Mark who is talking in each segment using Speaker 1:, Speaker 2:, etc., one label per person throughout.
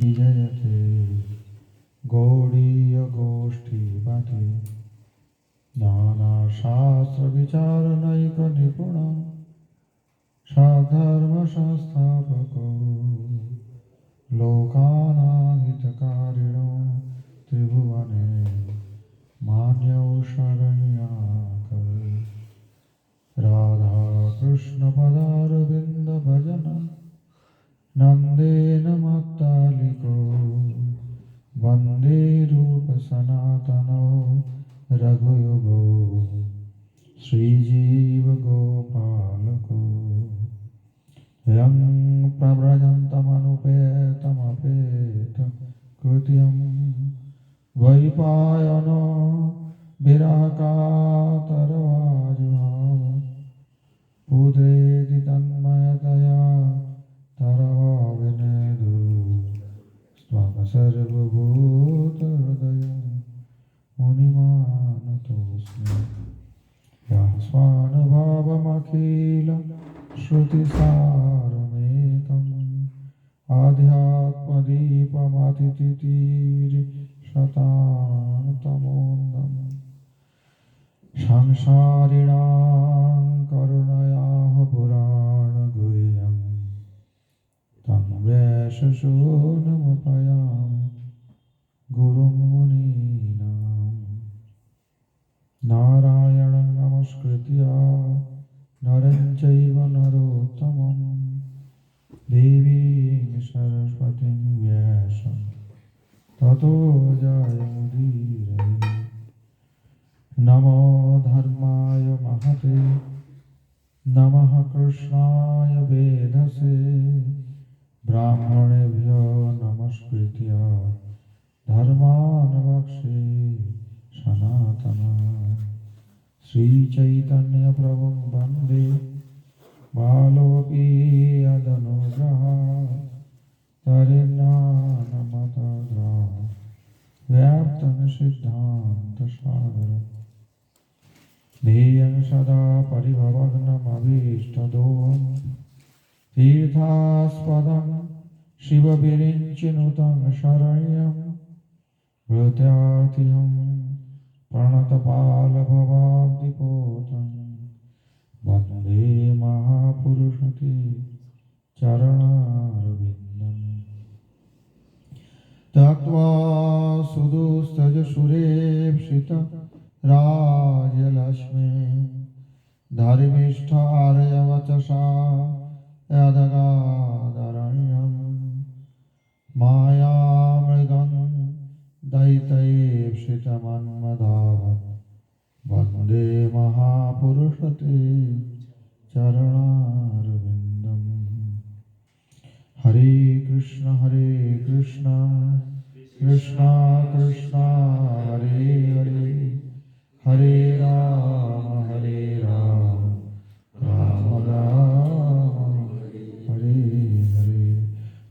Speaker 1: विजयते गौड़ीय गोष्ठी पाठे नाना शास्त्र विचार नैक निपुण साधर्म संस्थापको लोकानां हितकारिणो त्रिभुवने मान्यौ शरण्याकर राधा कृष्ण पदारविंद भजन नंदेन मत्तालिको वंदे रूप सनातनो रघुयुगो श्रीजीव गोपालको यं प्रव्रजन्तमनुपेतमपेत कृत्यं वैपायनो विरहकातरवाजुः पुत्रेति तन्मयतया तरवाविनेदु स्वाम सर्वभूतहृदय मुनिमानतोऽस्मि यः स्वानुभावमखिल श्रुतिसारमेकम् आध्यात्मदीपमतिथितीर्षतान्तमोन्दम् संसारिणां करुणयाः पुराणगुह्यं तं वैशसूनुमुपयामि गुरुं मुनीनां नारायणं नमस्कृत्य नरं चैव नरोत्तमं देवीं सरस्वतीं व्यासं ततो जयमुदीरये नमो धर्माय महते नमः कृष्णाय वेधसे ब्राह्मणेभ्यो नमस्कृत्य धर्मान् वक्षे सनातना श्रीचैतन्य प्रभुं वन्दे बालोऽपि यदनुग्रहात् तरेन्नानमतग्रामं व्याप्तं सिद्धान्तसागरम् ध्येयं सदा परिभवग्नमभीष्टदोहं तीर्थास्पदं शिवविरिञ्चिनुतं शरण्यं प्रत्यार्थिहं प्रणतपालभवाब्धिपोतं वन्दे महापुरुषते चरणारविन्दम् त्यक्त्वा सुदुस्तजसुरेप्सित राजलक्ष्मी धर्मिष्ठार्यवचसा यदगादरण्यं मायामृगं दैत्यैप्सितमन्मधावत् वन्दे महापुरुषते चरणारविन्दम् हरे कृष्ण कृष्ण कृष्ण हरे हरे हरे राम राम राम हरे हरे।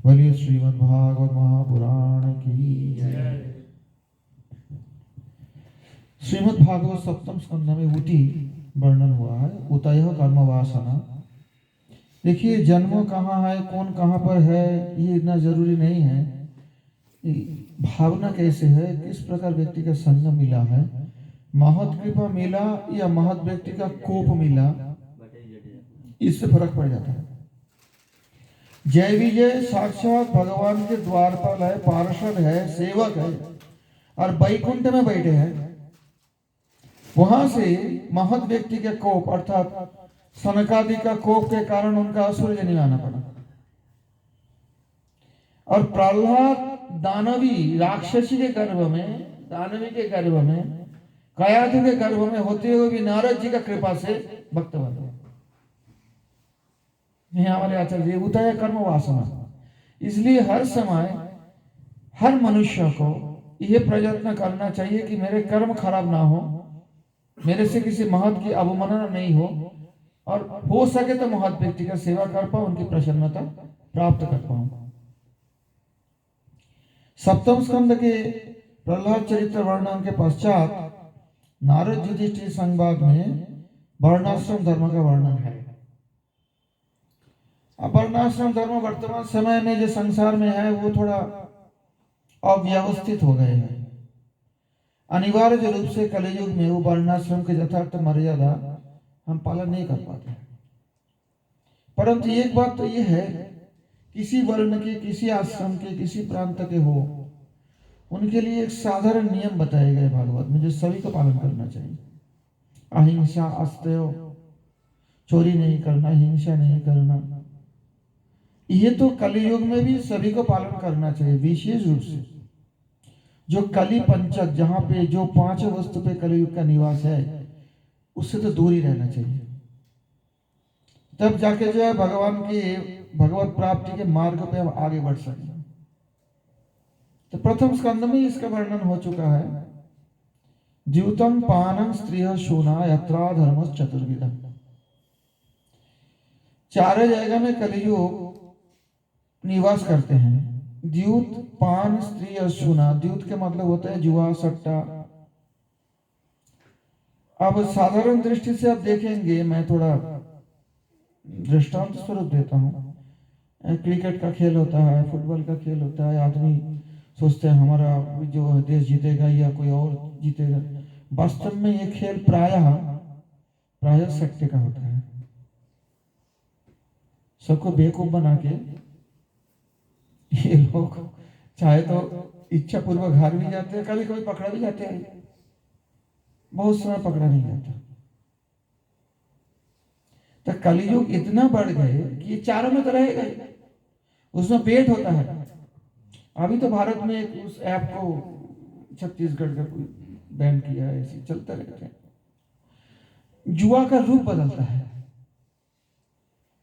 Speaker 1: बोलिए श्रीमद् भागवत महापुराण की जय। श्रीमद् भागवत सप्तम स्कंध में ऊटी वर्णन हुआ है। उतयः कर्म वासना। देखिए जन्म कहाँ है, कौन कहाँ पर है, ये इतना जरूरी नहीं है। भावना कैसे है, किस प्रकार व्यक्ति का संग मिला है, महत कृपा मिला या महत व्यक्ति का कोप मिला, इससे फर्क पड़ जाता है। जय विजय साक्षात भगवान के द्वारपाल है, पार्षद है, सेवक है और वैकुंठ में बैठे हैं। वहां से महत व्यक्ति के कोप अर्थात सनकादि का कोप के कारण उनका असुर जन्म आना पड़ा। और प्रहलाद दानवी राक्षसी के गर्भ में, दानवी के गर्भ में, कयाधु के गर्भ में होते हुए भी नारद जी का कृपा से भक्त बने। हमारे आचार्य उतय कर्म वासना। इसलिए हर समय हर मनुष्य को यह प्रयत्न करना चाहिए कि मेरे कर्म खराब ना हो, मेरे से किसी महत की अवमानना नहीं हो, और हो सके तो महत व्यक्ति का सेवा कर पाऊं, उनकी प्रसन्नता प्राप्त कर पाऊं। सप्तम स्कंद के प्रहलाद चरित्र वर्णन के पश्चात नारद युधिष्ठिर संवाद में वर्णाश्रम धर्म का वर्णन है। अब वर्णाश्रम धर्म वर्तमान समय में जो संसार में है वो थोड़ा अव्यवस्थित हो गए हैं। अनिवार्य रूप से कलयुग में वो वर्णाश्रम के यथार्थ मर्यादा हम पालन नहीं कर पाते। परंतु एक बात तो ये है, किसी वर्ण के, किसी आश्रम के, किसी प्रांत के हो, उनके लिए एक साधारण नियम बताए गए भागवत में, जो सभी को पालन करना चाहिए। अहिंसा, अस्तेय, चोरी नहीं करना, हिंसा नहीं करना, ये तो कलियुग में भी सभी को पालन करना चाहिए। विशेष रूप से जो कली पंचक, जहां पे जो 5 वस्तु पे कलियुग का निवास है, उससे तो दूर ही रहना चाहिए। तब जाके जो है भगवान की भगवत प्राप्ति के मार्ग पे हम आगे बढ़ सकें। तो प्रथम स्कंद में इसका वर्णन हो चुका है। द्यूतम पानम स्त्रिय शूना यत्रा धर्म चतुर्विधम। 4 जगह में कलियुग निवास करते हैं। द्यूत, पान, स्त्री और शूना। द्यूत के मतलब होता है जुआ, सट्टा। अब साधारण दृष्टि से आप देखेंगे, मैं थोड़ा दृष्टांत स्वरूप देता हूँ। क्रिकेट का खेल होता है, फुटबॉल का खेल होता है, आदमी सोचते हैं हमारा जो देश जीतेगा या कोई और जीतेगा। वास्तव में ये खेल प्रायः सट्टे का होता है। सबको बेवकूफ बना के ये लोग चाहे तो इच्छा पूर्वक हार भी जाते हैं, कभी कभी पकड़ा भी जाते हैं, बहुत समय पकड़ा नहीं जाता। तो कलयुग इतना बढ़ गए कि ये चारों में तो रहेगा, उसमें पेट होता है। अभी तो भारत में एक उस ऐप को छत्तीसगढ़ का बैन किया है, ऐसे चलते रहते हैं। जुआ का रूप बदलता है।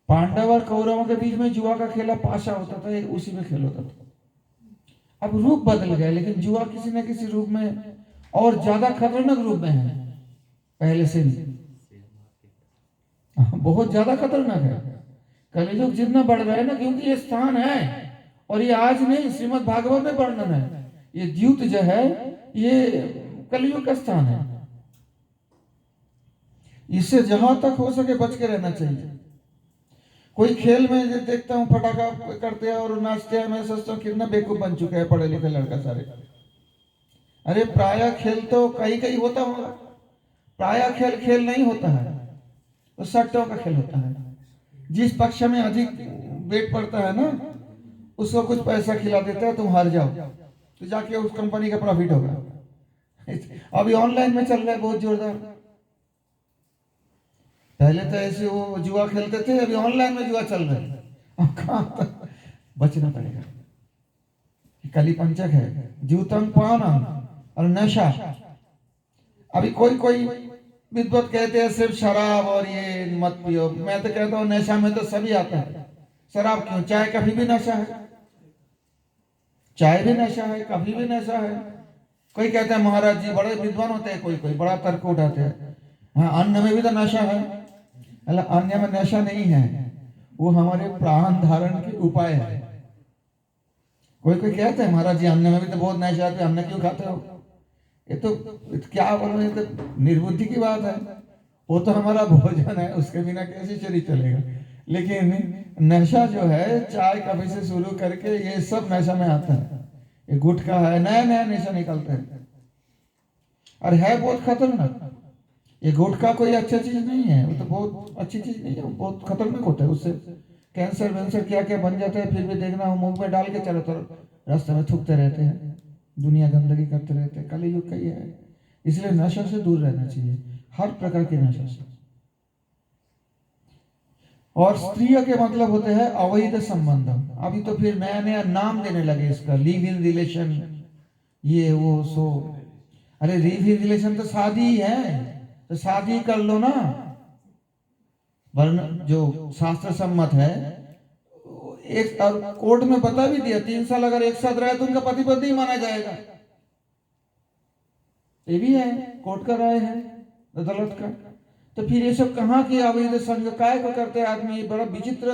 Speaker 1: पांडव और कौरवों के बीच में जुआ का खेला पाशा होता था, उसी में खेल होता था। अब रूप बदल गए, लेकिन जुआ किसी न किसी रूप में और ज्यादा खतरनाक रूप में है पहले से भी, बहुत ज्यादा खतरनाक है। कलियुग जितना बढ़ रहा है ना, क्योंकि ये स्थान है, और ये आज नहीं, श्रीमद् भागवत में वर्णन है। ये द्यूत जो है ये कलियुग का स्थान है। इससे जहां तक हो सके बच के रहना चाहिए। कोई खेल में देखता हूँ पटाखा करते हैं और नाचते हैं, मैं सोचता हूँ कितना बेवकूफ बन चुका है पढ़े लिखे लड़का सारे। अरे प्रायः खेल तो कहीं कहीं होता होगा, प्रायः खेल नहीं होता है, तो सट्टों का खेल होता है। जिस पक्ष में अधिक वेट पड़ता है ना, उसको कुछ पैसा खिला देता है, तुम हार जाओ तो जाके उस कंपनी का प्रॉफिट होगा। अभी ऑनलाइन में चल रहा है बहुत जोरदार। पहले तो ऐसे वो जुआ खेलते थे, अभी ऑनलाइन में जुआ चल रहा है। अब कहां तक बचना पड़ेगा। कली पंचक है, जूतम पानम और नशा। अभी कोई विद्वत कहते हैं सिर्फ शराब और ये मत पियो। मैं तो कहता हूँ नशा में तो सभी आता है। शराब क्यों, चाय कभी भी नशा है, चाय भी नशा है, कभी भी नशा है। कोई कहता है महाराज जी बड़े विद्वान होते हैं, कोई बड़ा तर्क उठाते हैं, हाँ अन्न में भी तो नशा है। अन्न में नशा नहीं है, वो हमारे प्राण धारण के उपाय है। कोई कहता है महाराज जी अन्न में भी तो बहुत नशा है, अन्न क्यों खाते हो? ये तो क्या बोलो, ये तो निर्बुद्धि की बात है। वो तो हमारा भोजन है, उसके बिना कैसे शरीर चलेगा। लेकिन नशा जो है, चाय कॉफी से शुरू करके ये सब नशा में आता है। ये गुटखा है, नया नया नशा निकलता है और है बहुत खतरनाक। ये गुटखा कोई अच्छा चीज नहीं है, वो तो बहुत अच्छी चीज नहीं है, बहुत खतरनाक होता है। उससे कैंसर वैंसर क्या क्या बन जाता है। फिर भी देखना मुंह में डाल के चलो तो रास्ते में थूकते रहते हैं, दुनिया गंदगी करते रहते हैं। कलियुग का ही है, इसलिए नशा से दूर रहना चाहिए, हर प्रकार के नशा से। और स्त्रियों के मतलब होते हैं अवैध संबंध। अभी तो फिर नया नया नाम देने लगे इसका, लिव इन रिलेशन, ये वो सो। अरे लिव इन रिलेशन तो शादी ही है, तो शादी कर लो ना। वरना जो शास्त्र सम्मत है, एक और कोर्ट में बता भी दिया 3 साल अगर एक साथ रहे तो उनका पति पत्नी माना जाएगा। ये भी है, कोर्ट का राय है, अदालत का। तो फिर ये सब कहाँ की अवैध संग काय को करते हैं आदमी, बड़ा विचित्र।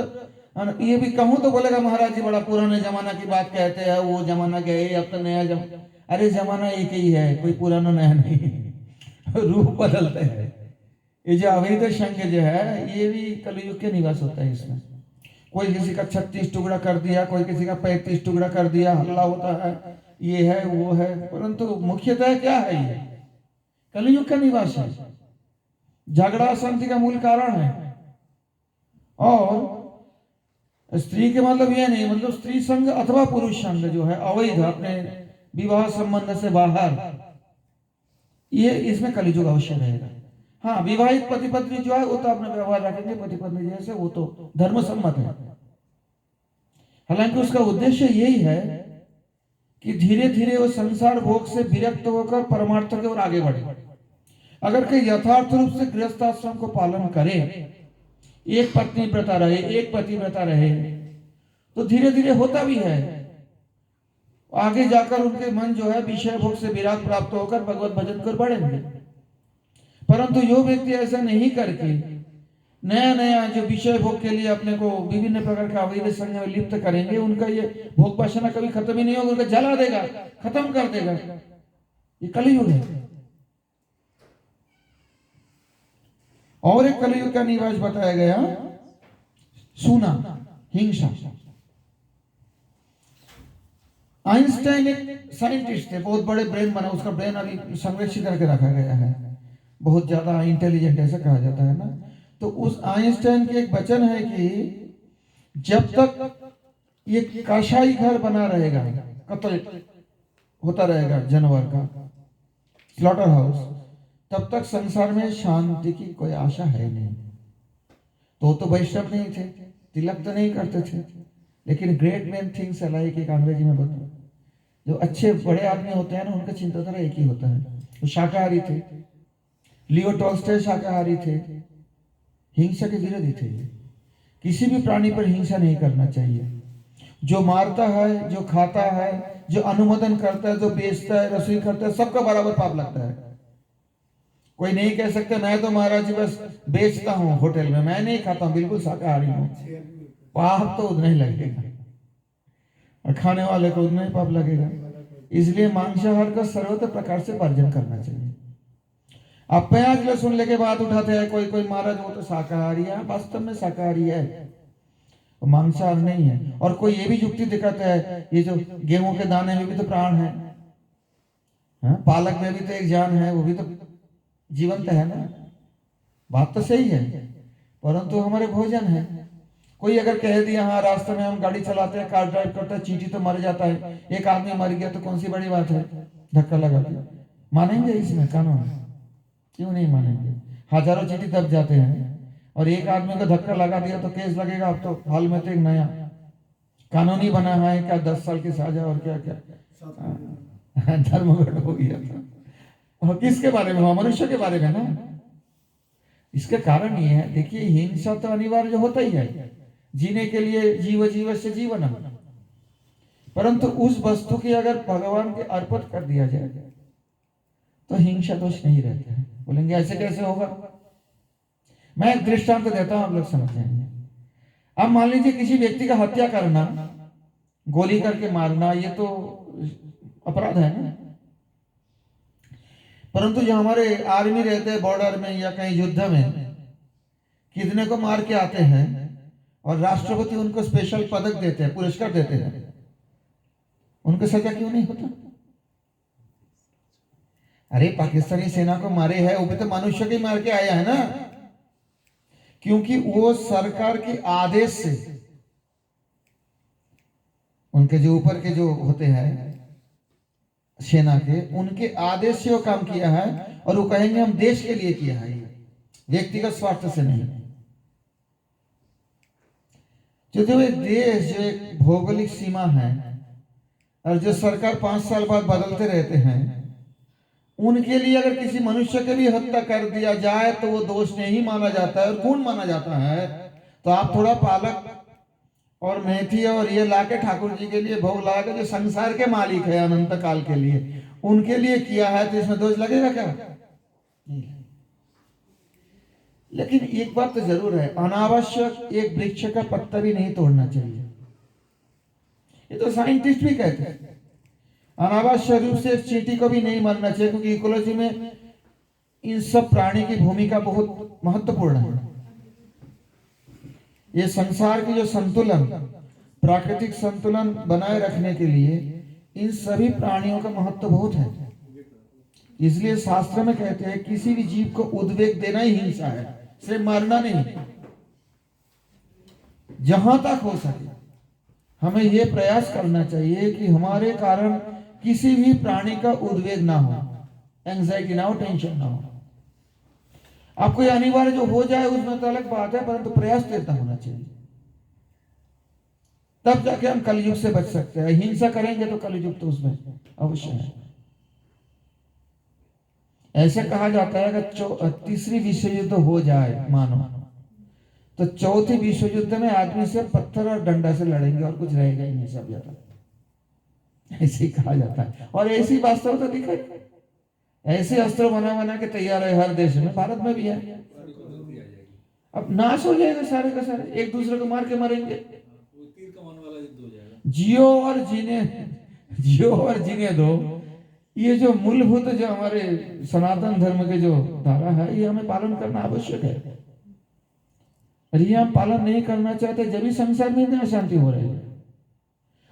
Speaker 1: ये भी कहूं तो बोलेगा महाराज जी बड़ा पुराने जमाना की बात कहते हैं, वो जमाना गए अब तो नया जमाना। अरे जमाना एक ही है, कोई पुराना नया नहीं, रूप बदलते हैं। ये जो अवैध संग जो है, ये भी कलयुग के निवास होता है। इसमें कोई किसी का 36 टुकड़ा कर दिया, कोई किसी का 35 टुकड़ा कर दिया, हल्ला होता है। ये है वो है, परंतु मुख्यतः क्या है, ये कलयुग का निवास है, झगड़ा अशांति का मूल कारण है। और स्त्री के मतलब ये नहीं, मतलब स्त्री संग अथवा पुरुष संग जो है अवैध, अपने विवाह संबंध से बाहर, ये इसमें कलयुग अवश्य रहेगा। हाँ, विवाहित पति पत्नी जो है वो तो अपना व्यवहार रखेंगे पति पत्नी जैसे, वो तो धर्म सम्मत है। हालांकि उसका उद्देश्य यही है कि धीरे धीरे वो संसार भोग से विरक्त होकर परमार्थ की ओर आगे बढ़े। अगर कोई यथार्थ रूप से गृहस्थ आश्रम को पालन करे, एक पत्नी व्रता रहे, एक पति व्रता रहे, तो धीरे धीरे होता भी है, आगे जाकर उनके मन जो है विषय भोग से विराग प्राप्त होकर भगवत भजन कर बढ़ेंगे। परंतु जो व्यक्ति ऐसा नहीं करके नया नया जो विषय भोग के लिए अपने को विभिन्न प्रकार का अवैध संग में लिप्त करेंगे, उनका ये भोग वासना कभी खत्म ही नहीं होगा, उनका जला देगा, खत्म कर देगा। ये कलयुग है। और एक कलयुग का निवास बताया गया, सूना, हिंसा। आइंस्टाइन एक साइंटिस्ट थे, बहुत बड़े ब्रेन बना, उसका ब्रेन अभी संरक्षित करके रखा गया है, बहुत ज्यादा इंटेलिजेंट ऐसा कहा जाता है ना। तो उस आइंस्टाइन के एक वचन है कि जब तक ये काशाई घर बना रहेगा, कत्ल होता रहेगा जानवर का, स्लॉटर हाउस, तब तक संसार में शांति की कोई आशा है नहीं। तो वैष्णव नहीं थे, तिलक तो नहीं करते थे, लेकिन ग्रेट मैन थिंग्स अलाइक, एक अंग्रेजी में बताओ, जो अच्छे बड़े आदमी होते हैं ना, उनका चिंताधारा एक ही होता है। वो शाकाहारी थे, लियो टॉल्स्टॉय शाकाहारी थे, हिंसा के विरोधी थे। किसी भी प्राणी पर हिंसा नहीं करना चाहिए। जो मारता है, जो खाता है, जो अनुमोदन करता है, जो बेचता है, रसोई करता है, सबका बराबर पाप लगता है। कोई नहीं कह सकता मैं तो महाराज जी बस बेचता हूँ होटल में, मैं नहीं खाता हूँ, बिल्कुल शाकाहारी हूँ, पाप तो उतना ही लगेगा, और खाने वाले को उतना ही पाप लगेगा। इसलिए मांसाहार का सर्वत्र प्रकार से वर्जन करना चाहिए। आप प्याज लहसुन लेके बात उठाते हैं, कोई कोई महाराज वो तो शाकाहारी है, वास्तव में शाकाहारी है, वो मांसाहार नहीं है। और कोई ये भी युक्ति दिखाता है, ये जो गेहूं के दाने में भी तो प्राण है, पालक में भी तो एक जान है, वो भी तो जीवंत है ना। बात तो सही है, परंतु हमारे भोजन है। कोई अगर कह दिया हाँ रास्ते में हम गाड़ी चलाते हैं, कार ड्राइव करते हैं, चींटी तो मर जाता है, एक आदमी मर गया तो कौन सी बड़ी बात है, धक्का लगा के मानेंगे इसमें कानून? क्यों नहीं मानेंगे? हजारों चींटी दब जाते हैं और एक आदमी को धक्का लगा दिया तो केस लगेगा। अब तो हाल में तो एक नया कानूनी बना है, क्या 10 साल की सजा और क्या क्या धर्मघट हो गया था। और किसके बारे में? मनुष्य के बारे में ना। इसके कारण ये है, देखिए हिंसा तो अनिवार्य होता ही है, जीने के लिए जीव जीव से जीवन, परंतु उस वस्तु की अगर भगवान के अर्पित कर दिया जाए तो हिंसा दोष नहीं रहता है। बोलेंगे ऐसे कैसे होगा? मैं एक दृष्टांत देता हूं, आप लोग समझ जाएंगे। अब मान लीजिए किसी व्यक्ति का हत्या करना, गोली करके मारना, ये तो अपराध है ना। परंतु जो हमारे आर्मी रहते हैं बॉर्डर में या कहीं युद्ध में, कितने को मार के आते हैं और राष्ट्रपति उनको स्पेशल पदक देते हैं, पुरस्कार देते हैं, उनको सजा क्यों नहीं होता? अरे पाकिस्तानी सेना को मारे हैं, वो भी तो मनुष्य के मार के आया है ना, क्योंकि वो सरकार के आदेश से, उनके जो ऊपर के जो होते हैं सेना के, उनके आदेश से वो काम किया है, और वो कहेंगे हम देश के लिए किया है, व्यक्तिगत स्वार्थ से नहीं। जो एक देश, जो एक भौगोलिक सीमा है, और जो सरकार 5 साल बाद बदलते रहते हैं, उनके लिए अगर किसी मनुष्य के भी हत्या कर दिया जाए तो वो दोष नहीं माना जाता है और खून माना जाता है। तो आप थोड़ा पालक और मेथी और ये लाके ठाकुर जी के लिए भोग लगा के, जो संसार के मालिक है अनंत काल के लिए, उनके लिए किया है, तो इसमें दोष लगेगा क्या? नहीं। लेकिन एक बात तो जरूर है, अनावश्यक एक वृक्ष का पत्ता भी नहीं तोड़ना चाहिए। ये तो साइंटिस्ट भी कहते हैं। अनावश्यक रूप से एक चींटी को भी नहीं मारना चाहिए, क्योंकि इकोलॉजी में इन सब प्राणी की भूमिका बहुत महत्वपूर्ण है। ये संसार की जो संतुलन, प्राकृतिक संतुलन बनाए रखने के लिए इन सभी प्राणियों का महत्व बहुत है। इसलिए शास्त्र में कहते हैं किसी भी जीव को उद्वेग देना ही हिंसा है, सिर्फ मारना नहीं। जहां तक हो सके हमें यह प्रयास करना चाहिए कि हमारे कारण किसी भी प्राणी का उद्वेग ना हो, एंजाइटी ना हो, टेंशन ना हो। आपको ये अनिवार्य जो हो जाए उसमें तो अलग बात है, परंतु प्रयास तो इतना होना चाहिए, तब जाके हम कलयुग से बच सकते हैं। हिंसा करेंगे तो कलयुग तो उसमें अवश्य है। ऐसे कहा जाता है कि तीसरी विश्व युद्ध हो जाए मानो, तो चौथी विश्व युद्ध में आदमी से पत्थर और डंडा से लड़ेंगे और कुछ रहेगा ही नहीं, सब ज्यादा। ऐसे ही कहा जाता है और ऐसी वास्तव तो दिखा, ऐसे अस्त्र बना बना के तैयार है हर देश में, भारत में भी है। अब नाश हो जाएगा सारे का सारे, एक दूसरे को मार के मरेंगे। जियो और जीने दो, ये जो मूलभूत जो हमारे सनातन धर्म के जो धारा है, ये हमें पालन करना आवश्यक है। और ये हम पालन नहीं करना चाहते, जब भी संसार में इतनी अशांति हो रही है।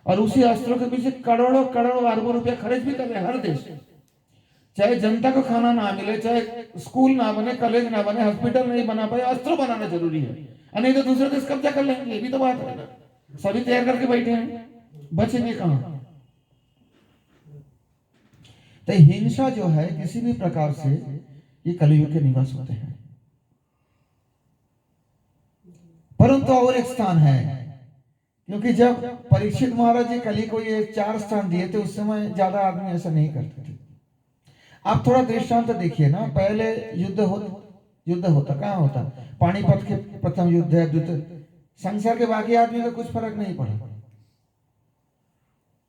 Speaker 1: और उसी अस्त्रों के पीछे करोड़ों करोड़ों अरबों रुपया खर्च भी कर रहे हैं हर देश। चाहे जनता को खाना ना मिले, चाहे स्कूल ना बने, कॉलेज ना बने, हॉस्पिटल नहीं बना पाए, अस्त्र बनाना जरूरी है, नहीं तो दूसरे देश कब्जा कर लेंगे। ये भी तो बात है ना, सभी तैयार करके बैठे हैं, बचेंगे कहां? तो हिंसा जो है किसी भी प्रकार से, ये कलयुग के निवास होते हैं। परंतु और एक स्थान है, क्योंकि जब परीक्षित महाराज जी कली को ये 4 स्थान दिए थे, उस समय ज्यादा आदमी ऐसा नहीं करते थे। आप थोड़ा दृष्टांत देखिए ना, पहले युद्ध होता कहाँ होता? पानीपत के प्रथम युद्ध है, द्वितीय। संसार के बाकी आदमी का कुछ फर्क नहीं पड़ा।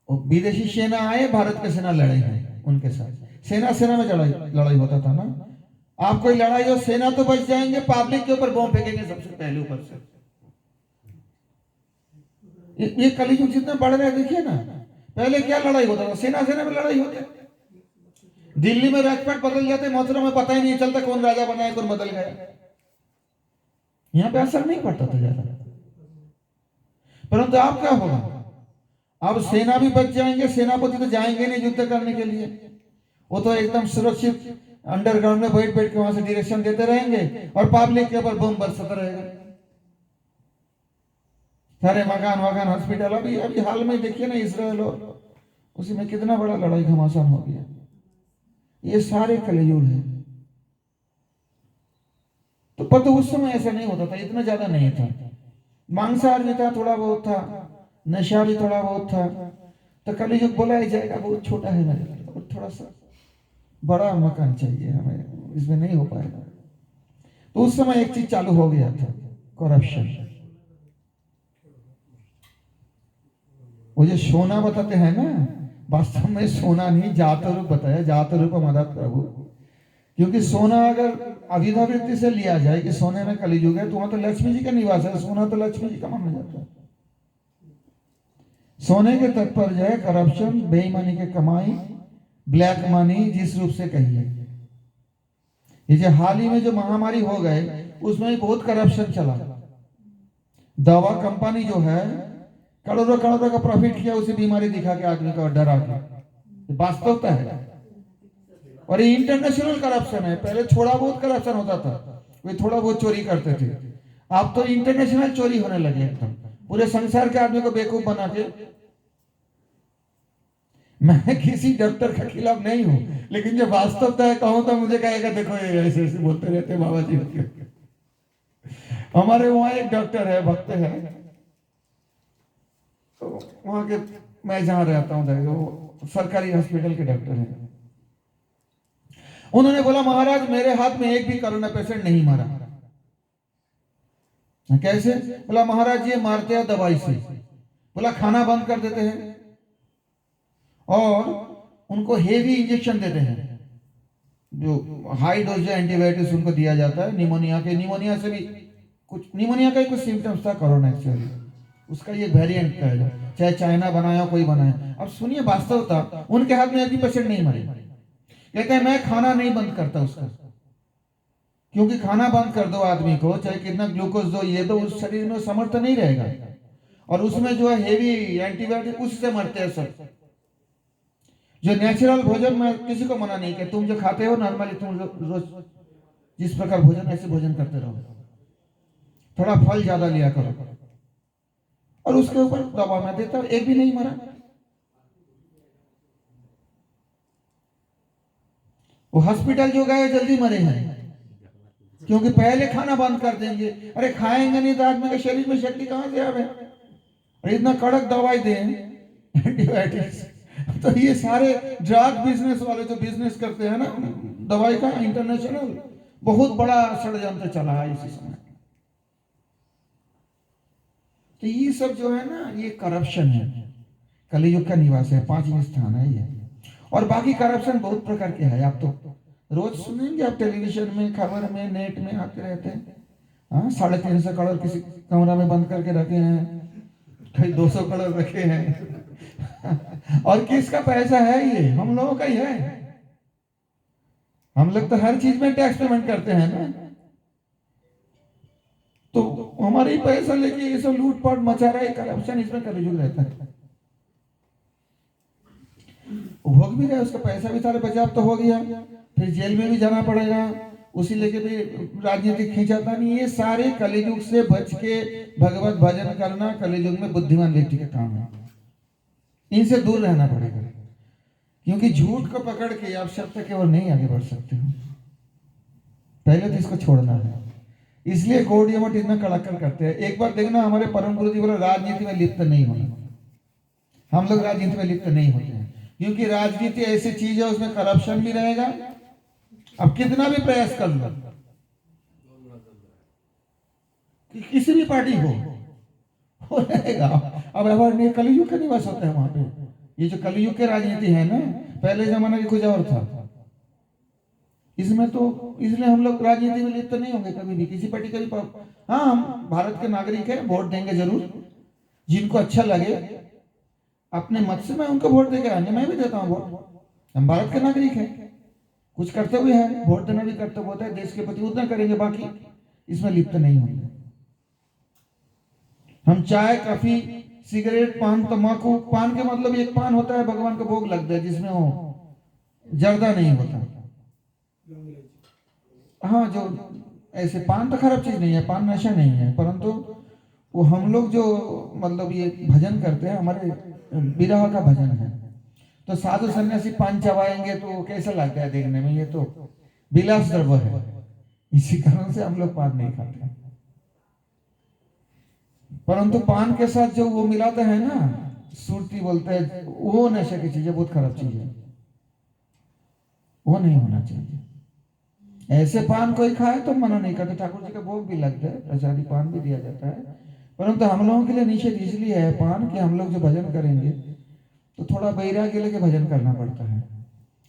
Speaker 1: विदेशी सेना आए, भारत की सेना लड़े हैं उनके साथ, सेना में लड़ाई होता था ना। आप कोई लड़ाई हो, सेना तो बच जाएंगे, पब्लिक के ऊपर बम फेंकेंगे सबसे पहले ऊपर से। ये कलयुग जितना बढ़ रहा है देखिए ना, पहले क्या लड़ाई होता था? सेना में लड़ाई होती। दिल्ली में राजपाट बदल जाते, मथुरा में पता ही नहीं चलता कौन राजा बना है, कौन बदल गया। यहां पे असर नहीं पड़ता था ज्यादा। परंतु अब क्या होगा? अब सेना भी बच जाएंगे, सेनापति तो जाएंगे नहीं युद्ध करने के लिए, वो तो एकदम सुरक्षित अंडरग्राउंड में बैठ के वहां से डायरेक्शन देते रहेंगे और पब्लिक के ऊपर बम बरसता रहेगा। सारे मकान हॉस्पिटल, अभी हाल में देखिए ना इजराइल और उसी में कितना बड़ा लड़ाई घमासान हो गया। ये सारे कलयुग है। तो पर तो उस समय ऐसा नहीं होता था, इतना ज्यादा नहीं था। मांसाहार भी था, थोड़ा बहुत था, नशा भी थोड़ा बहुत था। तो कलयुग बोला ही जाएगा बहुत छोटा है मेरे लिए, और थोड़ा सा बड़ा मकान चाहिए हमें, इसमें नहीं हो पाएगा। तो उस समय एक चीज चालू हो गया था, करप्शन। वो जो सोना बताते हैं ना, वास्तव में सोना नहीं, जात रूप बताया, जात रूप मदद प्रभु। क्योंकि सोना अगर अभिधा वृत्ति से लिया जाए कि सोने में कलयुग है, तो वहां तो लक्ष्मी जी का निवास है, सोना तो लक्ष्मी जी का माना जाता है। सोने के तात्पर्य है करप्शन, बेईमानी के कमाई, ब्लैक मनी जिस रूप से कहिए। ये जो हाल ही में जो महामारी हो गए, उसमें भी बहुत करप्शन चला। दवा कंपनी जो है करोड़ों का प्रॉफिट किया, उसी बीमारी दिखा के आदमी का डरा के, वास्तवता है। और ये इंटरनेशनल करप्शन है। पहले थोड़ा बहुत करप्शन होता था, वे थोड़ा बहुत चोरी करते थे, अब तो इंटरनेशनल चोरी होने लगे एकदम, पूरे संसार के आदमी को बेवकूफ बना के। मैं किसी डॉक्टर के खिलाफ नहीं हूं, लेकिन जो वास्तवता है कहूं तो मुझे कहेगा देखो ये ऐसे ऐसे बोलते रहते बाबा जी। हमारे वहां एक डॉक्टर है, भक्त है, तो वहां के मैं जहां रहता हूं, वो सरकारी हॉस्पिटल के डॉक्टर हैं। उन्होंने बोला महाराज मेरे हाथ में एक भी कोरोना पेशेंट नहीं मारा। कैसे? बोला महाराज ये मारते हैं दवाई से। बोला खाना बंद कर देते हैं और उनको हेवी इंजेक्शन देते हैं, जो हाई डोज एंटीबायोटिक्स उनको दिया जाता है। निमोनिया से भी कुछ, निमोनिया का ही कुछ सिम्टम्स था कोरोना एक्चुअली, उसका ये वेरिएंट का, चाहे चाइना बनाया कोई बनाया। अब सुनिए वास्तवता, उनके हाथ में एक भी पेशेंट नहीं मरे। कहते हैं मैं खाना नहीं बंद करता उसका, क्योंकि खाना बंद कर दो आदमी को, चाहे कितना ग्लूकोज दो, ये तो उस शरीर में समर्थ नहीं रहेगा, और उसमें जो है हेवी एंटीबायोटिक उससे मरते हैं सब। जो नेचुरल भोजन, मैं किसी को मना नहीं किया, तुम जो खाते हो नॉर्मली तुम रोज जिस प्रकार भोजन ऐसे भोजन करते रहो, थोड़ा फल ज्यादा लिया करो। और उसके ऊपर दवा मैं देता हूं, एक भी नहीं मरा। वो हॉस्पिटल जो गए जल्दी मरे हैं, क्योंकि पहले खाना बंद कर देंगे। अरे खाएंगे नहीं तो आदमी के शरीर में शक्ति कहां से आवे? और इतना कड़क दवाई दें एंटीबायोटिक्स। तो ये सारे ड्रग बिजनेस वाले जो बिजनेस करते हैं ना दवाई का, इंटरनेशनल बहुत बड़ा षड्यंत्र चला है इसी समय। तो ये सब जो है ना, ये करप्शन है, कलियुग का निवास है, 5वें स्थान है ये। और बाकी करप्शन बहुत प्रकार के है, आप तो रोज सुनेंगे, आप टेलीविजन में, खबर में, नेट में आते रहते हैं। हाँ, 350 करोड़ किसी कमरा में बंद करके रखे हैं, कहीं 200 करोड़ रखे हैं। और किसका पैसा है ये? हम लोगों का ही है। हम लोग तो हर चीज में टैक्स पेमेंट करते हैं ना, तो हमारे ही पैसा लेके ये सब लूटपाट मचा रहा है, करप्शन इसमें कलयुग रहता है। भोग भी रहे, उसका पैसा भी सारे बचाव तो हो गया, फिर जेल में भी जाना पड़ेगा, उसी लेके भी राजनीतिक खींचाता नहीं। ये सारे कलियुग से बच के भगवत भजन करना कलियुग में बुद्धिमान व्यक्ति का काम है। इनसे दूर रहना पड़ेगा, क्योंकि झूठ को पकड़ के आप सत्य की ओर नहीं आगे बढ़ सकते हो। पहले तो इसको छोड़ना है। इसलिए गौड़िया मठ इतना कड़ाकर करते हैं। एक बार देखना, हमारे परम गुरु जी बोले राजनीति में लिप्त नहीं होना। हम लोग राजनीति में लिप्त नहीं होते हैं, क्योंकि राजनीति ऐसी चीज है, उसमें करप्शन भी रहेगा। अब कितना भी प्रयास कर लो, कि किसी भी पार्टी हो रहेगा। अब हमारे कलियुग का निवास होता है वहां पे। ये जो कलियुग की राजनीति है ना, पहले जमाना की कुछ और था। इसमें तो इसलिए हम लोग राजनीति में लिप्त नहीं होंगे कभी भी, किसी पार्टी का भी। हाँ, हम भारत के नागरिक हैं, वोट देंगे जरूर, जिनको अच्छा लगे अपने मत से मैं उनको वोट देके आने, मैं भी देता हूँ वोट। हम भारत के नागरिक हैं, कुछ कर्तव्य है, वोट देना भी कर्तव्य होता है, देश के प्रति उतना करेंगे, बाकी इसमें लिप्त नहीं होंगे। हम चाय, कॉफी, सिगरेट, पान, तंबाकू, पान के मतलब एक पान होता है भगवान का भोग लगता है, जिसमें वो जर्दा नहीं होता। हाँ, जो ऐसे पान तो खराब चीज नहीं है, पान नशा नहीं है, परंतु वो हम लोग जो मतलब ये भजन करते हैं, हमारे विरह का भजन है, तो साधु सन्यासी पान चबाएंगे तो कैसा लगता है देखने में? ये तो विलास द्रव्य है, इसी कारण से हम लोग पान नहीं खाते। परंतु पान के साथ जो वो मिलाते हैं ना, सुरती बोलते हैं, वो नशे की चीज है, बहुत खराब चीज है, वो नहीं होना चाहिए। ऐसे पान कोई खाए तो मना नहीं करते, ठाकुर जी का भोग भी लगता है, प्रसादी पान भी दिया जाता है, परंतु हम लोगों के लिए निषेध इसलिए है पान कि हम लोग जो भजन करेंगे तो थोड़ा वैराग्य लेके भजन करना पड़ता है।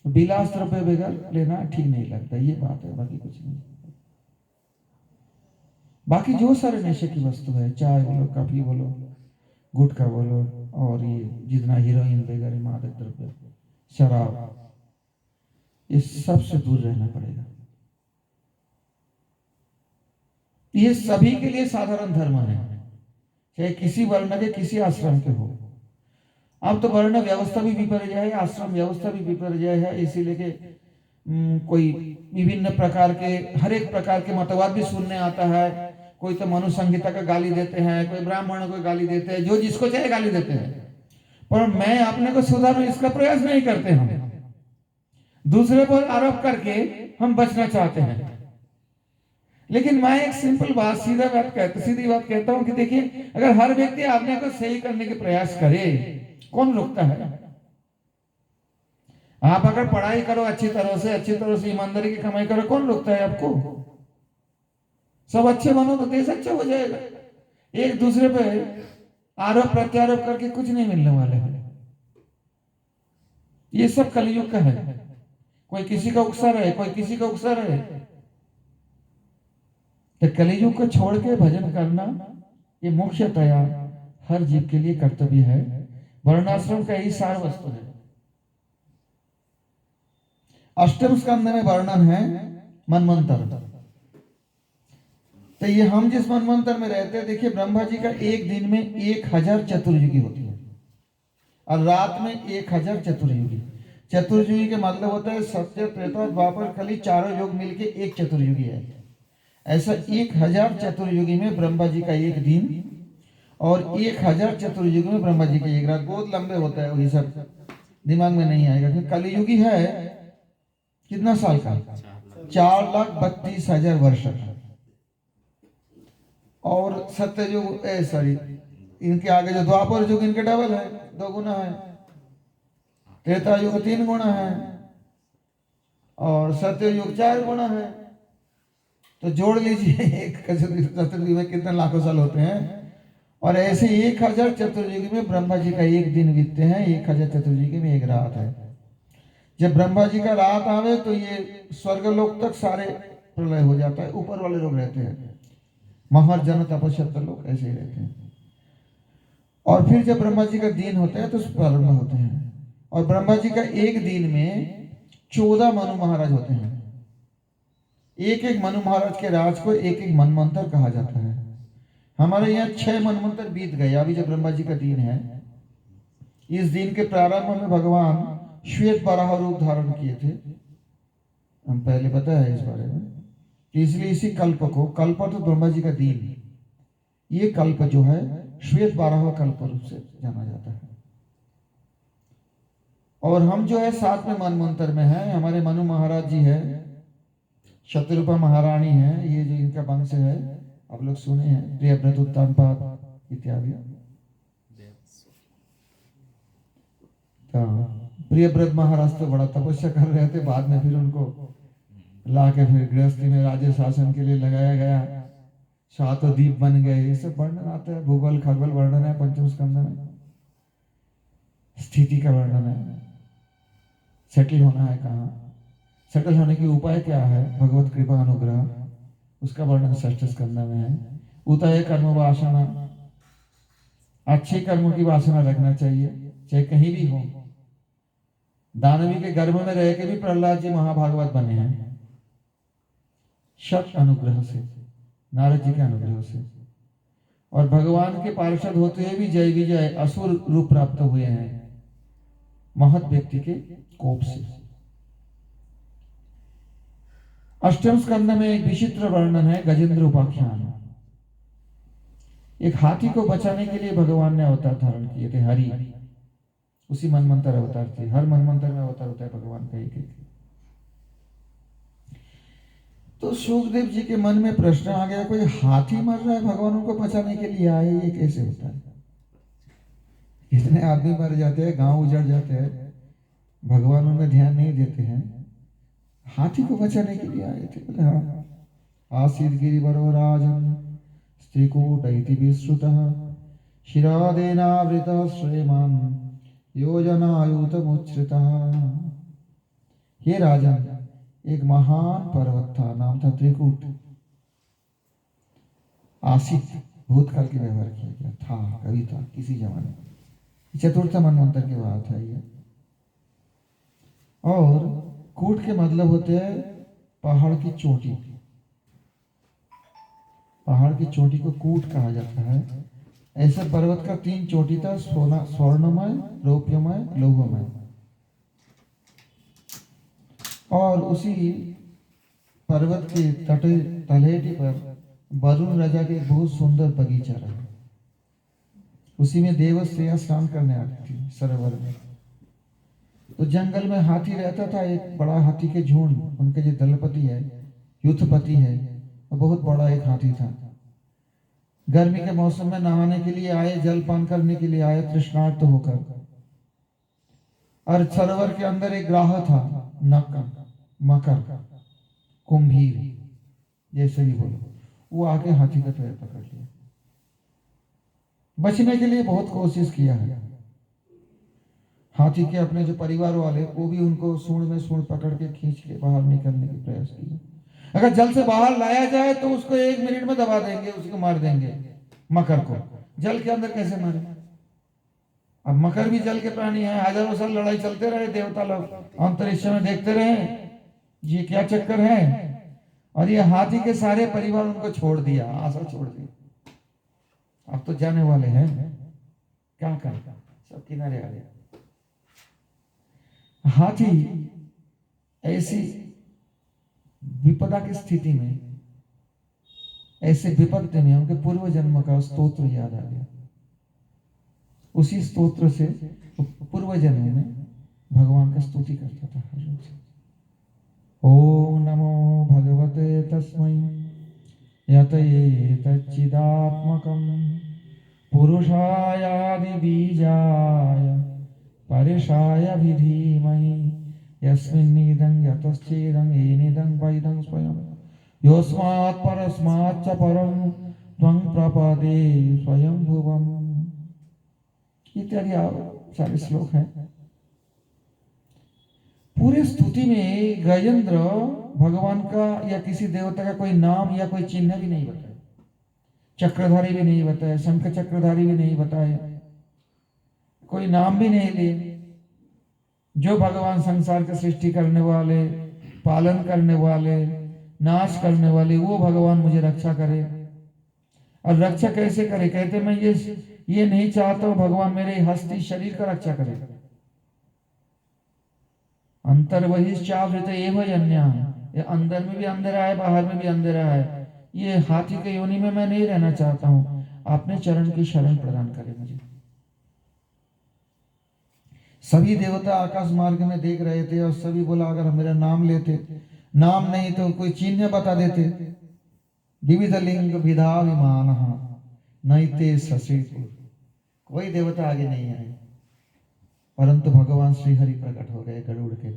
Speaker 1: विलास द्रव्य बगैर लेना ठीक नहीं लगता, ये बात है, बाकी कुछ नहीं। बाकी जो सारे नशे की वस्तु है, चाय बोलो, कॉफी बोलो, गुटखा बोलो, और ये जितना हीरोइन वगैरह, मादक द्रव्य, शराब, ये सबसे दूर रहना पड़ेगा। ये सभी के लिए साधारण धर्म है, चाहे किसी वर्ण के, किसी आश्रम के हो। अब तो वर्ण व्यवस्था भी विपर्य है, आश्रम व्यवस्था भी विपर्य है, इसीलिए के कोई विभिन्न प्रकार के, हर एक प्रकार के मतवाद भी सुनने आता है। कोई तो मनु संहिता का गाली देते हैं, कोई ब्राह्मण को गाली देते हैं, जो जिसको चाहे गाली देते हैं, पर मैं अपने को सुधारूं इसका प्रयास नहीं करते। हम दूसरे पर आरोप करके हम बचना चाहते हैं। लेकिन मैं एक सिंपल बात, सीधी बात कहता हूं कि देखिए, अगर हर व्यक्ति अपने को सही करने के प्रयास करे, कौन रोकता है? आप अगर पढ़ाई करो अच्छी तरह से ईमानदारी की कमाई करो, कौन रोकता है आपको? सब अच्छे बनो तो देश अच्छा हो जाएगा। एक दूसरे पे आरोप प्रत्यारोप करके कुछ नहीं मिलने वाले हैं। ये सब कलयुग का है, कोई किसी का उकसा रहे, कोई किसी का उकसा रहे। तो कलयुग को छोड़ के भजन करना ये मुख्यतया हर जीव के लिए कर्तव्य है। वर्णाश्रम का यही सार वस्तु है। अष्टम स्कंद में वर्णन है मनमंत्र। तो ये हम जिस मनमंत्र में रहते हैं, देखिए ब्रह्मा जी का एक दिन में 1000 चतुर्युगी होती है, और रात में 1000 चतुर्युगी। चतुर्युगी के मतलब होता है सत्य, त्रेता, द्वापर, कली, चारों युग मिलके एक चतुर्युगी है। ऐसा 1000 चतुर्युगी में ब्रह्मा जी का एक दिन और 1000 चतुर्युगी में ब्रह्मा जी का एक रात। बहुत लंबे होता है, वही सब दिमाग में नहीं आएगा। क्योंकि कलियुगी है कितना साल का? 4,32,000 वर्ष का। और सत्ययुग सॉरी इनके आगे जो द्वापर युग इनके डबल है, 2 गुना है। त्रेता युग 3 गुना है और सत्ययुग 4 गुना है। तो जोड़ लीजिए एक चतुर्युगी में कितने लाखों साल होते हैं। और ऐसे 1000 चतुर्युगी में ब्रह्मा जी का एक दिन बीतते हैं, 1000 चतुर्युगी में एक रात है। जब ब्रह्मा जी का रात आवे तो ये स्वर्गलोक तक सारे प्रलय हो जाता है। ऊपर वाले लोग रहते हैं, महर जन तपस्या लोग ऐसे ही रहते हैं। और फिर जब ब्रह्मा जी का दिन होता है तो प्रारंभ होते हैं। और ब्रह्मा जी का एक दिन में 14 मनु महाराज होते हैं। एक एक मनु महाराज के राज को एक एक मनमंत्र कहा जाता है। हमारे यहाँ 6 मनमंत्र बीत गए। अभी जब ब्रह्मा जी का दिन है, इस दिन के प्रारंभ में भगवान श्वेत वराह रूप धारण किए थे। हम पहले बताया है इस बारे में। इसलिए इसी कल्प को, कल्प तो ब्रह्मा जी का दिन, ये कल्प जो है श्वेत वराह कल्प रूप से जाना जाता है। और हम जो है 7 में मनमंत्र में है। हमारे मनु महाराज जी है, शत्रुपा महारानी है, ये जो इनका वंश है आप लोग सुने हैं, प्रियव्रत, उत्तानपाद इत्यादि। प्रियव्रत महाराज तो बड़ा तपस्या कर रहे थे, बाद में फिर उनको लाके फिर गृहस्थी में राज्य शासन के लिए लगाया गया। 7 द्वीप बन गए। ये सब वर्णन आता है, भूगोल खगोल वर्णन है पंचम स्कंद में, स्थिति का वर्णन है। सेटल होना है कहाँ, सेटल होने के उपाय क्या है, भगवत कृपा अनुग्रह, उसका वर्णन षष्ठ स्कंद में है। उतय कर्म वासना, अच्छे कर्मों की वासना रखना चाहिए चाहे कहीं भी हो। दानवी के गर्भ में रह के भी प्रहलाद जी महाभागवत बने हैं, शत अनुग्रह से, नारद जी के अनुग्रह से। और भगवान के पार्षद होते हुए भी जय विजय असुर रूप प्राप्त हुए हैं महत व्यक्ति के कोप से। अष्टम स्कंद में एक विचित्र वर्णन है, गजेंद्र उपाख्यान। एक हाथी को बचाने के लिए भगवान ने अवतार धारण किए थे, हरि, उसी मनमंत्र अवतार थे। हर मनमंत्र में अवतार होता है भगवान का एक एक। तो सुखदेव जी के मन में प्रश्न आ गया, कोई हाथी मर रहा है, भगवान उनको बचाने के लिए आए, ये कैसे होता है? इतने आदमी मर जाते हैं, गांव उजड़ जाते हैं, भगवान उनमें ध्यान नहीं देते हैं, हाथी को बचाने के लिए आए थे। बोले हाँ, आसीद गिरिवरो राजन स्त्रीकूट इति विश्रुतः शिरादेनावृतः श्रेमान योजनायुतमुच्छ्रितः। हे राजन, एक महान पर्वत था, नाम था त्रिकूट। आसित भूतकाल के व्यवहार किया गया था, कभी था किसी जमाने में, चतुर्थ मनवंतर की बात है ये। और कूट के मतलब होते हैं पहाड़ की चोटी। पहाड़ की चोटी को कूट कहा जाता है। ऐसे पर्वत का 3 चोटी था, स्वर्णमय, रौप्यमय, लौहमय। और उसी पर्वत के तलेटी पर वरुण राजा के बहुत सुंदर बगीचा रहा। उसी में देवश्रेया स्नान करने आती थी सरोवर में। तो जंगल में हाथी रहता था, एक बड़ा हाथी के झुंड। उनके जो दलपति है, युद्धपति है, वो बहुत बड़ा एक हाथी था। गर्मी के मौसम में नहाने के लिए आए, जलपान करने के लिए आए तृष्णार्त होकर। और सरोवर के अंदर एक ग्राह था, नक्का, मकर, कुंभीर, जैसे भी बोलो, वो आके हाथी का पैर पकड़ लिया। बचने के लिए बहुत कोशिश किया है। हाथी के अपने जो परिवार वाले, वो भी उनको सूंड में सूंड पकड़ के खींच के बाहर निकलने की प्रयास किया। अगर जल से बाहर लाया जाए तो उसको 1 मिनट में दबा देंगे, उसको मार देंगे। मकर को जल के अंदर कैसे मारे? अब मकर भी जल के प्राणी है, हजारों साल लड़ाई चलते रहे, देवता लोग अंतरिक्ष में देखते रहे ये क्या चक्कर है। और ये हाथी के सारे परिवार उनको छोड़ दिया, आशा छोड़ दी, अब तो जाने वाले हैं, क्या करेगा, सब किनारे आ गया। हाथी ऐसी विपदा की स्थिति में, ऐसे विपत्ति में उनके पूर्व जन्म का स्तोत्र याद आ गया। उसी स्तोत्र से पूर्व जन्म में भगवान का स्तुति करता था हर रोज। ओम नमो भगवते तस्मै यतये तच्चिदात्मकं पुरुषायादि बीजाय परेशाय विधीमहि यस्मिन्निदं यतश्चेदं येनेदं वैदं स्वयं योऽस्मात् परस्माच्च परं त्वं प्रपदे स्वयंभुवम्। इत्यादि सारे श्लोक हैं। पूरे स्तुति में गजेंद्र भगवान का या किसी देवता का कोई नाम या कोई चिन्ह भी नहीं बताया, चक्रधारी भी नहीं बताया, शंख चक्रधारी भी नहीं बताया, कोई नाम भी नहीं लिए। जो भगवान संसार की सृष्टि करने वाले, पालन करने वाले, नाश करने वाले, वो भगवान मुझे रक्षा करे। और रक्षा कैसे करे? कहते मैं ये नहीं चाहता हूं भगवान मेरे हस्ती शरीर का रक्षा करे। अंतर वही चावृत एवं अन्य, ये अंदर में भी अंधेरा है, बाहर में भी अंधेरा है। ये हाथी के योनि में मैं नहीं रहना चाहता हूं। अपने चरण की शरण प्रदान करे मुझे। सभी देवता आकाश मार्ग में देख रहे थे और सभी बोला अगर हम मेरा नाम लेते, नाम नहीं तो कोई चिन्ह बता देते। विविध लिंग विधा विमान नैते ससेतु, कोई देवता आगे नहीं आए, परंतु भगवान श्री हरि प्रकट हो गए गरुड़ के।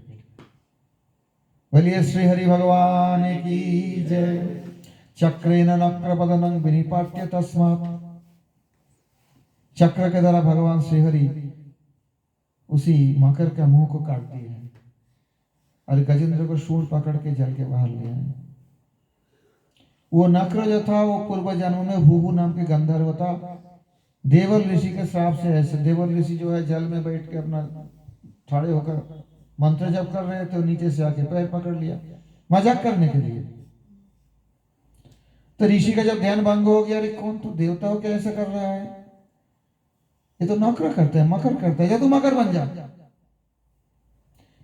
Speaker 1: बोलिए श्री हरि भगवान की जय। चक्रेन नक्रपदनं विनिपाट्य तस्मात्, चक्र के द्वारा भगवान श्री हरि उसी मकर का मुंह को काट दिए हैं और गजेंद्र को सूंड पकड़ के जल के बाहर ले आए। वो नक्र जो था वो पूर्व जन्म में भूभू नाम के गंधर्व था। देवल ऋषि के श्राप से ऐसे, देवल ऋषि जो है जल में बैठ के अपना खड़े होकर मंत्र जप कर रहे थे, नीचे से आके पैर पकड़ लिया मजाक करने के लिए। तो ऋषि का जब ध्यान भंग हो गया, अरे कौन तू देवता हो, क्या ऐसा कर रहा है? ये तो नक्र करता है, मकर करता है, या तू मकर बन जा।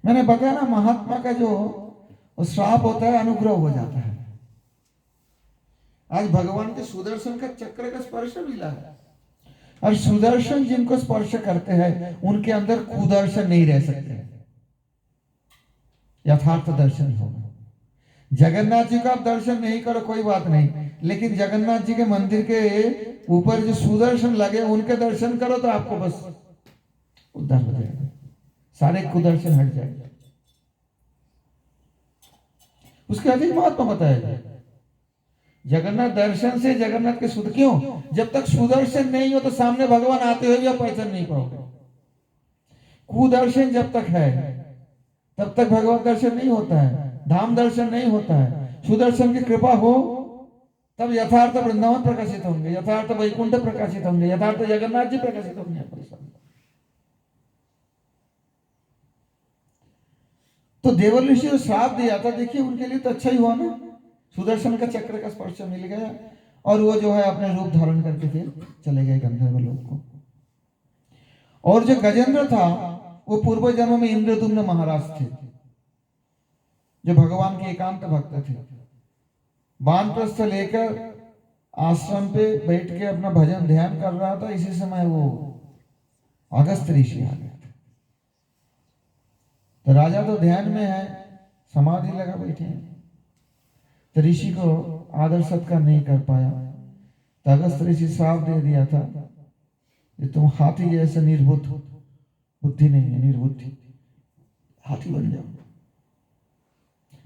Speaker 1: मैंने बताया ना, महात्मा का जो श्राप होता है अनुग्रह हो जाता है। आज भगवान के सुदर्शन का चक्र का स्पर्श मिला है, और सुदर्शन जिनको स्पर्श करते हैं उनके अंदर कुदर्शन नहीं रह सकते, यथार्थ दर्शन होगा। जगन्नाथ जी का आप दर्शन नहीं करो कोई बात नहीं, लेकिन जगन्नाथ जी के मंदिर के ऊपर जो सुदर्शन लगे उनके दर्शन करो तो आपको बस उद्धार हो जाएगा, सारे कुदर्शन हट जाएगा। उसके अधिक महत्व बताया जाए। जगन्नाथ दर्शन से जगन्नाथ के सुध क्यों? जब तक सुदर्शन नहीं हो तो सामने भगवान आते हुए भी आप पहचान नहीं पाओगे। कुदर्शन जब तक है तब तक भगवान दर्शन नहीं होता है, धाम दर्शन नहीं होता है। सुदर्शन की कृपा हो तब यथार्थ वृंदावन प्रकाशित होंगे, यथार्थ वैकुंठ प्रकाशित होंगे, यथार्थ जगन्नाथ जी प्रकाशित होंगे। तो देवल ऋषि को श्राप दिया था, देखिए उनके लिए तो अच्छा ही हुआ ना, सुदर्शन का चक्र का स्पर्श मिल गया और वो जो है अपने रूप धारण करके फिर चले गए गंधर्व लोक को। और जो गजेंद्र था वो पूर्व जन्म में इंद्रदुम्न महाराज थे, जो भगवान के एकांत भक्त थे। वानप्रस्थ लेकर आश्रम पे बैठ के अपना भजन ध्यान कर रहा था, इसी समय वो अगस्त ऋषि आ गए थे। तो राजा तो ध्यान में है, समाधि लगा बैठे हैं, तो ऋषि को आदर सत्कार नहीं कर पाया। तो अगस्त ऋषि श्राप दे दिया था कि तुम हाथी जैसे निर्बुद्ध, बुद्धि नहीं है, निर्बुद्धि, हाथी बन जाओ।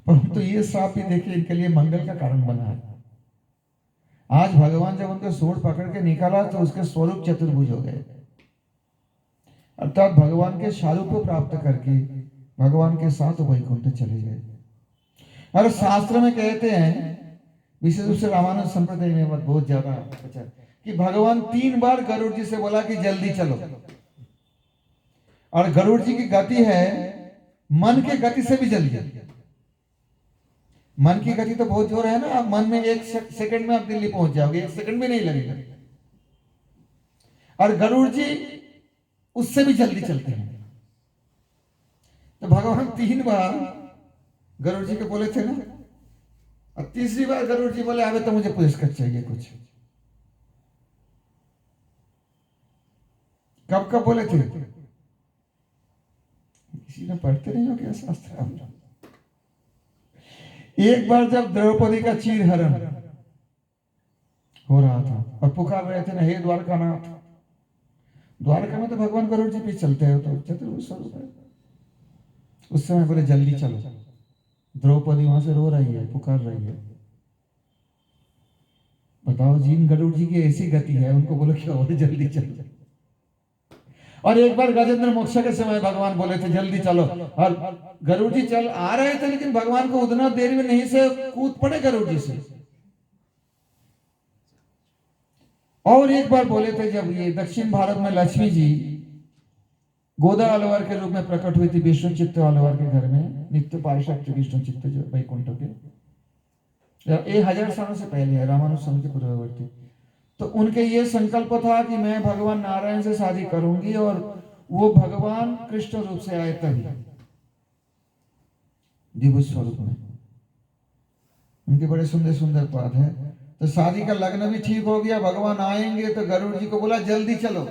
Speaker 1: परंतु ये श्राप भी देखिए इनके लिए मंगल का कारण बना है। आज भगवान जब उनका सूंड पकड़ के निकाला तो उसके स्वरूप चतुर्भुज हो गए, अर्थात भगवान के स्वरूप को प्राप्त करके भगवान के साथ वैकुंठ चले गए। और शास्त्र में कहते हैं, विशेष रूप से रामानुज संप्रदाय में बहुत ज्यादा अच्छा, कि भगवान 3 बार गरुड़ जी से बोला कि जल्दी चलो। और गरुड़ जी की गति है मन के गति से भी जल्दी। मन की गति तो बहुत जोर है ना, आप मन में 1 सेकंड में आप दिल्ली पहुंच जाओगे, 1 सेकंड भी नहीं लगेगा। और गरुड़ जी उससे भी जल्दी चलते हैं। तो भगवान 3 बार गरुड़ जी को बोले थे ना, और तीसरी बार गरुड़ जी बोले अबे तो मुझे पुरस्कार चाहिए कुछ। कब कब बोले थे? किसी ने पढ़ते नहीं हो क्या शास्त्र? एक बार जब द्रौपदी का चीरहरण हो रहा था और पुकार रहे थे ना, हे द्वारकानाथ। द्वारका में तो भगवान गरुड़ जी पे चलते हैं, तो चतुर्भुज स्वरूप है। उस समय बोले जल्दी चलो, द्रौपदी वहां से रो रही है, पुकार रही है। बताओ, जिन गरुड़ जी की ऐसी गति है, उनको बोलो क्या और जल्दी चलो। और एक बार गजेंद्र मोक्ष के समय भगवान बोले थे जल्दी चलो, और गरुड़ जी चल आ रहे थे, लेकिन भगवान को उतना देर में नहीं से कूद पड़े गरुड़ जी से। और एक बार बोले थे जब ये दक्षिण भारत में लक्ष्मी जी गोदा अलवर के रूप में प्रकट हुई थी विष्णु चित्त अलवर के घर में, नित्य पारिषद विष्णु चित्त जो वैकुंठ के, ये 1000 सालों से पहले है, रामानुज स्वामी के पूर्ववर्ती। तो उनके ये संकल्प था कि मैं भगवान नारायण से शादी करूंगी, और वो भगवान कृष्ण रूप से आए तभी, दिव्य स्वरूप में। उनके बड़े सुंदर सुंदर पाद है। तो शादी का लग्न भी ठीक हो गया, भगवान आएंगे, तो गरुड़ जी को बोला जल्दी चलो।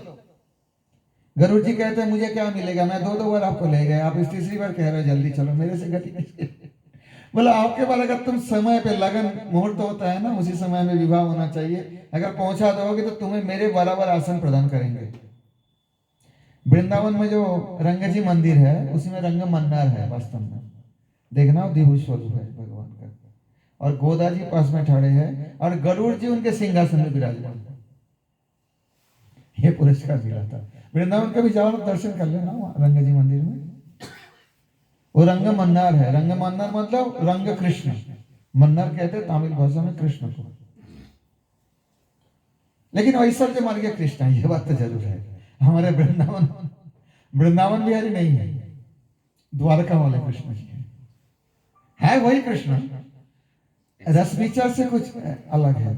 Speaker 1: गरुड़ जी कहते हैं मुझे क्या मिलेगा, मैं 2 बार आपको ले गए, आप इस तीसरी बार कह रहे हो जल्दी चलो, मेरे से गति कैसे? बोला आपके बार अगर तुम समय पे लगन मुहूर्त होता है ना, उसी समय में विवाह होना चाहिए, अगर पहुंचा दोगे तो तुम्हें मेरे बराबर आसन प्रदान करेंगे। वृंदावन में जो रंगजी मंदिर है, उसमें रंग मन्नार है, वास्तव में देखना दिव्य स्वरूप है भगवान का। और गोदा जी पास में खड़े हैं, और गरुड़ जी उनके सिंहासन में विराजमान है। ये पुरस्कार मिला था। वृंदावन का भी जाओ, दर्शन कर लेना रंगजी मंदिर में। वो रंग मन्नार है। रंग मन्नार मतलब रंग कृष्ण, मन्नार कहते हैं तमिल भाषा में कृष्ण को। लेकिन ऐश्वर्य मार्ग कृष्ण है, ये बात तो जरूर है। हमारे वृंदावन बिहारी नहीं है, द्वारका वाले कृष्ण जी है वही कृष्ण, रस विचार से कुछ अलग है।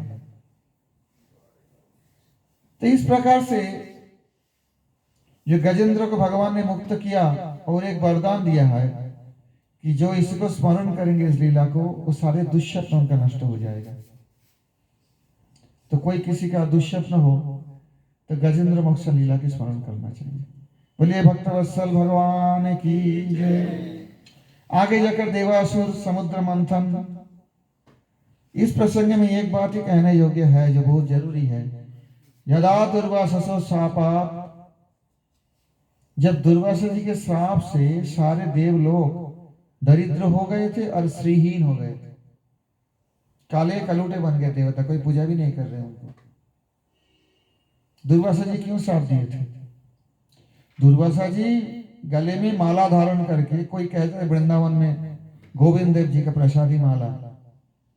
Speaker 1: तो इस प्रकार से जो गजेंद्र को भगवान ने मुक्त किया, और एक वरदान दिया है कि जो इसको स्मरण करेंगे, इस लीला को, वो सारे दुष्स्वप्न उनका नष्ट हो जाएगा। तो कोई किसी का दुष्स्वप्न हो तो गजेंद्र मोक्ष लीला की स्मरण करना चाहिए। बोलिए भक्तवत्सल भगवान की जय। आगे जाकर देवासुर समुद्र मंथन, इस प्रसंग में एक बात ही कहने योग्य है जो बहुत जरूरी है। यदा दुर्वासो शापात्, जब दुर्वासा जी के श्राप से सारे देवलोक दरिद्र हो गए थे और श्रीहीन हो गए थे, काले कलूटे बन गए देवता, कोई पूजा भी नहीं कर रहे उनको। दुर्वासा जी क्यों श्राप दिए थे? दुर्वासा जी गले में माला धारण करके, कोई कहता है वृंदावन में गोविंद देव जी का प्रसादी माला,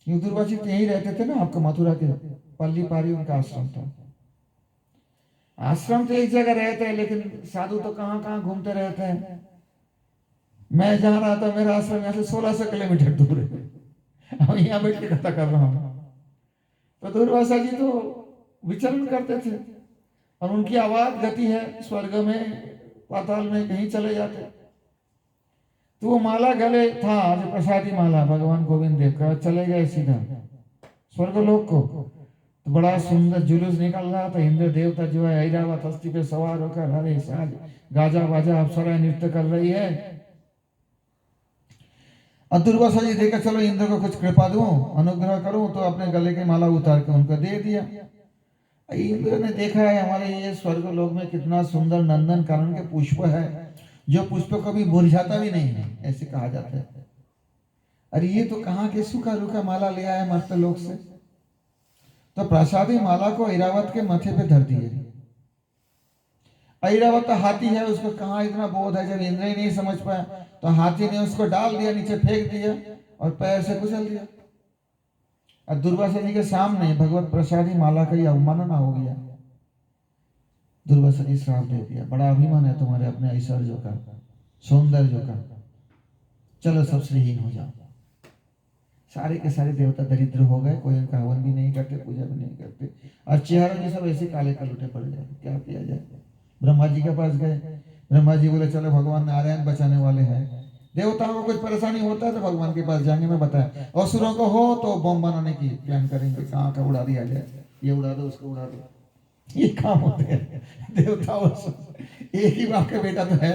Speaker 1: क्यों दुर्वासा जी यहीं रहते थे ना, आपको मथुरा के पल्ली पारी उनका आश्रम था। आश्रम तो एक जगह रहते हैं, लेकिन साधु तो कहां कहां घूमते रहते हैं। मैं जहां रहा था, मेरा आश्रम यहाँ से 1600 किलोमीटर दूर है, अब यहाँ बैठ के कथा कर रहा हूं। तो दुर्वासा जी तो विचरण करते थे, और उनकी आवाज गति है, स्वर्ग में पाताल में कहीं चले जाते। तो वो माला गले था, जो प्रसादी माला भगवान गोविंद देव का, चले गए सीधा स्वर्गलोक को। तो बड़ा सुंदर जुलूस निकल रहा था, इंद्र देवता जो है ऐरावत हस्ती पे सवार होकर, हरे साज गाजा बाजा अप्सरा नृत्य कर रही है। और दुर्वासा जी देखा, चलो इंद्र को कुछ कृपा दूं, अनुग्रह करूं, तो अपने गले की माला उतार के उनको दे दिया। इंद्र ने देखा है हमारे ये स्वर्ग लोक में कितना सुंदर नंदन कानन के पुष्प है, जो पुष्प कभी मुरझाता भी नहीं है, ऐसे कहा जाता है। अरे ये तो कहाँ के सूखा रूखा माला ले आया मर्त लोक से। तो प्रसादी माला को ऐरावत के माथे पे धर दिए। ऐरावत हाथी है, उसको कहाँ इतना बोध है, जब इंद्र ही नहीं समझ पाया तो हाथी ने उसको डाल दिया, नीचे फेंक दिया और पैर से कुचल दिया। और दुर्वासा जी के सामने भगवत प्रसादी माला का ही अवमानना हो गया। दुर्वासा जी श्राप दे दिया, बड़ा अभिमान है तुम्हारे अपने ऐश्वर्य का, सौंदर्य का, चलो सब श्रीहीन हो जाओ। सारे के सारे देवता दरिद्र हो गए, कोई उनका हवन भी नहीं करते, पूजा भी नहीं करते, और चेहरे में सब ऐसे काले कलूटे पड़ जाए। क्या किया जाए? ब्रह्मा जी के पास गए, ब्रह्मा जी बोले चलो भगवान नारायण बचाने वाले हैं, देवताओं को कुछ परेशानी होता है तो भगवान के पास जाएंगे, मैं बताया। असुरों को हो तो बम बनाने की प्लान करेंगे, कहाँ का उड़ा दिया जाए, ये उड़ा दो उसको उड़ा दो, ये काम होते हैं देवताओं से। एक ही बाप का बेटा तो है,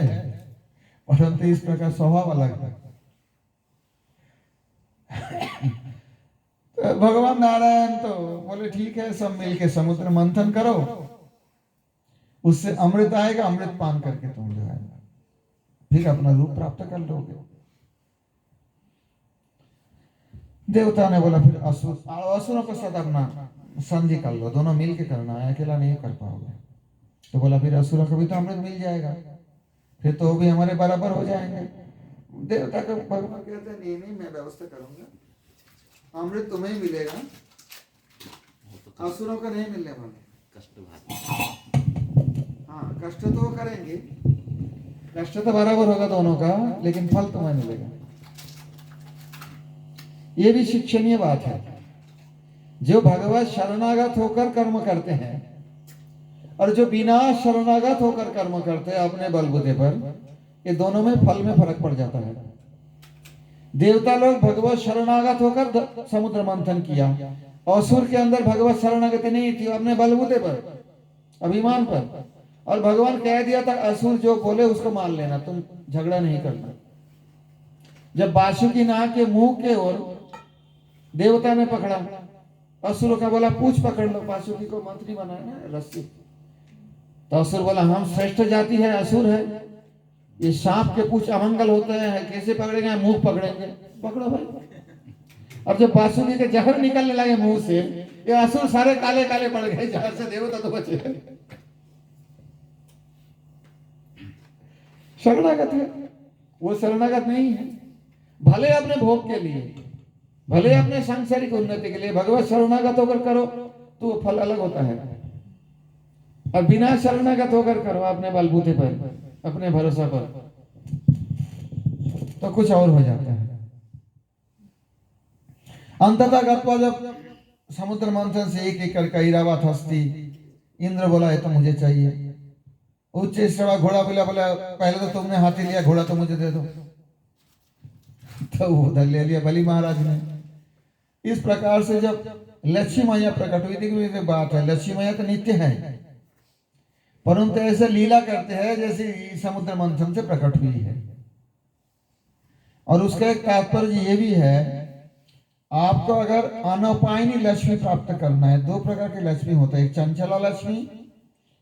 Speaker 1: परंतु इस प्रकार स्वभाव अलग है। तो भगवान नारायण तो बोले ठीक है, सब मिलके समुद्र मंथन करो, उससे अमृत आएगा, अमृत पान करके तुम जो है फिर अपना रूप प्राप्त कर लोगे। देवता ने बोला फिर असुरों के साथ अपना संधि कर लो, दोनों मिल के करना है, अकेला नहीं कर पाओगे। तो बोला फिर असुरों को भी तो अमृत मिल जाएगा, फिर तो वो भी हमारे बराबर हो जाएंगे। देवता को भगवान कहते हैं नहीं नहीं, मैं व्यवस्था करूंगा, अमृत तुम्हें ही मिलेगा, असुरों का नहीं मिलने वाला। हाँ, कष्ट तो वो करेंगे, कष्ट तो बराबर होगा दोनों का, लेकिन फल तुम्हें मिलेगा। ये भी शिक्षणीय बात है। जो भगवत शरणागत होकर कर्म करते हैं और जो बिना शरणागत होकर कर्म करते हैं अपने बलबूते पर, ये दोनों में फल में फर्क पड़ जाता है। देवता लोग भगवत शरणागत होकर समुद्र मंथन किया, असुर के अंदर भगवत शरणागति नहीं थी, अपने बलबूते पर, अभिमान पर, और भगवान कह दिया था असुर जो बोले उसको मान लेना, तुम झगड़ा नहीं करना। जब बासुकी नाग के मुंह के ओर देवता ने पकड़ा, असुर का बोला पूछ पकड़ लो, बासुकी को मंत्री बनाया ना रस्सी। तो असुर बोला हम श्रेष्ठ जाति है, असुर है, ये सांप के पूछ अमंगल होते हैं, कैसे पकड़ेंगे, मुंह पकड़ेंगे, पकड़ो भाई। अब जब बासुकी के जहर निकलने लगे मुंह से, ये असुर सारे काले काले पड़ गए, जहर से देवता तो बचे। शरणागत है, वो शरणागत नहीं है। भले अपने भोग के लिए, भले अपने सांसारिक उन्नति के लिए भगवत शरणागत होकर करो तो वो फल अलग होता है, और बिना शरणागत होकर करो अपने बलबूते पर, अपने भरोसा पर, तो कुछ और हो जाता है। अंततः गत्वा जब समुद्र मंथन से एक एक करके ऐरावत हस्ती, इंद्र बोला ये तो मुझे चाहिए। उच्च श्रवा घोड़ा बोला, पहले तो तुमने हाथी लिया, घोड़ा तो मुझे दे दो। तो वो उधर ले लिया बलि महाराज ने। इस प्रकार से जब लक्ष्मी मैया प्रकट हुई थी, बात है लक्ष्मी मैया तो नित्य है, परंतु ऐसे लीला करते हैं जैसे समुद्र मंथन से प्रकट हुई है। और उसका एक तात्पर्य ये भी है, आपको अगर अनपायनी लक्ष्मी प्राप्त करना है, दो प्रकार की लक्ष्मी होता है, एक चंचला लक्ष्मी,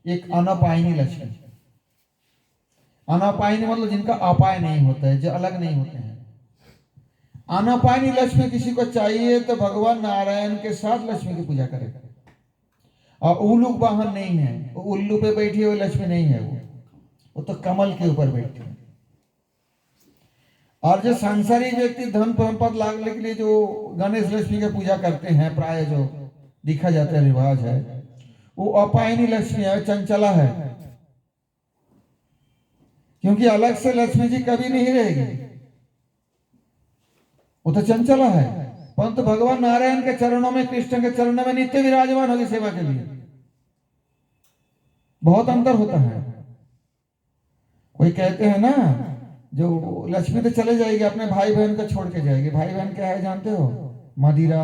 Speaker 1: एक अनपायनी लक्ष्मी। अनपायनी मतलब जिनका अपाय नहीं होता है, जो अलग नहीं होते हैं। अनपायनी लक्ष्मी किसी को चाहिए तो भगवान नारायण के साथ लक्ष्मी की पूजा करेगा। और उल्लू वाहन नहीं है, वो उल्लू पे बैठी हुई लक्ष्मी नहीं है, वो तो कमल के ऊपर बैठी है। और जो सांसारिक व्यक्ति धन संपद लाने के लिए जो गणेश लक्ष्मी की पूजा करते हैं, प्राय जो दिखा जाता है रिवाज है, वो अपायनी लक्ष्मी है, चंचला है। क्योंकि अलग से लक्ष्मी जी कभी नहीं रहेगी, वो तो चंचला है। परंतु भगवान नारायण के चरणों में, कृष्ण के चरणों में नित्य विराजमान होगी सेवा के लिए। बहुत अंतर होता है। कोई कहते हैं ना, जो लक्ष्मी तो चले जाएगी, अपने भाई बहन को छोड़ के जाएगी। भाई बहन क्या है जानते हो? मदिरा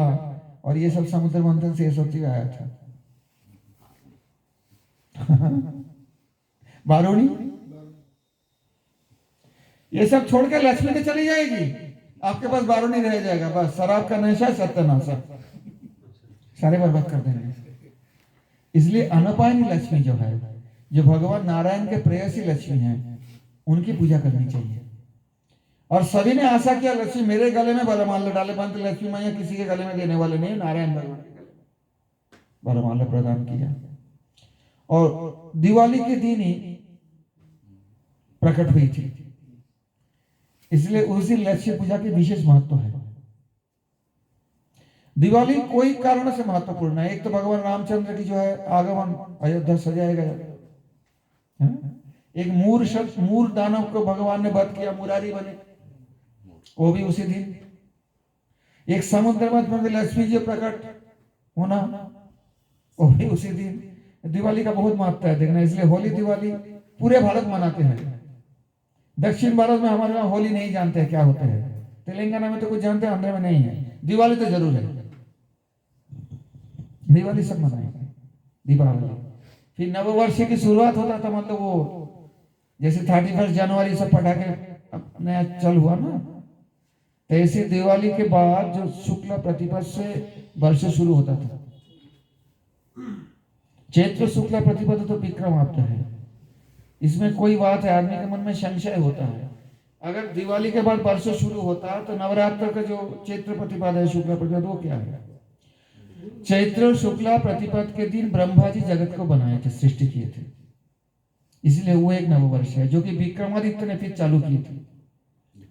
Speaker 1: और ये सब समुद्र मंथन से ये सब चीज आया था। बारूणी ये सब छोड़ के लक्ष्मी के चली जाएगी, आपके पास बारूणी रह जाएगा, बस शराब का नशा, सत्यानाशा, सारे बर्बाद कर देंगे। इसलिए अनपायनी लक्ष्मी जो है, जो भगवान नारायण के प्रेयसी लक्ष्मी है, उनकी पूजा करनी चाहिए। और सभी ने आशा किया लक्ष्मी मेरे गले में वरमाला डाले, परंतु लक्ष्मी मैया किसी के गले में देने वाले नहीं, नारायण भगवान के गले में वरमाला प्रदान किया। और दिवाली के दिन ही प्रकट हुई थी, इसलिए उस दिन लक्ष्मी पूजा की विशेष महत्व है। दिवाली कोई कारण से महत्वपूर्ण है। एक तो भगवान रामचंद्र की जो है आगमन, अयोध्या सजाया गया। एक मूर दानव को भगवान ने वध किया, मुरारी बने, वो भी उसी दिन। एक समुद्र मध्य में लक्ष्मी जी प्रकट होना, वो भी उसी दिन। दिवाली का बहुत महत्व है देखना, इसलिए होली दिवाली पूरे भारत मनाते हैं। दक्षिण भारत में हमारे यहाँ होली नहीं जानते हैं क्या होता है, तेलंगाना में तो कुछ जानते हैं, आंध्र में नहीं है। दिवाली तो जरूर है, दिवाली सब मनाएंगे, दीपावली। फिर नववर्ष की शुरुआत होता था, मतलब वो जैसे 31 जनवरी सब पटाखे नया चल हुआ ना, तो ऐसे दिवाली के बाद जो शुक्ला प्रतिपद से वर्ष शुरू होता था। चैत्र शुक्ला प्रतिपद तो विक्रमाद्य है, इसमें कोई बात है, आदमी के मन में संशय होता है। अगर दिवाली के बाद वर्ष शुरू होता तो नवरात्र का जो चैत्र प्रतिपद है, शुक्ला प्रतिपद, वो क्या है? चैत्र शुक्ला प्रतिपद के दिन ब्रह्मा जी जगत को बनाए थे, सृष्टि किए थे, इसलिए वो एक नववर्ष है, जो कि विक्रमादित्य ने फिर चालू किए थे।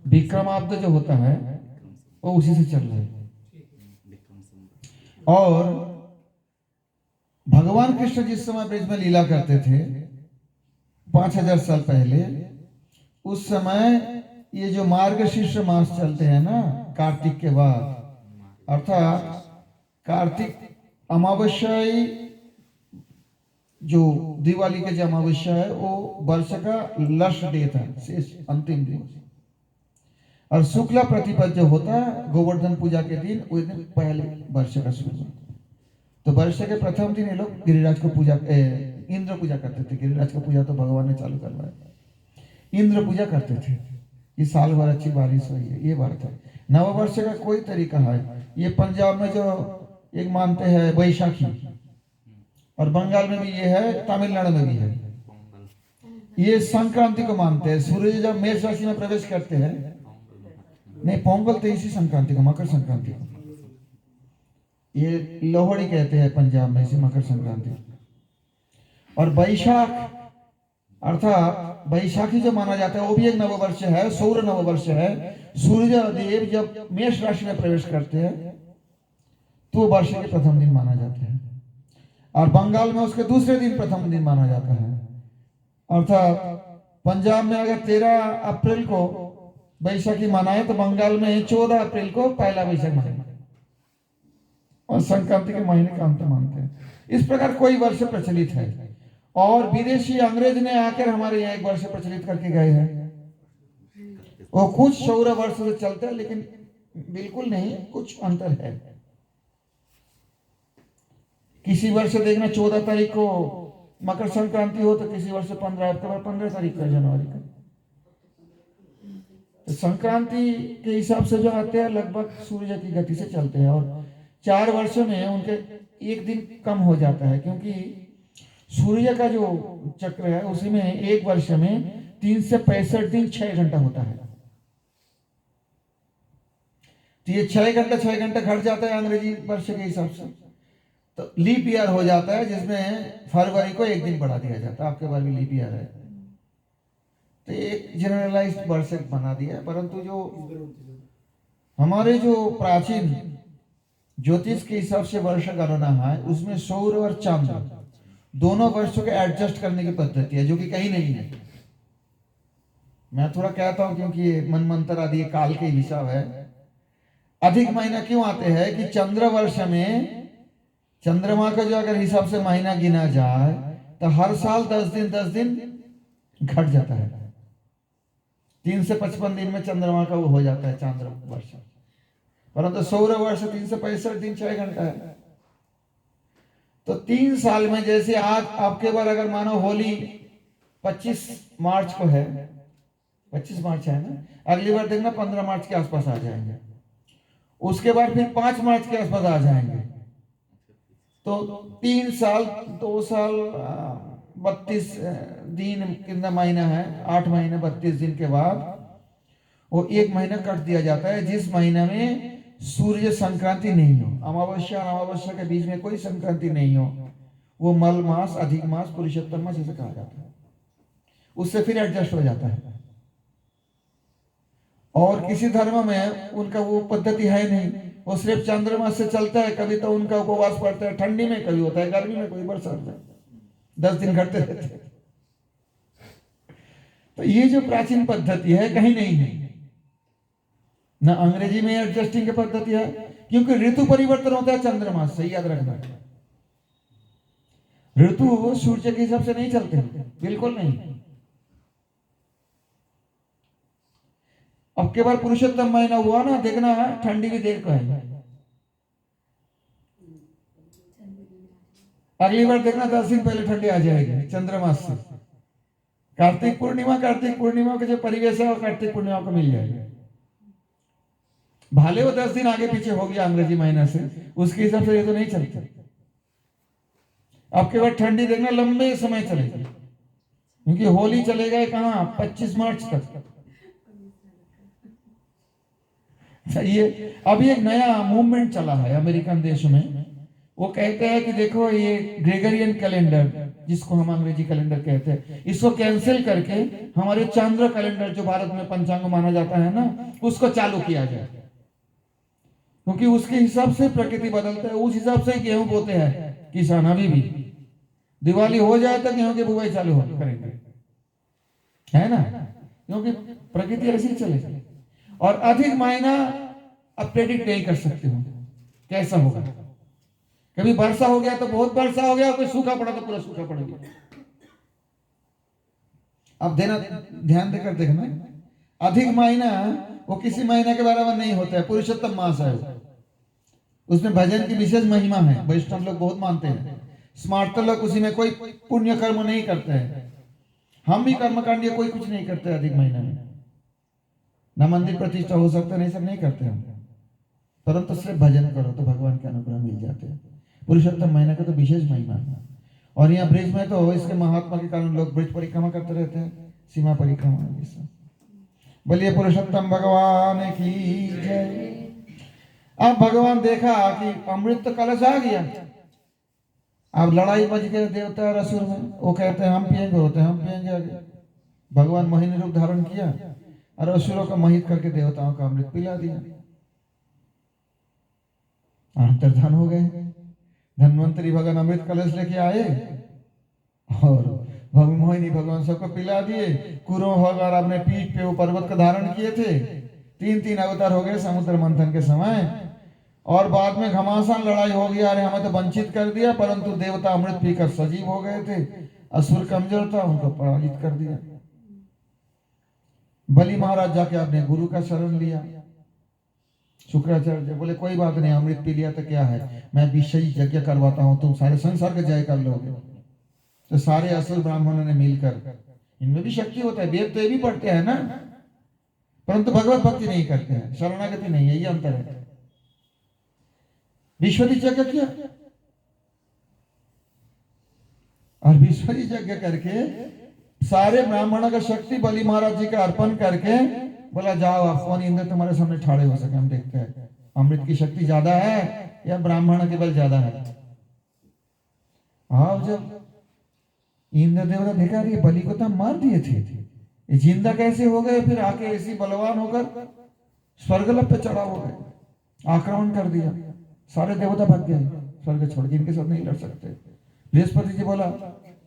Speaker 1: विक्रमाब्द जो होता है वो उसी से चल रहा है। और भगवान कृष्ण जिस समय ब्रज में लीला करते थे 5000 साल पहले, उस समय ये जो मार्गशीर्ष मास चलते हैं ना, कार्तिक के बाद, अर्थात कार्तिक अमावस्या, जो दिवाली के जो अमावस्या है वो वर्ष का लास्ट डे था, शेष अंतिम दिन। और शुक्ला प्रतिपद जो होता है गोवर्धन पूजा के दिन, उस दिन पहले वर्ष का शुरू। तो वर्ष के प्रथम दिन ये लोग गिरिराज को पूजा, इंद्र पूजा करते थे। गिरिराज का पूजा तो भगवान ने चालू करवाया, इंद्र पूजा करते थे। इस साल भर अच्छी बारिश हुई है, ये बात है। नववर्ष का कोई तरीका है, ये पंजाब में जो एक मानते हैं बैसाखी, और बंगाल में भी ये है, तमिलनाडु में भी है। ये संक्रांति को मानते हैं। सूर्य जब मेष राशि में प्रवेश करते हैं, नहीं पोंगल तो इसी संक्रांति को, मकर संक्रांति को, ये लोहड़ी कहते हैं पंजाब में, इसी मकर संक्रांति। और बैशाख अर्थात बैसाखी जो माना जाता है वो भी एक नववर्ष है, सौर नववर्ष है। सूर्य देव जब मेष राशि में प्रवेश करते हैं तो वर्ष के प्रथम दिन माना जाता है, और बंगाल में उसके दूसरे दिन प्रथम दिन माना जाता है। अर्थात पंजाब में अगर 13 अप्रैल को बैसाखी मनाए तो बंगाल में 14 अप्रैल को पहला बैसाख मनाए, और संक्रांति के महीने का अंत मानते हैं। इस प्रकार कोई वर्ष प्रचलित है, और विदेशी अंग्रेज ने आकर हमारे यहाँ एक वर्ष प्रचलित करके गए हैं। वो कुछ सौर वर्ष से चलते हैं, लेकिन बिल्कुल नहीं, कुछ अंतर है। किसी वर्ष देखना 14 तारीख को मकर संक्रांति हो, तो किसी वर्ष 15 तारीख का जनवरी का। तो संक्रांति के हिसाब से जो आते हैं लगभग सूर्य की गति से चलते हैं, और 4 वर्षों में उनके एक दिन कम हो जाता है, क्योंकि सूर्य का जो चक्र है उसी में एक वर्ष में 3 से 65 दिन 6 घंटा होता है। तो ये 6 घंटा घट जाता है अंग्रेजी वर्ष के हिसाब से, तो लीप ईयर हो जाता है, जिसमें फरवरी को एक दिन बढ़ा दिया जाता है। आपके बार भी लीप ईयर है, तो एक जनरलाइज्ड वर्ष बना दिया है। परंतु जो हमारे जो प्राचीन ज्योतिष के हिसाब से वर्ष गणना है, उसमें सौर और चंद्र दोनों वर्षों के एडजस्ट करने की पद्धति है, जो कि कहीं नहीं है। मैं थोड़ा कहता हूं क्योंकि ये मनमंत्र आदि काल के हिसाब है। अधिक महीना क्यों आते हैं कि चंद्र वर्ष में चंद्रमा का जो अगर हिसाब से महीना गिना जाए तो हर साल 10 दिन घट जाता है। 3 से 55 दिन में चंद्रमा का वो हो जाता है चंद्र वर्ष, परंतु सौर वर्ष 3 से 65 दिन 6 घंटा है। तो 3 साल में, जैसे आज आपके बार अगर मानो होली 25 मार्च को है, 25 मार्च है ना, अगली बार देखना 15 मार्च के आसपास आ जाएंगे, उसके बाद फिर 5 मार्च के आसपास आ जाएंगे। तो 3 साल 2 साल 32 दिन कितना महीना है, 8 महीने 32 दिन के बाद वो 1 महीना कट दिया जाता है, जिस महीना में सूर्य संक्रांति नहीं हो, अमावस्या और अमावस्या के बीच में कोई संक्रांति नहीं हो, वो मल मास, अधिक मास, पुरुषोत्तम मास जैसे कहा जाता है। उससे फिर एडजस्ट हो जाता है। और किसी धर्म में उनका वो पद्धति है नहीं, वो सिर्फ चंद्रमा से चलता है। कभी तो उनका उपवास पड़ता है ठंडी में, कभी होता है गर्मी में, कोई बरसात में, 10 दिन घटते रहते हैं। तो ये जो प्राचीन पद्धति है कहीं नहीं है, ना अंग्रेजी में एडजस्टिंग की पद्धति है, क्योंकि ऋतु परिवर्तन होता है चंद्रमा से, याद रखना। ऋतु सूर्य के हिसाब से नहीं चलते, बिल्कुल नहीं। अब के बार पुरुषोत्तम महीना हुआ ना, देखना ठंडी भी देर को है। अगली बार देखना 10 दिन पहले ठंडी आ जाएगी चंद्रमास से। कार्तिक पूर्णिमा का जो परिवेश है वो कार्तिक पूर्णिमा को मिल जाएगा। भाले वो 10 दिन आगे पीछे हो गया अंग्रेजी महीना से, उसके हिसाब से ये तो नहीं चलता। अब के बाद ठंडी देखना लंबे समय चलेगी, क्योंकि होली चलेगा कहाँ 25 मार्च तक। ये अभी एक नया मूवमेंट चला है अमेरिकन देश में। वो कहते हैं कि देखो ये ग्रेगरियन कैलेंडर, जिसको हम अंग्रेजी कैलेंडर कहते हैं, इसको कैंसिल करके हमारे चांद्र कैलेंडर जो भारत में पंचांग माना जाता है ना, उसको चालू किया जाए, क्योंकि उसके हिसाब से प्रकृति बदलता है। उस हिसाब से गेहूं बोते हैं किसान अभी भी। दिवाली हो जाए तो गेहूं की बुआई चालू हो करेंगे, है ना, क्योंकि प्रकृति ऐसी चलेगी। और अधिक महीना अब प्रेडिक्ट नहीं कर सकते हो कैसा होगा। कभी वर्षा हो गया तो बहुत वर्षा हो गया, कोई सूखा पड़ा तो पूरा सूखा पड़ गया। अब ध्यान देकर देखना, अधिक महीना वो किसी महीने के बराबर नहीं होता है। पुरुषोत्तम मास है, उसमें भजन की विशेष महिमा है, वैष्णव लोग बहुत मानते हैं। स्मार्त लोग उसी में कोई पुण्य कर्म नहीं करते हैं। हम भी कर्मकांड कोई कुछ नहीं करते अधिक महीने में, न मंदिर प्रतिष्ठा हो सकता, नहीं सब नहीं करते हम, परंतु सिर्फ भजन करो तो भगवान के अनुग्रह मिल जाते हैं। पुरुषोत्तम महीने का तो विशेष महिमा है। और यहाँ ब्रिज में तो इसके महात्मा के कारण लोग ब्रिज परिक्रमा करते रहते हैं, सीमा परिक्रमा। बोलिए पुरुषोत्तम भगवान की जय। अब भगवान देखा कि अमृत तो कलश आ गया, अब लड़ाई बच गए देवता और असुर में। वो कहते हैं हम पिएंगे, होते हैं हम पिएंगे आगे। भगवान मोहिनी रूप धारण किया और असुरों का मोहित करके देवताओं का अमृत पिला दिया। अंतर्धान हो गए। धन्वंतरी भगवान अमृत कलश लेके आए और मोहिनी भगवान सबको पिला दिए। कुरो भगवान अपने पीठ पे वो पर्वत का धारण किए थे। 3 अवतार हो गए समुद्र मंथन के समय। और बाद में घमासान लड़ाई हो गया, अरे हमें तो वंचित कर दिया, परंतु देवता अमृत पीकर सजीव हो गए थे। असुर कमजोर था, उनको पराजित कर दिया। बलि महाराज जाके अपने गुरु का शरण लिया, शुक्राचार्य। बोले कोई बात नहीं, अमृत पी लिया तो क्या है, मैं विषय यज्ञ करवाता हूं, तुम सारे संसार के जय कर लोगे। तो सारे असुर ब्राह्मणों ने मिलकर, इनमें भी शक्ति होता है, वेद तो ये भी पढ़ते हैं ना, परंतु भगवत भक्ति नहीं करते हैं, शरणागति नहीं है, ये अंतर है। विश्वजी यज्ञ किया और विश्वजी यज्ञ करके सारे ब्राह्मणों का शक्ति बलि महाराज जी का अर्पण करके बोला जाओ आप कौन इंद्र तुम्हारे सामने ठाड़े हो सके, हम देखते हैं अमृत की शक्ति ज्यादा है या ब्राह्मण के बल ज्यादा है। अब जब इंद्र देवता देखा कि बलि को तो मार दिए थे, ये जिंदा कैसे हो गए, फिर आके ऐसी बलवान होकर स्वर्गलोक पे चढ़ा हो गए, आक्रमण कर दिया। सारे देवता भाग गए स्वर्ग छोड़ के, इनके साथ नहीं लड़ सकते। बृहस्पति जी बोला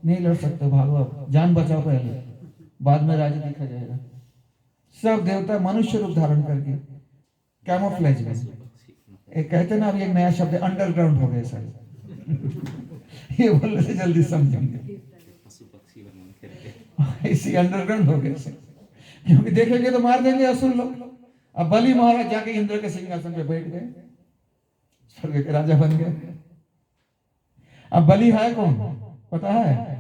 Speaker 1: नहीं लड़ सकते, भागो, जान बचाओ पहले, बाद में राज्य देखा जाएगा। सब देवता मनुष्य रूप धारण करके कैमोफ्लेज में, एक कहते ना अभी एक नया शब्द अंडरग्राउंड हो गए सारे ये बोलने से जल्दी समझेंगे, इसी अंडरग्राउंड हो गए, क्योंकि देखेंगे तो मार देंगे असुर लोग। अब बलि महाराज जाके इंद्र के सिंहासन पे बैठ गए, स्वर्ग के राजा बन गए। अब बलि है कौन पता है?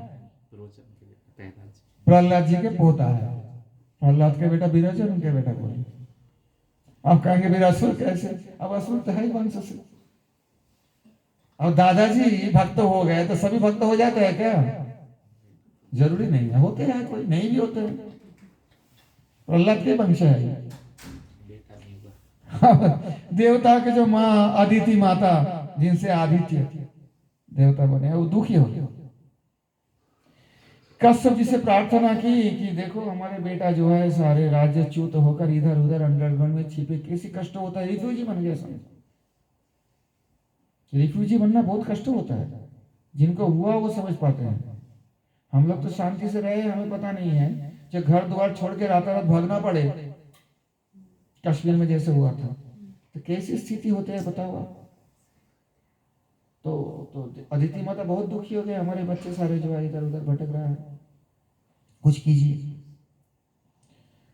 Speaker 1: प्रहलाद जी के पोता है। प्रहलाद के बेटा विरोचन, उनके बेटा बोले। अब कहेंगे विरासुर कैसे? अब असुर तो है ही वंश से। अब दादाजी भक्त हो गए तो सभी भक्त हो जाते हैं क्या? जरूरी नहीं है, होते हैं, कोई नहीं भी होते हैं। प्रहलाद के वंश है। देवता के जो माँ अदिति माता, जिनसे आदित्य देवता बने, वो दुखी हो गए। कश्यप जी से प्रार्थना की कि देखो हमारे बेटा जो है सारे राज्य च्युत होकर इधर उधर अंडरग्राउंड में छिपे, कैसे कष्ट होता है, रिफ्यूजी बन गया। रिफ्यूजी बनना बहुत कष्ट होता है, जिनको हुआ वो समझ पाते हैं। हम लोग तो शांति से रहे, हमें पता नहीं है। जो घर द्वार छोड़ के रात रात भागना पड़े, कश्मीर में जैसे हुआ था, तो कैसी स्थिति होती है बताओ आप। तो अदिति माता बहुत दुखी हो गए, हमारे बच्चे सारे जो है इधर उधर भटक रहा है, कुछ कीजिए।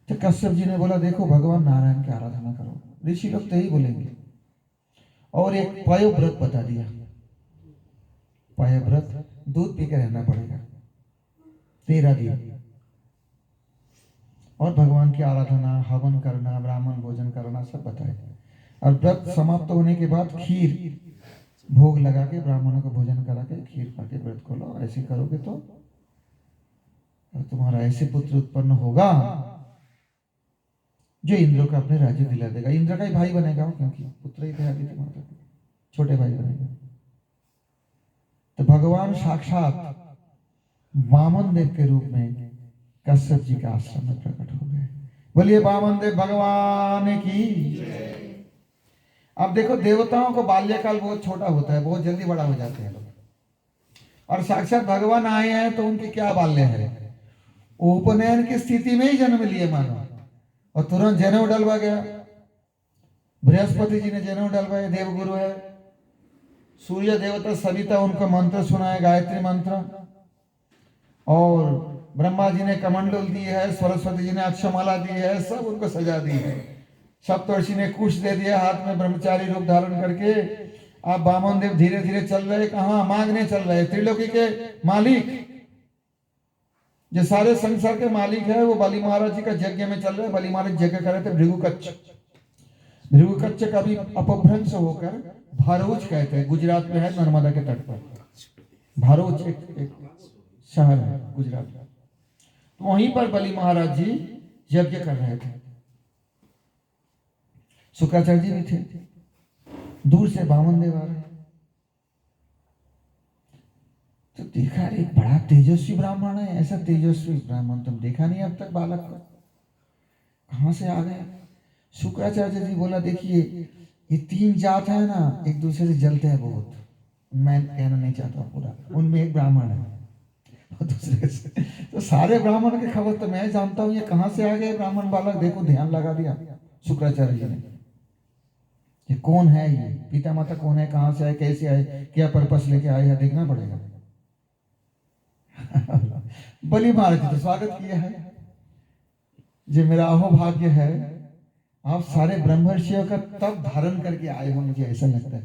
Speaker 1: तो कश्यप जी ने बोला देखो भगवान नारायण की आराधना करो, ऋषि लोग तो यही बोलेंगे। और एक पयोव्रत बता दिया, पयोव्रत दूध पी के रहना पड़ेगा 13 दिन, और भगवान की आराधना, हवन करना, ब्राह्मण भोजन करना सब बताए। और व्रत समाप्त होने के बाद खीर भोग लगा के ब्राह्मणों को भोजन करा के खीर खा के व्रत खोलो। ऐसे करोगे तो तुम्हारा ऐसे पुत्र उत्पन्न होगा जो इंद्र को अपने राज्य दिला देगा। इंद्र का ही भाई बनेगा वो, क्योंकि पुत्र ही थे आदित्य माता के, छोटे भाई बनेगा। तो भगवान साक्षात वामन देव के रूप में कश्यप जी के आश्रम में प्रकट हो गए। बोलिए वामन देव भगवान की। अब देखो देवताओं को बाल्यकाल बहुत छोटा होता है, बहुत जल्दी बड़ा हो जाते हैं लोग, और साक्षात भगवान आए हैं तो उनकी क्या बाल्य है, उपनयन की स्थिति में ही जन्म लिए मानो, और तुरंत जनेऊ डलवा गया। बृहस्पति जी ने जनेऊ डलवाए, देवगुरु है। सूर्य देवता सविता उनको मंत्र सुनाए, गायत्री मंत्र, और ब्रह्मा जी ने कमंडल दी है, सरस्वती जी ने अक्षमाला दी है, सब उनको सजा दी है। सप्तर्षि ने कुश दे दिया हाथ में ब्रह्मचारी रूप धारण करके। आप वामन देव धीरे धीरे चल रहे, कहां मांगने चल रहे, त्रिलोकी के मालिक, जो सारे संसार के मालिक है, वो बलि महाराज जी का यज्ञ में चल रहे। बलि महाराज यज्ञ कर रहे थे भृगुकच्छ। भृगुकच्छ का भी अपभ्रंश होकर भरूच कहते हैं, गुजरात में है, नर्मदा के तट पर भरूच एक शहर है गुजरात में। तो वहीं पर बलि महाराज जी यज्ञ कर रहे थे। शुक्राचार्य जी भी थे। दूर से वामन देव आ रहे, तो देखा एक बड़ा तेजस्वी ब्राह्मण है, ऐसा तेजस्वी ब्राह्मण तुम देखा नहीं अब तक बालक को, कहां से आ गए। शुक्राचार्य जी बोला देखिए ये 3 जात है ना, एक दूसरे से जलते हैं बहुत, मैं कहना नहीं चाहता पूरा, उनमें एक ब्राह्मण है और दूसरे से, तो सारे ब्राह्मण की खबर तो मैं जानता हूँ, ये कहां से आ गए ब्राह्मण बालक, देखो ध्यान लगा दिया शुक्राचार्य जी ने, ये कौन है, ये पिता माता कौन है, कहां से आए, कैसे आए, क्या पर्पस लेके आए है, देखना पड़ेगा। बलि महाराज जी तो स्वागत किया है, जो मेरा अहोभाग्य है, आप सारे ब्रह्मर्षियों का तब धारण करके आए हो, मुझे ऐसा लगता है,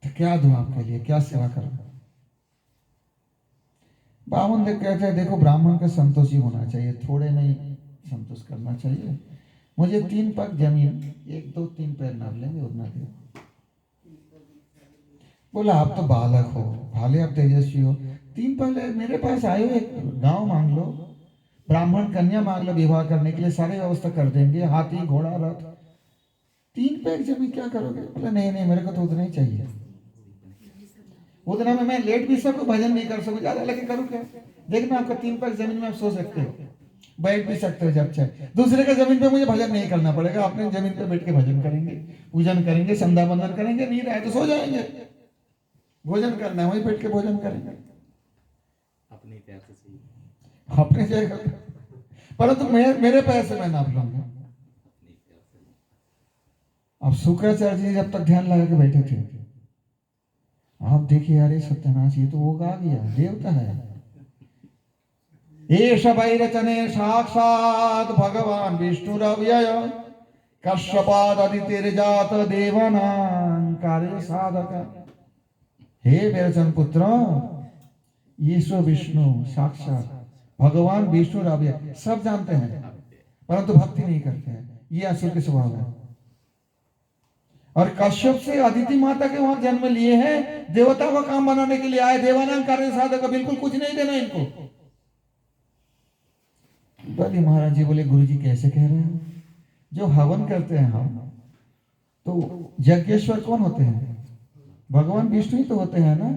Speaker 1: तो क्या दूं आपके लिए, क्या सेवा करूं। वामन देव कहते हैं देखो ब्राह्मण का संतोषी होना चाहिए, थोड़े नहीं संतोष करना चाहिए। मुझे 3 पग जमीन, 1 2 3 पैर नाप लेंगे उतना दे। बोला आप तो बालक हो, भाले आप तेजस्वी हो, 3 पहले मेरे पास आए हो, एक गांव मांग लो, ब्राह्मण कन्या मांग लो, विवाह करने के लिए सारी व्यवस्था कर देंगे, हाथी घोड़ा रथ। 3 पैर जमीन क्या करोगे। बोला नहीं नहीं मेरे को तो उतना ही चाहिए, उतना में मैं लेट भी सकूं, भजन नहीं कर सकूं, ज्यादा लेके करूं क्या। देखना आपका 3 पैर जमीन में आप सो सकते हो, बैठ भी सकते हो जब चाहे। दूसरे के जमीन पे मुझे भजन नहीं करना पड़ेगा, अपने जमीन पे बैठ के भजन करेंगे, पूजन करेंगे, संध्या बंदन करेंगे, नींद आए तो सो जाएंगे, भोजन करना है वहीं बैठ के भोजन करेंगे अपने जगह, परंतु मेरे पैर से मैं नाप लूंगा। अब शुक्राचार्य जी जब तक ध्यान लगा के बैठे थे, आप देखिए अरे सत्यनाश ये तो वो आ गया, देवता है। एष वैरचने साक्षात भगवान विष्णुरव्यय कश्यपादितिर्जात देवानां कार्य साधक। हे वैरचन पुत्र, ईश्वर विष्णु साक्षात भगवान विष्णुरव्यय सब जानते हैं, परंतु भक्ति नहीं करते हैं, ये असुर के स्वभाव है। और कश्यप से अदिति माता के वहां जन्म लिए हैं, देवता का काम बनाने के लिए आए, देवानां कार्य साधक, बिल्कुल कुछ नहीं देना इनको। बलि महाराज जी बोले गुरु जी कैसे कह रहे हैं, जो हवन करते हैं हम, तो यज्ञेश्वर कौन होते हैं, भगवान विष्णु ही तो होते हैं ना,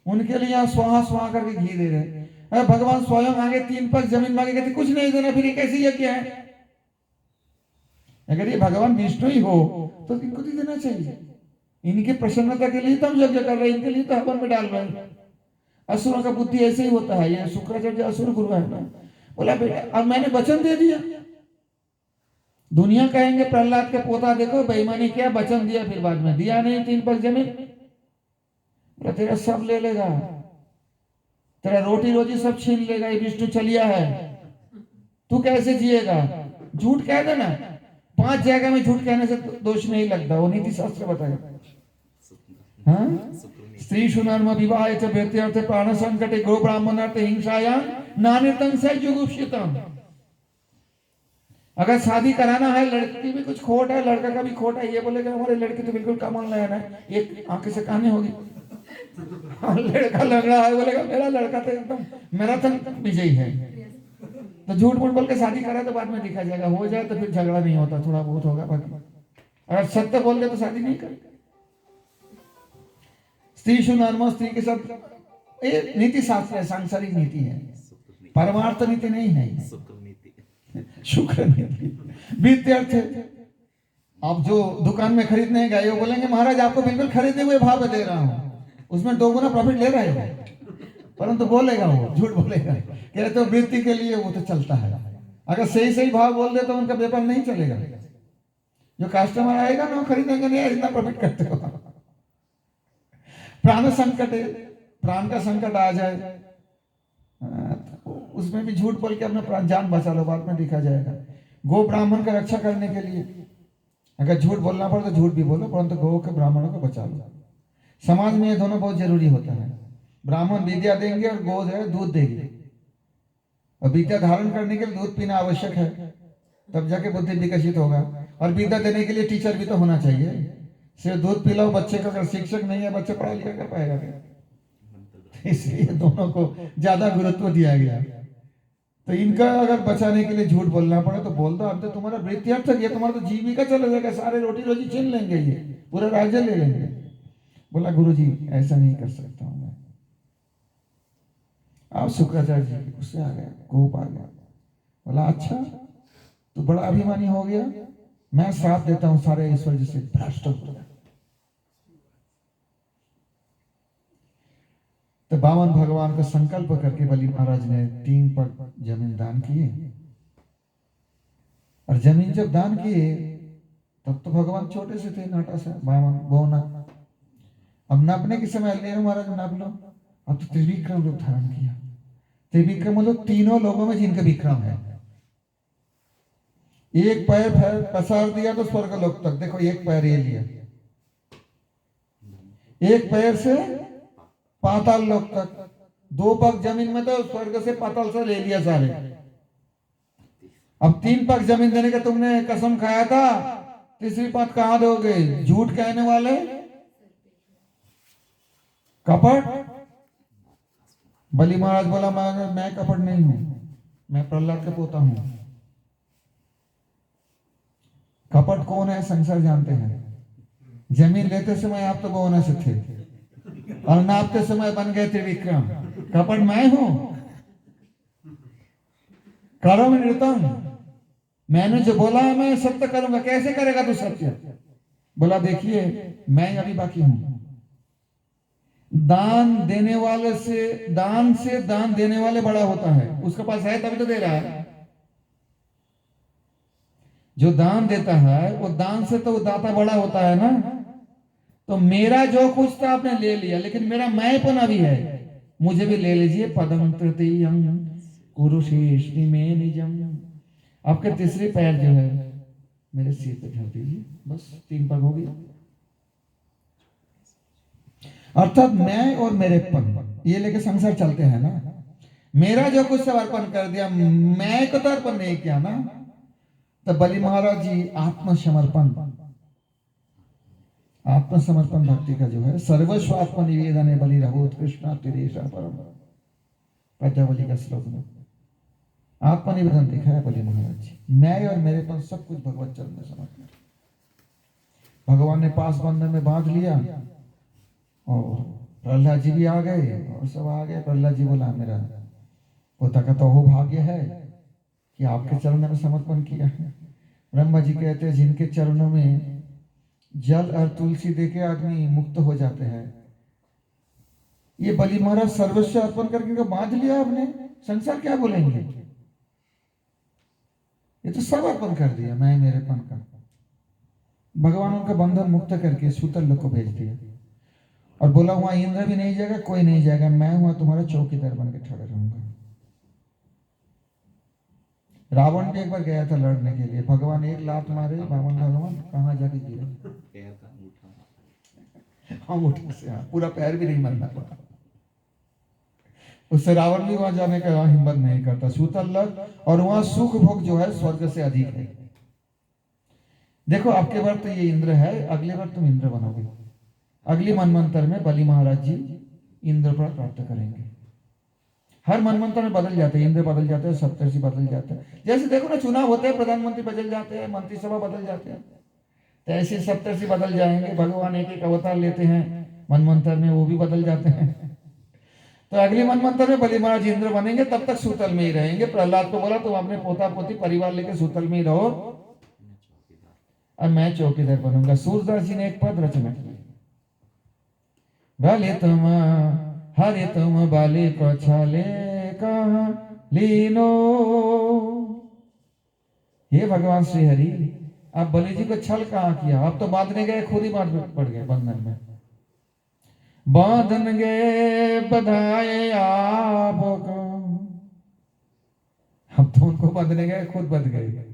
Speaker 1: उनके लिए यहाँ स्वाहा स्वाहा करके घी दे रहे हैं। भगवान स्वयं आगे 3 पग जमीन मांगे कहते कुछ नहीं देना, फिर ये कैसे यज्ञ है। अगर ये भगवान विष्णु ही हो तो इनको भी देना चाहिए, इनकी प्रसन्नता के लिए तो हम यज्ञ कर रहे हैं, इनके लिए तो हवन में डाल रहे हैं। असुरों का बुद्धि ऐसे ही होता है, ये शुक्राचार्य असुर गुरु है ना। बोला बेटा अब मैंने वचन दे दिया, दुनिया कहेंगे प्रहलाद के पोता देखो बेईमानी किया, वचन दिया फिर बाद में दिया नहीं 3 पग जमीन, बोला तेरा सब ले लेगा। तेरा रोटी रोजी सब छीन लेगा, ये विष्णु चलिया है, तू कैसे जिएगा? झूठ कह देना, 5 जगह में झूठ कहने से दोष नहीं लगता, वो नीति शास्त्र बताए। हाँ, स्त्री सुनर्म विवाह च व्यत्यर्थ प्राण संकटे गो ब्राह्मणार्थ हिंसायां नान्यतम से जुगुप्सितम। अगर शादी कराना है, लड़की भी कुछ खोट है, लड़का का भी खोट है, ये बोलेगा हमारे लड़की तो बिल्कुल कमाल नया है, एक आंखें से कहानी होगी। लड़का लग रहा है, बोलेगा मेरा लड़का तो एकदम मैराथन विजयी है। तो झूठ मूठ बोल के शादी करा तो बाद में दिखा जाएगा, हो जाए तो फिर झगड़ा नहीं होता, थोड़ा बहुत होगा, बाकी अगर सत्य बोल दे तो शादी नहीं करे। स्त्री सुनर्म, स्त्री के साथ ये नीति शास्त्र है, सांसारिक नीति है, परमार्थ नीति नहीं है, शुक्र नीति। वित्तीय अर्थ है, आप जो दुकान में खरीदने गए हो, बोलेंगे महाराज आपको बिल्कुल खरीदे हुए भाव दे रहा हूं, उसमें 2 गुना प्रॉफिट ले रहे हो, परंतु बोलेगा वो, झूठ बोलेगा, कह रहे तो वृत्ति के लिए वो तो चलता है। अगर सही सही भाव बोल दे तो उनका व्यापार नहीं चलेगा, जो कस्टमर आएगा ना वो खरीदेंगे नहीं, इतना प्रॉफिट करते हो। प्राण संकट है, प्राण का संकट आ जाए, उसमें भी झूठ बोल के अपना जान बचा लो, बाद में दिखा जाएगा। गो ब्राह्मण का रक्षा करने के लिए अगर झूठ बोलना पड़े तो झूठ भी बोलो, परंतु गो के ब्राह्मणों को बचा लो। समाज में ये दोनों बहुत जरूरी होता है, ब्राह्मण विद्या देंगे और गो जो है दूध देगी, और विद्या धारण करने के लिए दूध पीना आवश्यक है, तब जाके बुद्धि विकसित होगा। और विद्या देने के लिए टीचर भी तो होना चाहिए, सिर्फ दूध पिलाओ बच्चे को, अगर शिक्षक नहीं है बच्चा पढ़ा लिखा कर पाएगा क्या? इसलिए दोनों को ज्यादा गुरुत्व दिया गया। तो इनका अगर बचाने के लिए झूठ बोलना पड़े तो बोल दो, अब तो तुम्हारा वृत्त्यर्थ है, तुम्हारा तो जीविका चला जाएगा, सारे रोटी रोजी छीन लेंगे, ये पूरा राज्य ले लेंगे। बोला गुरु जी ऐसा नहीं कर सकता हूं मैं। आप शुक्राचार्य जी गुस्से आ गया, कोप आ गया, बोला अच्छा तो बड़ा अभिमानी हो गया, मैं श्राप देता हूं सारे ऐश्वर्य से भ्रष्ट हो गया। तो बामन भगवान का संकल्प करके बलि महाराज ने 3 पग जमीन दान किए, और जमीन जब दान किए तब तो भगवान छोटे से थे, नाटा से बामन बोना। अब नापने के समय ले महाराज नाप लो, अब तो त्रिविक्रम रूप धारण किया। त्रिविक्रम मतलब तीनों लोगों में जिनका विक्रम है, एक पैर पसार दिया तो स्वर्ग लोक तक, देखो एक पैर ये लिया, एक पैर से पाताल लोक तक, 2 पग जमीन में तो स्वर्ग से पाताल से ले लिया सारे। अब 3 पग जमीन देने का तुमने कसम खाया था, तीसरी पग कहां दोगे? झूठ कहने वाले, कपट। बलि महाराज बोला मैं कपट नहीं हूं, मैं प्रहलाद का पोता हूं। कपट कौन है संसार जानते हैं, जमीन लेते समय आप तो बोना से थे और नापते समय बन गए त्रिविक्रम। कपट मैं हूं, करो नृतम, मैंने जो बोला है मैं सत्य करूंगा। कैसे करेगा तू सत्य? बोला देखिए मैं अभी बाकी हूं, दान देने वाले से दान देने वाले बड़ा होता है, उसके पास है तभी तो दे रहा है। जो दान देता है वो दान से तो दाता बड़ा होता है ना। तो मेरा जो कुछ था आपने ले लिया, लेकिन मेरा मैंपन अभी है, मुझे भी ले लीजिए। पदम तृतीयं कुरुषेष्टि में निजम, आपके तीसरे पैर जो है मेरे सिर पे धर दीजिए, बस 3 पग हो गया। अर्थात मैं और मेरेपन ये लेके संसार चलते हैं ना। मेरा जो कुछ सब अर्पण कर दिया, मैं को तो अर्पण नहीं किया ना। तो बलि महाराज जी आत्मसमर्पण भक्ति का जो है, सर्वस्व आत्म निवेदन बलि रहोत कृष्णा तिरेशा परम, पद्मावली का श्लोक में आत्मनिवेदन देखा है बलि महाराज जी। मैं और मेरेपन सब कुछ भगवत चरण में समर्पित। भगवान ने पास बंधन में बांध लिया और प्रहलाद जी भी आ गए और सब आ गए। प्रहलाद जी बोला मेरा पोता का तो वो भाग्य है कि आपके चरणों में समर्पण किया है। ब्रह्मा जी कहते हैं जिनके चरणों में जल और तुलसी देके आदमी मुक्त हो जाते हैं। ये बलि महाराज सर्वस्व अर्पण करके बांध लिया आपने, संसार क्या बोलेंगे? ये तो सब अर्पण कर दिया मैं मेरेपन का। भगवान उनका बंधन मुक्त करके सूतल लोक को भेज दिया। और बोला वहां इंद्र भी नहीं जाएगा, कोई नहीं जाएगा, मैं वहां तुम्हारा चौकीदार बन के खड़ा रहूंगा। रावण भी एक बार गया था लड़ने के लिए, भगवान एक लात मारे, भगवान कहाँ जाके गिरा, अंगूठा से, हाँ, पूरा पैर भी नहीं मरना पड़ा। उससे रावण भी वहां जाने का हिम्मत नहीं करता। सूतल लग, और वहां सुख भोग जो है स्वर्ग से अधिक है। देखो आपके बार तो ये इंद्र है, अगले बार तुम इंद्र बनोगे। अगली मनमंत्र में बलि महाराज जी इंद्र पर प्राप्त करेंगे। हर मनमंत्र में बदल जाते हैं, इंद्र बदल जाते हैं, सप्तर्षि बदल जाते हैं। जैसे देखो ना, चुनाव होते हैं, प्रधानमंत्री बदल जाते हैं, मंत्रिसभा बदल जाते हैं, तो ऐसे सप्तर्षि बदल जाएंगे। भगवान एक एक अवतार लेते हैं मनमंत्र में, वो भी बदल जाते हैं। तो अगली मनमंत्र में बलि महाराज इंद्र बनेंगे, तब तक सूतल में ही रहेंगे। प्रहलाद को बोला तुम अपने पोता पोती परिवार लेके सूतल में ही रहो और मैं चौकीदार बनूंगा। सूरदास जी ने एक पद रचना की, भले तुम हरे तुम बाले को छाले कहा लीनो। हे भगवान श्री हरि, आप बलि जी को छल कहाँ किया? आप तो बांधने गए, खुद ही बांध पड़ गए बंधन में। बांधन गए बधाए आपको, हम तो उनको बांधने गए, खुद बंध गए।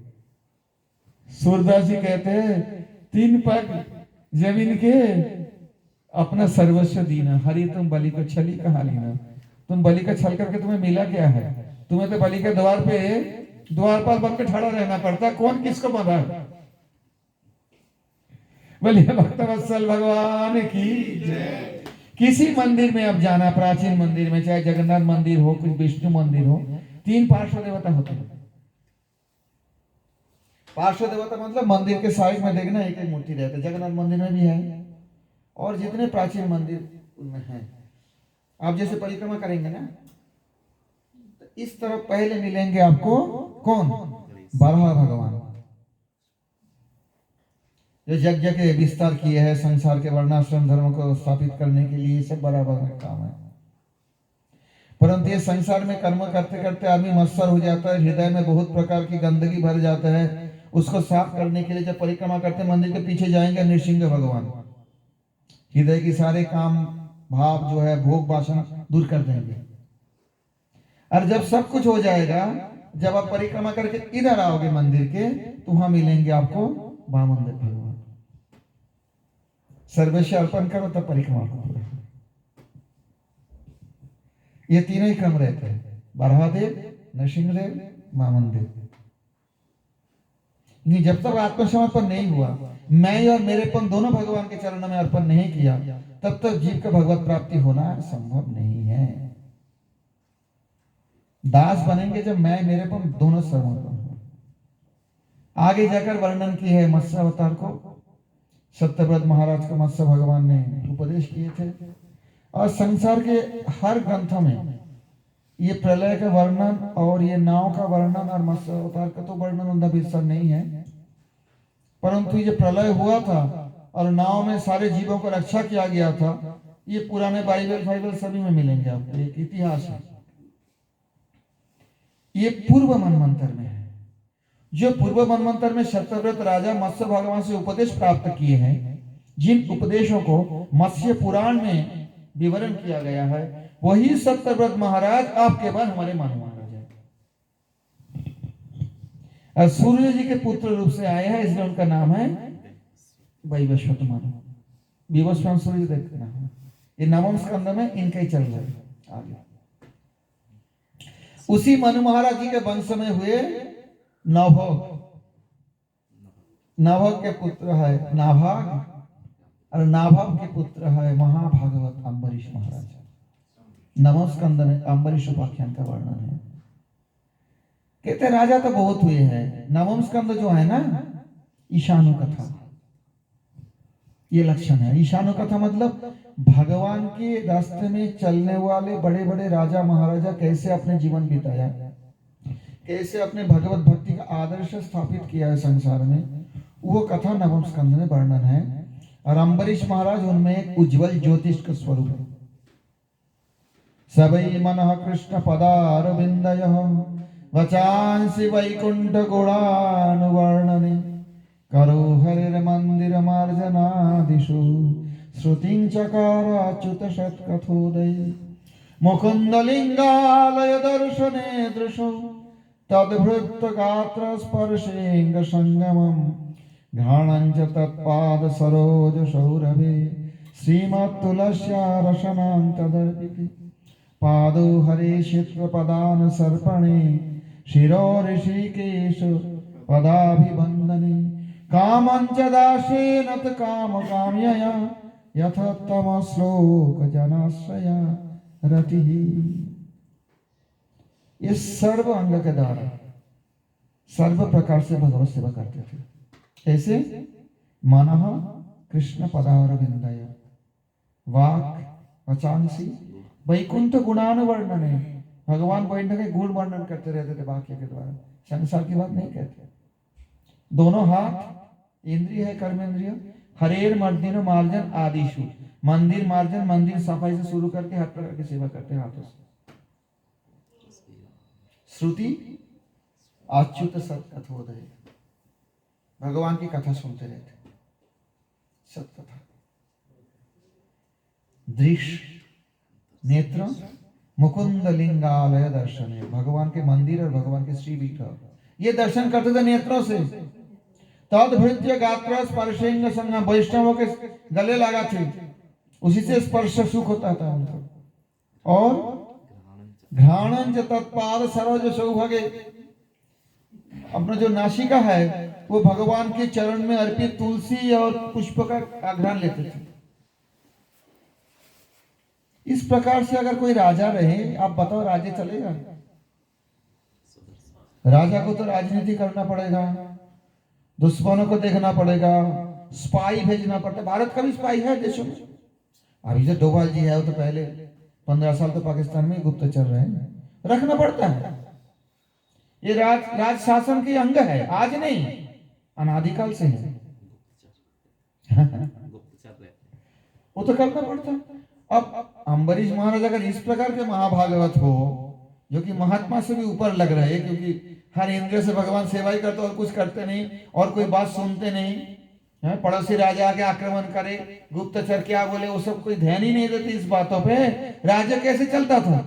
Speaker 1: सूरदास जी कहते हैं 3 पग जमीन के अपना सर्वस्व दीना, हरि तुम बलि को छली कहा लीना। तुम बलि का छल करके तुम्हें मिला क्या है? तुम्हें तो बलि के द्वार पे द्वारपाल बन के खड़ा रहना पड़ता। कौन किसको बांधा? बोलिए भक्तवत्सल भगवान की जय। किसी मंदिर में अब जाना, प्राचीन मंदिर में, चाहे जगन्नाथ मंदिर हो, कुछ विष्णु मंदिर हो, 3 पार्श्व देवता होते हैं। पार्श्व देवता मतलब मंदिर के साइड में देखना एक एक मूर्ति रहता है। जगन्नाथ मंदिर में भी है और जितने प्राचीन मंदिर उनमें है। आप जैसे परिक्रमा करेंगे ना, तो इस तरफ पहले मिलेंगे आपको कौन? बराह भगवान, जो यज्ञ के विस्तार किए हैं, संसार के वर्णाश्रम धर्म को स्थापित करने के लिए, सब बराह भगवान का काम है। परंतु ये संसार में कर्म करते करते आदमी मत्सर हो जाता है, हृदय में बहुत प्रकार की गंदगी भर जाता है। उसको साफ करने के लिए जब परिक्रमा करते मंदिर के पीछे जाएंगे नृसिंह भगवान, हृदय की सारे काम भाव जो है, भोग वासना दूर कर देंगे। और जब सब कुछ हो जाएगा, जब आप परिक्रमा करके इधर आओगे मंदिर के, तो वहां मिलेंगे आपको वामन देव भगवान। सर्वस्व अर्पण करो तब परिक्रमा को पूरा। ये तीनों ही क्रम रहते हैं, बराहदेव, नरसिंहदेव, वामन देव। नहीं, जब तक आत्मसमर्पण नहीं हुआ, मैं और मेरेपन दोनों भगवान के चरणों में अर्पण नहीं किया, तब तक जीव का भगवत प्राप्ति होना संभव नहीं है। दास बनेंगे जब मैं मेरेपन दोनों समर्पण हो। आगे जाकर वर्णन की है मत्स्य अवतार को। सत्यव्रत महाराज को मत्स्य भगवान ने उपदेश किए थे, और संसार के हर ग्रंथों में ये प्रलय का वर्णन और ये नाव का वर्णन और मत्स्य अवतार का तो वर्णन उनका विस्तार नहीं है। परंतु ये प्रलय हुआ था और नाव में सारे जीवों को रक्षा किया गया था, ये पुराने बाइबल सभी में मिलेंगे आपको। एक इतिहास है, ये पूर्व मनमंत्र में है। जो पूर्व मनमंत्र में सत्यव्रत राजा मत्स्य भगवान से उपदेश प्राप्त किए हैं, जिन उपदेशों को मत्स्य पुराण में विवरण किया गया है, वही सत्यव्रत महाराज आपके बाद हमारे मानव महाराज है। और सूर्य जी के पुत्र रूप से आए हैं, इसलिए उनका नाम है वैवस्वत मनु। विवस्वान सूर्य देखना है। ये नवम स्कंद में इनका ही चल रहा है आगे। उसी मनु महाराज जी के वंश में हुए नभग के पुत्र है नाभाग, और नाभव के पुत्र है महाभागवत अम्बरीश महाराज। नवम स्कंद में अम्बरीश उपाख्यान का वर्णन है। कहते राजा तो बहुत हुए हैं। नवम स्कंद जो है ना, ईशानु कथा, ये लक्षण है। ईशानु कथा मतलब भगवान के रास्ते में चलने वाले बड़े बड़े राजा महाराजा कैसे अपने जीवन बिताया, कैसे अपने भगवत भक्ति का आदर्श स्थापित किया है संसार में, वो कथा नवम स्कंद में वर्णन है। और अम्बरीश महाराज उनमें एक उज्जवल ज्योतिष का स्वरूप है। सबई मनः कृष्ण पदारविंदयः वचांसि वैकुंठ गुणानुवर्णने करो हरिर्मंदिर मार्जनादिषु श्रुतिं चकाराच्युत शतकथोदय मुकुन्दलिङ्गालय दर्शने दृशो तद्भृत्त गात्र स्पर्शेऽङ्ग संगमम् घ्राणं च तत्पाद सरोज सौरभे श्रीमत्तुलस्या रसनां तदर्पिते पादो हरे क्षेत्रपदान सर्पणे शिरो ऋषिकेश पदाभिवन्दने कामं च दासेन त कामकाम्यया यथोत्तम श्लोक जनाश्रया रतिः। ये सर्व अंग के द्वारा सर्व प्रकार से भगवत सेवा करते थे। कैसे? मनः कृष्ण पदारविंदय वाक् वचांसी वैकुंठ गुणानुवर्णने भगवान वैकुंठ के गुण वर्णन करते रहते थे वाक्य के द्वारा, संसार की बात नहीं कहते। दोनों हाथ इंद्रिय है कर्मेंद्रिय हरेर मर्दिनो मार्जन आदिशु मंदिर मार्जन मंदिर सफाई से शुरू करके हर प्रकार की सेवा करते हैं हाथों से। श्रुति अच्युत सत्कथोदय भगवान की कथा सुनते रहते, सत्कथा। दृश्य नेत्र मुकुंद लिंगालय दर्शन भगवान के मंदिर और भगवान के श्री विग्रह ये दर्शन करते थे नेत्रों से। तद्भृत्य गात्र स्पर्शेंग संगम वैष्णवों के गले लगा थे, उसी से स्पर्श सुख होता था उनको। और घ्राणं च तत्पाद सरोज सौभागे अपना जो नासिका है वो भगवान के चरण में अर्पित तुलसी और पुष्प का आघ्राण लेते थे। इस प्रकार से अगर कोई राजा रहे, आप बताओ राज्य चलेगा? राजा को तो राजनीति करना पड़ेगा, दुश्मनों को देखना पड़ेगा, स्पाई भेजना पड़ता है। भारत का भी स्पाई है देशों में। अभी जो डोभाल जी है वो तो पहले 15 साल तो पाकिस्तान में गुप्तचर रहे हैं, रखना पड़ता है। ये राज शासन के अंग है, आज नहीं अनादिकाल से है। वो तो करना पड़ता है। अब अम्बरीश महाराज अगर इस प्रकार के महाभागवत हो जो कि महात्मा से भी ऊपर लग रहे हैं, क्योंकि हर इंद्रिय से भगवान सेवा ही करते और कुछ करते नहीं और कोई बात सुनते नहीं, पड़ोसी राजा आके आक्रमण करे, गुप्तचर क्या बोले वो सब कोई ध्यान ही नहीं देते इस बातों पे, राज्य कैसे चलता था?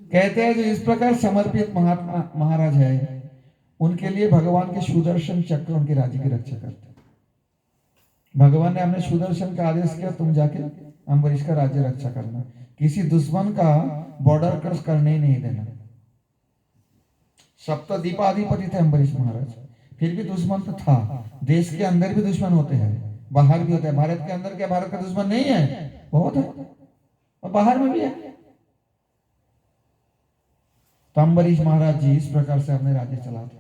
Speaker 1: कहते हैं जो इस प्रकार समर्पित महात्मा महाराज है उनके लिए भगवान के सुदर्शन चक्र उनके राज्य की रक्षा करते। भगवान ने हमने सुदर्शन का आदेश किया तुम जाके अम्बरीश का राज्य रक्षा करना, किसी दुश्मन का बॉर्डर क्रॉस करने ही नहीं देना। सप्तद्वीपाधिपति थे अम्बरीश महाराज, फिर भी दुश्मन तो था। देश के अंदर भी दुश्मन होते हैं, बाहर भी होते हैं। भारत के अंदर क्या भारत का दुश्मन नहीं है? बहुत है, और बाहर में भी है। तो अम्बरीश महाराज जी इस प्रकार से अपने राज्य चलाते,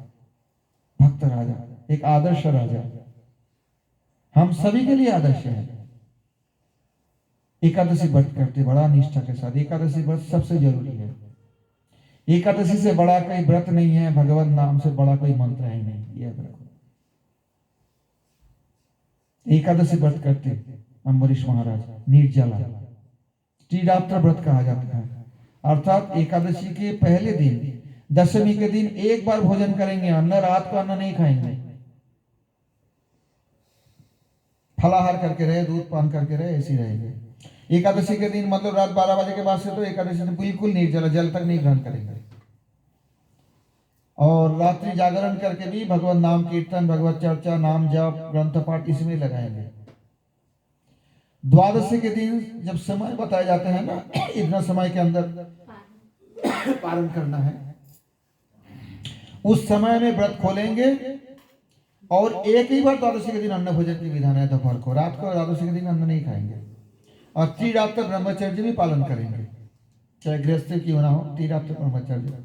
Speaker 1: भक्त राजा, एक आदर्श राजा, हम सभी के लिए आदर्श है। एकादशी व्रत करते बड़ा निष्ठा के साथ। एकादशी व्रत सबसे जरूरी है। एकादशी से बड़ा कोई व्रत नहीं है, भगवान नाम से बड़ा कोई मंत्र है नहीं, याद रखो। एकादशी व्रत करते अम्बरीश महाराज निर्जला त्रिरात्र व्रत कहा जाता है, अर्थात एकादशी के पहले दिन दशमी के दिन एक बार भोजन करेंगे, अन्न रात को अन्न नहीं खाएंगे, फलाहार करके रहे, दूध पान करके रहे, ऐसे रहेंगे। एकादशी के दिन मतलब रात 12 बजे के बाद से तो एकादशी में बिल्कुल निर्जला, जल तक नहीं ग्रहण करेंगे। और रात्रि जागरण करके भी भगवत नाम कीर्तन, भगवत चर्चा, नाम जप, ग्रंथ पाठ इसमें लगाएंगे। द्वादशी के दिन जब समय बताए जाते हैं ना, इतना समय के अंदर पारण करना है, उस समय में व्रत खोलेंगे और एक ही बार द्वादशी के दिन अन्न भोजन की विधान है दोपहर को। रात को द्वादशी के दिन अन्न नहीं खाएंगे और त्रिरात्र ब्रह्मचर्य भी पालन करेंगे, चाहे गृहस्थी क्यों ना हो, त्रिरात्र ब्रह्मचर्य।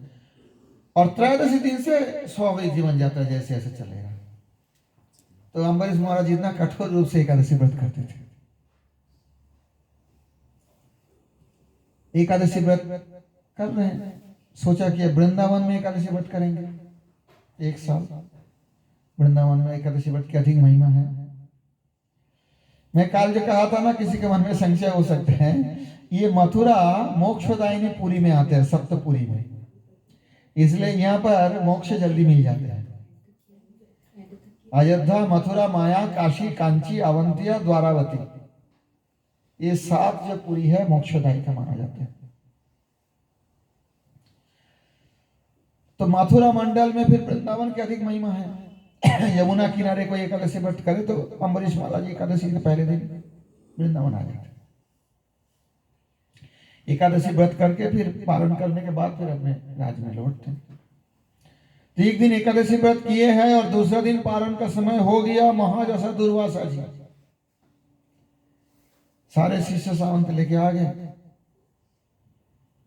Speaker 1: और त्रयोदशी दिन से स्वाभाविक जीवन जाता है, जैसे ऐसे चलेगा। तो अम्बरीश महाराज इतना कठोर रूप से एकादशी व्रत करते थे। एकादशी व्रत कर रहे हैं, सोचा कि वृंदावन में एकादशी व्रत करेंगे। एक साल वृंदावन में एकादशी व्रत की अधिक महिमा है। मैं काल जो कहा था ना, किसी के मन में संशय हो सकते हैं, ये मथुरा मोक्षदायिनी पुरी में आते हैं, सप्तपुरी में, इसलिए यहाँ पर मोक्ष जल्दी मिल जाते हैं। अयोध्या, मथुरा, माया, काशी, कांची, अवंतिया, द्वारावती, ये 7 जो पुरी है मोक्षदायी का माना जाता है। तो मथुरा मंडल में फिर वृंदावन की अधिक महिमा है। यमुना किनारे कोई एकादशी व्रत करे तो अम्बरीश महाराज जी एकादशी के पहले दिन वृंदावन आ जाते, एकादशी व्रत करके फिर पालन करने के बाद फिर अपने राज्य में लौटते। तो एक दिन एकादशी व्रत किए हैं और दूसरा दिन पारण का समय हो गया। महाजसा दुर्वासा जी सारे शिष्य सावंत लेके आ गए,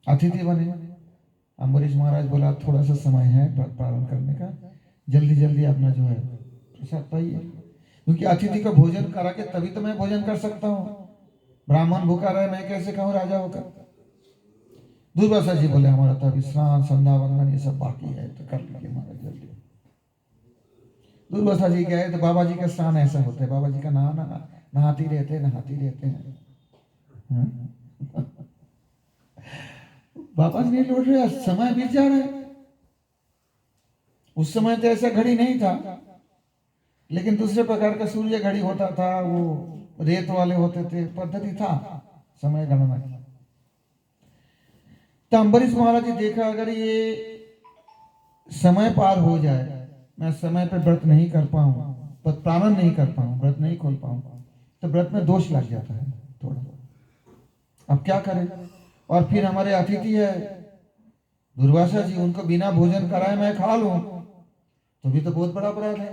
Speaker 1: अतिथि बने। अम्बरीश महाराज बोला थोड़ा सा समय है पालन करने का, जल्दी जल्दी अपना जो है प्रसाद पाइए, क्योंकि अतिथि को भोजन करा के तभी तो मैं भोजन कर सकता हूँ। ब्राह्मण भूखा रहे मैं कैसे कहूँ राजा होकर। दुर्वासा जी बोले हमारा तो अभी स्नान संध्या वंदन ये सब बाकी है, तो कर लीजिए महाराज जल्दी। दुर्वासा जी गए तो बाबा जी का स्नान ऐसा होता है, बाबा जी का नहाती रहते हैं। बाबा जी नहीं लौट रहे, समय बीत जा रहा है। उस समय तो ऐसा घड़ी नहीं था, लेकिन दूसरे प्रकार का सूर्य घड़ी होता था, वो रेत वाले होते थे, पद्धति था समय गणना की। तो अम्बरीश महाराज जी देखा अगर ये समय पार हो जाए, मैं समय पे व्रत नहीं कर पाऊं, पालन नहीं कर पाऊं, व्रत नहीं खोल पाऊं, तो व्रत में दोष लग जाता है थोड़ा। अब क्या करें? और फिर हमारे अतिथि है दुर्वासा जी, उनको बिना भोजन कराए मैं खा लूं तो भी तो बहुत बड़ा अपराध है,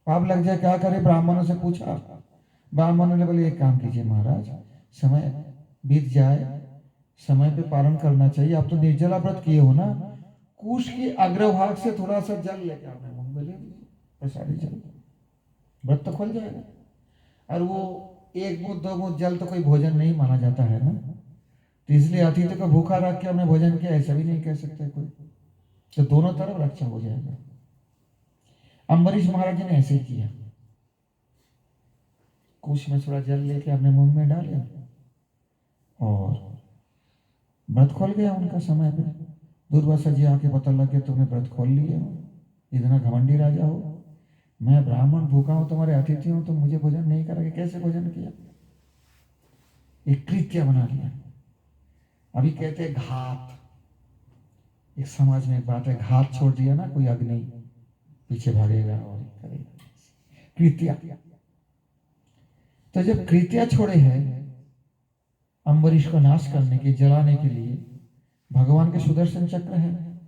Speaker 1: पाप लग जाए, क्या करें? ब्राह्मणों से पूछा, ब्राह्मणों ने बोले एक काम कीजिए महाराज, समय बीत जाए, समय पे पालन करना चाहिए। आप तो निर्जला व्रत किए हो ना, कुश के अग्रभाग से थोड़ा सा जल लेके आपने मुंह में ले लीजिए, प्रसादी जल, व्रत तो खुल जाएगा। और वो 1 बूंद 2 बूंद जल तो कोई भोजन नहीं माना जाता है ना, तो इसलिए अतिथि को भूखा रख के हमने भोजन किया ऐसा भी नहीं कह सकते कोई, तो दोनों तरफ रक्षा हो जाएगा। अम्बरीश महाराज जी ने ऐसे ही किया, कुश में थोड़ा जल लेके अपने मुंह में डाले और व्रत खोल गया उनका समय पे। दुर्वासा जी आके पता लग गया तुमने व्रत खोल लिया, इतना घमंडी राजा हो, मैं ब्राह्मण भूखा हूं, तुम्हारे अतिथि हूं, तुम मुझे भोजन नहीं करोगे, कैसे भोजन किया? एक कृत्य बना लिया। अभी कहते हैं घात, एक समाज में एक बात है, घात छोड़ दिया ना कोई अग्नि पीछे भागेगा और करेगा, कृत्या। तो जब कृत्या छोड़े हैं अम्बरीश को नाश करने के, जलाने के लिए, भगवान के सुदर्शन चक्र है।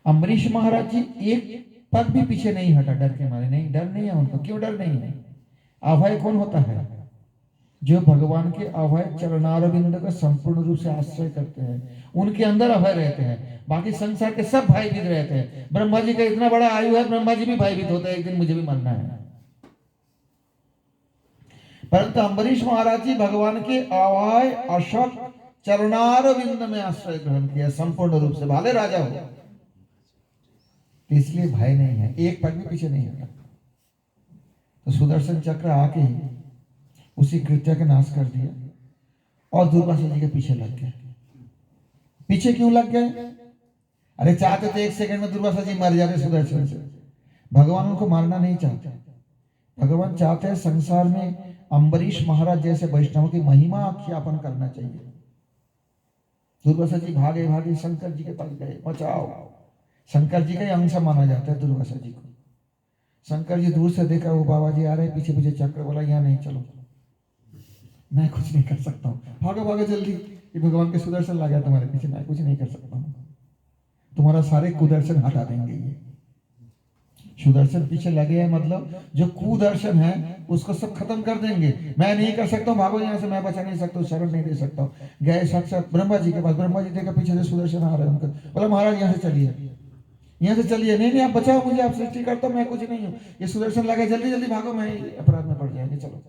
Speaker 1: अम्बरीश महाराज जी एक पग भी पीछे नहीं हटा, डर के मारे। नहीं, डर नहीं है उनको। क्यों डर नहीं है? अभय कौन होता है? जो भगवान के अभय चरणारविंद का संपूर्ण रूप से आश्रय करते हैं, उनके अंदर अभय रहते हैं। बाकी संसार के सब भयभीत रहते हैं। ब्रह्मा जी का इतना बड़ा आयु है, ब्रह्मा जी भी भयभीत होते हैं, एक दिन मुझे भी मरना है। परंतु अम्बरीश महाराज जी भगवान के अभय अशोक चरणारविंद में आश्रय ग्रहण किया संपूर्ण रूप से, भाले राजा हो, इसलिए भय नहीं है, एक पग भी पीछे नहीं हटा। तो सुदर्शन चक्र आके उसी कृत्य का नाश कर दिया और दुर्वासा जी के पीछे लग गए। पीछे क्यों लग गए? अरे चाहते तो 1 सेकंड में दुर्वासा जी मर जाते सुदर्शन से। भगवान उनको मारना नहीं चाहते, भगवान चाहते हैं संसार में अम्बरीश महाराज जैसे वैष्णव की महिमा आख्यापन करना चाहिए। दुर्वासा जी भागे भागे शंकर जी के पास गए, बचाओ। शंकर जी का ही अंश माना जाता है दुर्वासा जी को। शंकर जी दूर से देखा वो बाबा जी आ रहे, पीछे पीछे चक्र, बोला यहाँ नहीं, चलो मैं कुछ नहीं कर सकता हूँ, भागो भागो जल्दी, ये भगवान के सुदर्शन लगा तुम्हारे पीछे, मैं कुछ नहीं कर सकता हूँ, तुम्हारा सारे कुदर्शन हटा देंगे। ये सुदर्शन पीछे लगे हैं मतलब जो कुदर्शन है उसको सब खत्म कर देंगे। मैं नहीं कर सकता हूँ, भागो यहाँ से, मैं बचा नहीं सकता हूँ, शरण नहीं दे सकता हूँ। गए साक्षात ब्रह्मा जी के पास, ब्रह्मा जी देखा पीछे से सुदर्शन आ रहे हैं उनका, बोला महाराज यहाँ से चलिए, यहाँ से चलिए। नहीं नहीं आप बचाओ मुझे, आप सृष्टि करता, मैं कुछ नहीं हूँ, ये सुदर्शन लगे, जल्दी जल्दी भागो, मैं अपराध में पड़ जाएंगे, चलो।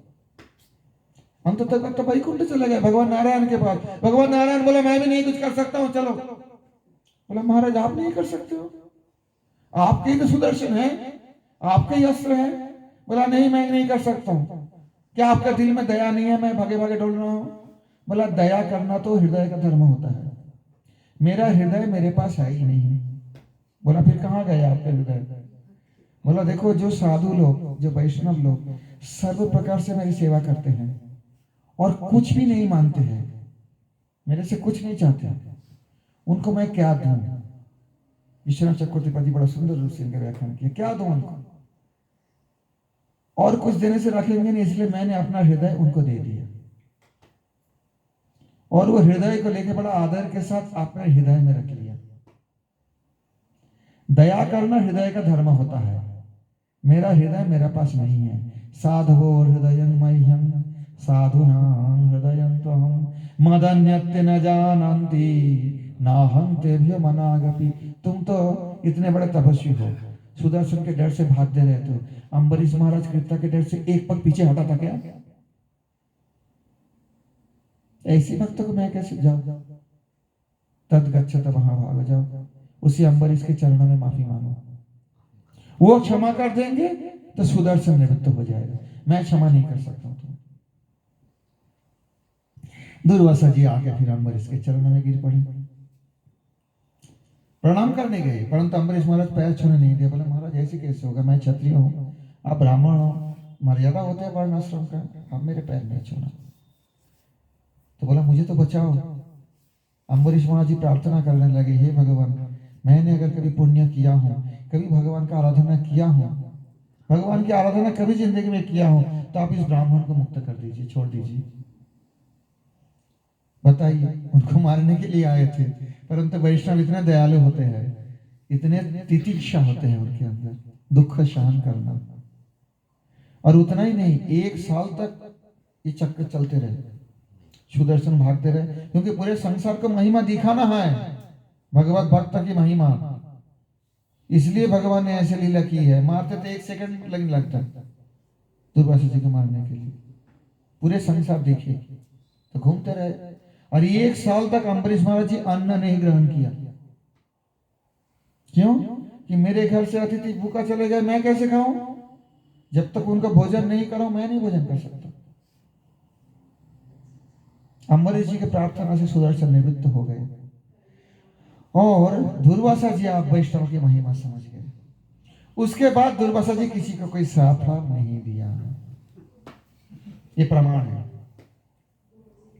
Speaker 1: अंत तक तो वैकुंठ चले गए भगवान नारायण के पास। भगवान नारायण बोला मैं भी नहीं कुछ कर सकता हूँ, चलो। बोला महाराज आप नहीं कर सकते हो, आपके ही तो सुदर्शन है, आपके ही अस्त्र है। बोला नहीं मैं नहीं कर सकता हूँ। क्या आपका दिल में दया नहीं है, मैं भागे भागे डोल रहा हूँ? बोला दया करना तो हृदय का धर्म होता है, मेरा हृदय मेरे पास है ही नहीं। बोला फिर कहाँ गए आपका हृदय? बोला देखो जो साधु लोग, जो वैष्णव लोग सर्व प्रकार से मेरी सेवा करते हैं और कुछ भी नहीं मानते हैं, मेरे से कुछ नहीं चाहते, उनको मैं क्या दूं? विश्वनाथ चक्रवर्ती बड़ा सुंदर रूप से इनका व्याख्यान किया, क्या दूं उनको? और कुछ देने से रखेंगे नहीं, इसलिए मैंने अपना हृदय उनको दे दिया। और वो हृदय को लेकर बड़ा आदर के साथ अपने हृदय में रख लिया। दया करना हृदय का धर्म होता है। मेरा हृदय मेरे पास नहीं है। साधवो हृदय मह्यम साधुनां हृदयं त्वहं मदन्यत्ते न जानन्ति नाहं तेभ्यो मनागपि। तुम तो इतने बड़े तपस्वी हो, सुदर्शन के डर से भागते रहते हो, अम्बरीश महाराज कृत्या के डर से एक पग पीछे हटा था क्या? ऐसी भक्त को मैं कैसे जाऊं? तद गच्छत महाभाग, जाओ उसी अम्बरीश के चरणों में माफी मांगो, वो क्षमा कर देंगे तो सुदर्शन निवृत्त हो जाएगा। मैं क्षमा नहीं कर सकता हूं। दुर्वासा जी आके फिर अम्बरीश के चरणों में गिर पड़े, प्रणाम करने गए, परंतु अम्बरीश महाराज पैर छूने नहीं दिए। बोले महाराज ऐसे कैसे होगा, मैं क्षत्रिय हूँ, आप ब्राह्मण हो, मर्यादा होता है वर्ण आश्रम का, आप मेरे पैर नहीं छूना। तो बोला मुझे तो बचाओ। अम्बरीश महाराज जी प्रार्थना करने लगे, हे भगवान, मैंने अगर कभी पुण्य किया हूँ, कभी भगवान का आराधना किया हूँ, भगवान की आराधना कभी जिंदगी में किया हूँ, तो आप इस ब्राह्मण को मुक्त कर दीजिए, छोड़ दीजिए। बताइए, उनको मारने के लिए आए थे, परंतु वैष्णव इतने दयालु होते हैं, इतने तितिक्षा होते हैं उनके अंदर, दुख सहन करना। और उतना ही नहीं, 1 साल तक ये चक्र चलते रहे, सुदर्शन भागते रहे, क्योंकि पूरे संसार को महिमा दिखाना है, भगवत भक्त की महिमा। इसलिए भगवान ने ऐसे लीला की है। मारते तो 1 सेकंड लगने लगता दुर्वासा जी को मारने के लिए, पूरे संसार देखे तो घूमते रहे। और 1 साल तक अम्बरीश महाराज जी अन्न नहीं ग्रहण किया। क्यों? कि मेरे घर से अतिथि भूखा चले गए, मैं कैसे खाऊं? जब तक उनका भोजन नहीं करो मैं नहीं भोजन कर सकता। अम्बरीश जी की प्रार्थना से सुदर्शन निवृत्त हो गए। और दुर्वासा जी आप वैष्णव की महिमा समझ गए। उसके बाद दुर्वासा जी किसी को कोई श्राप नहीं दिया, ये प्रमाण है,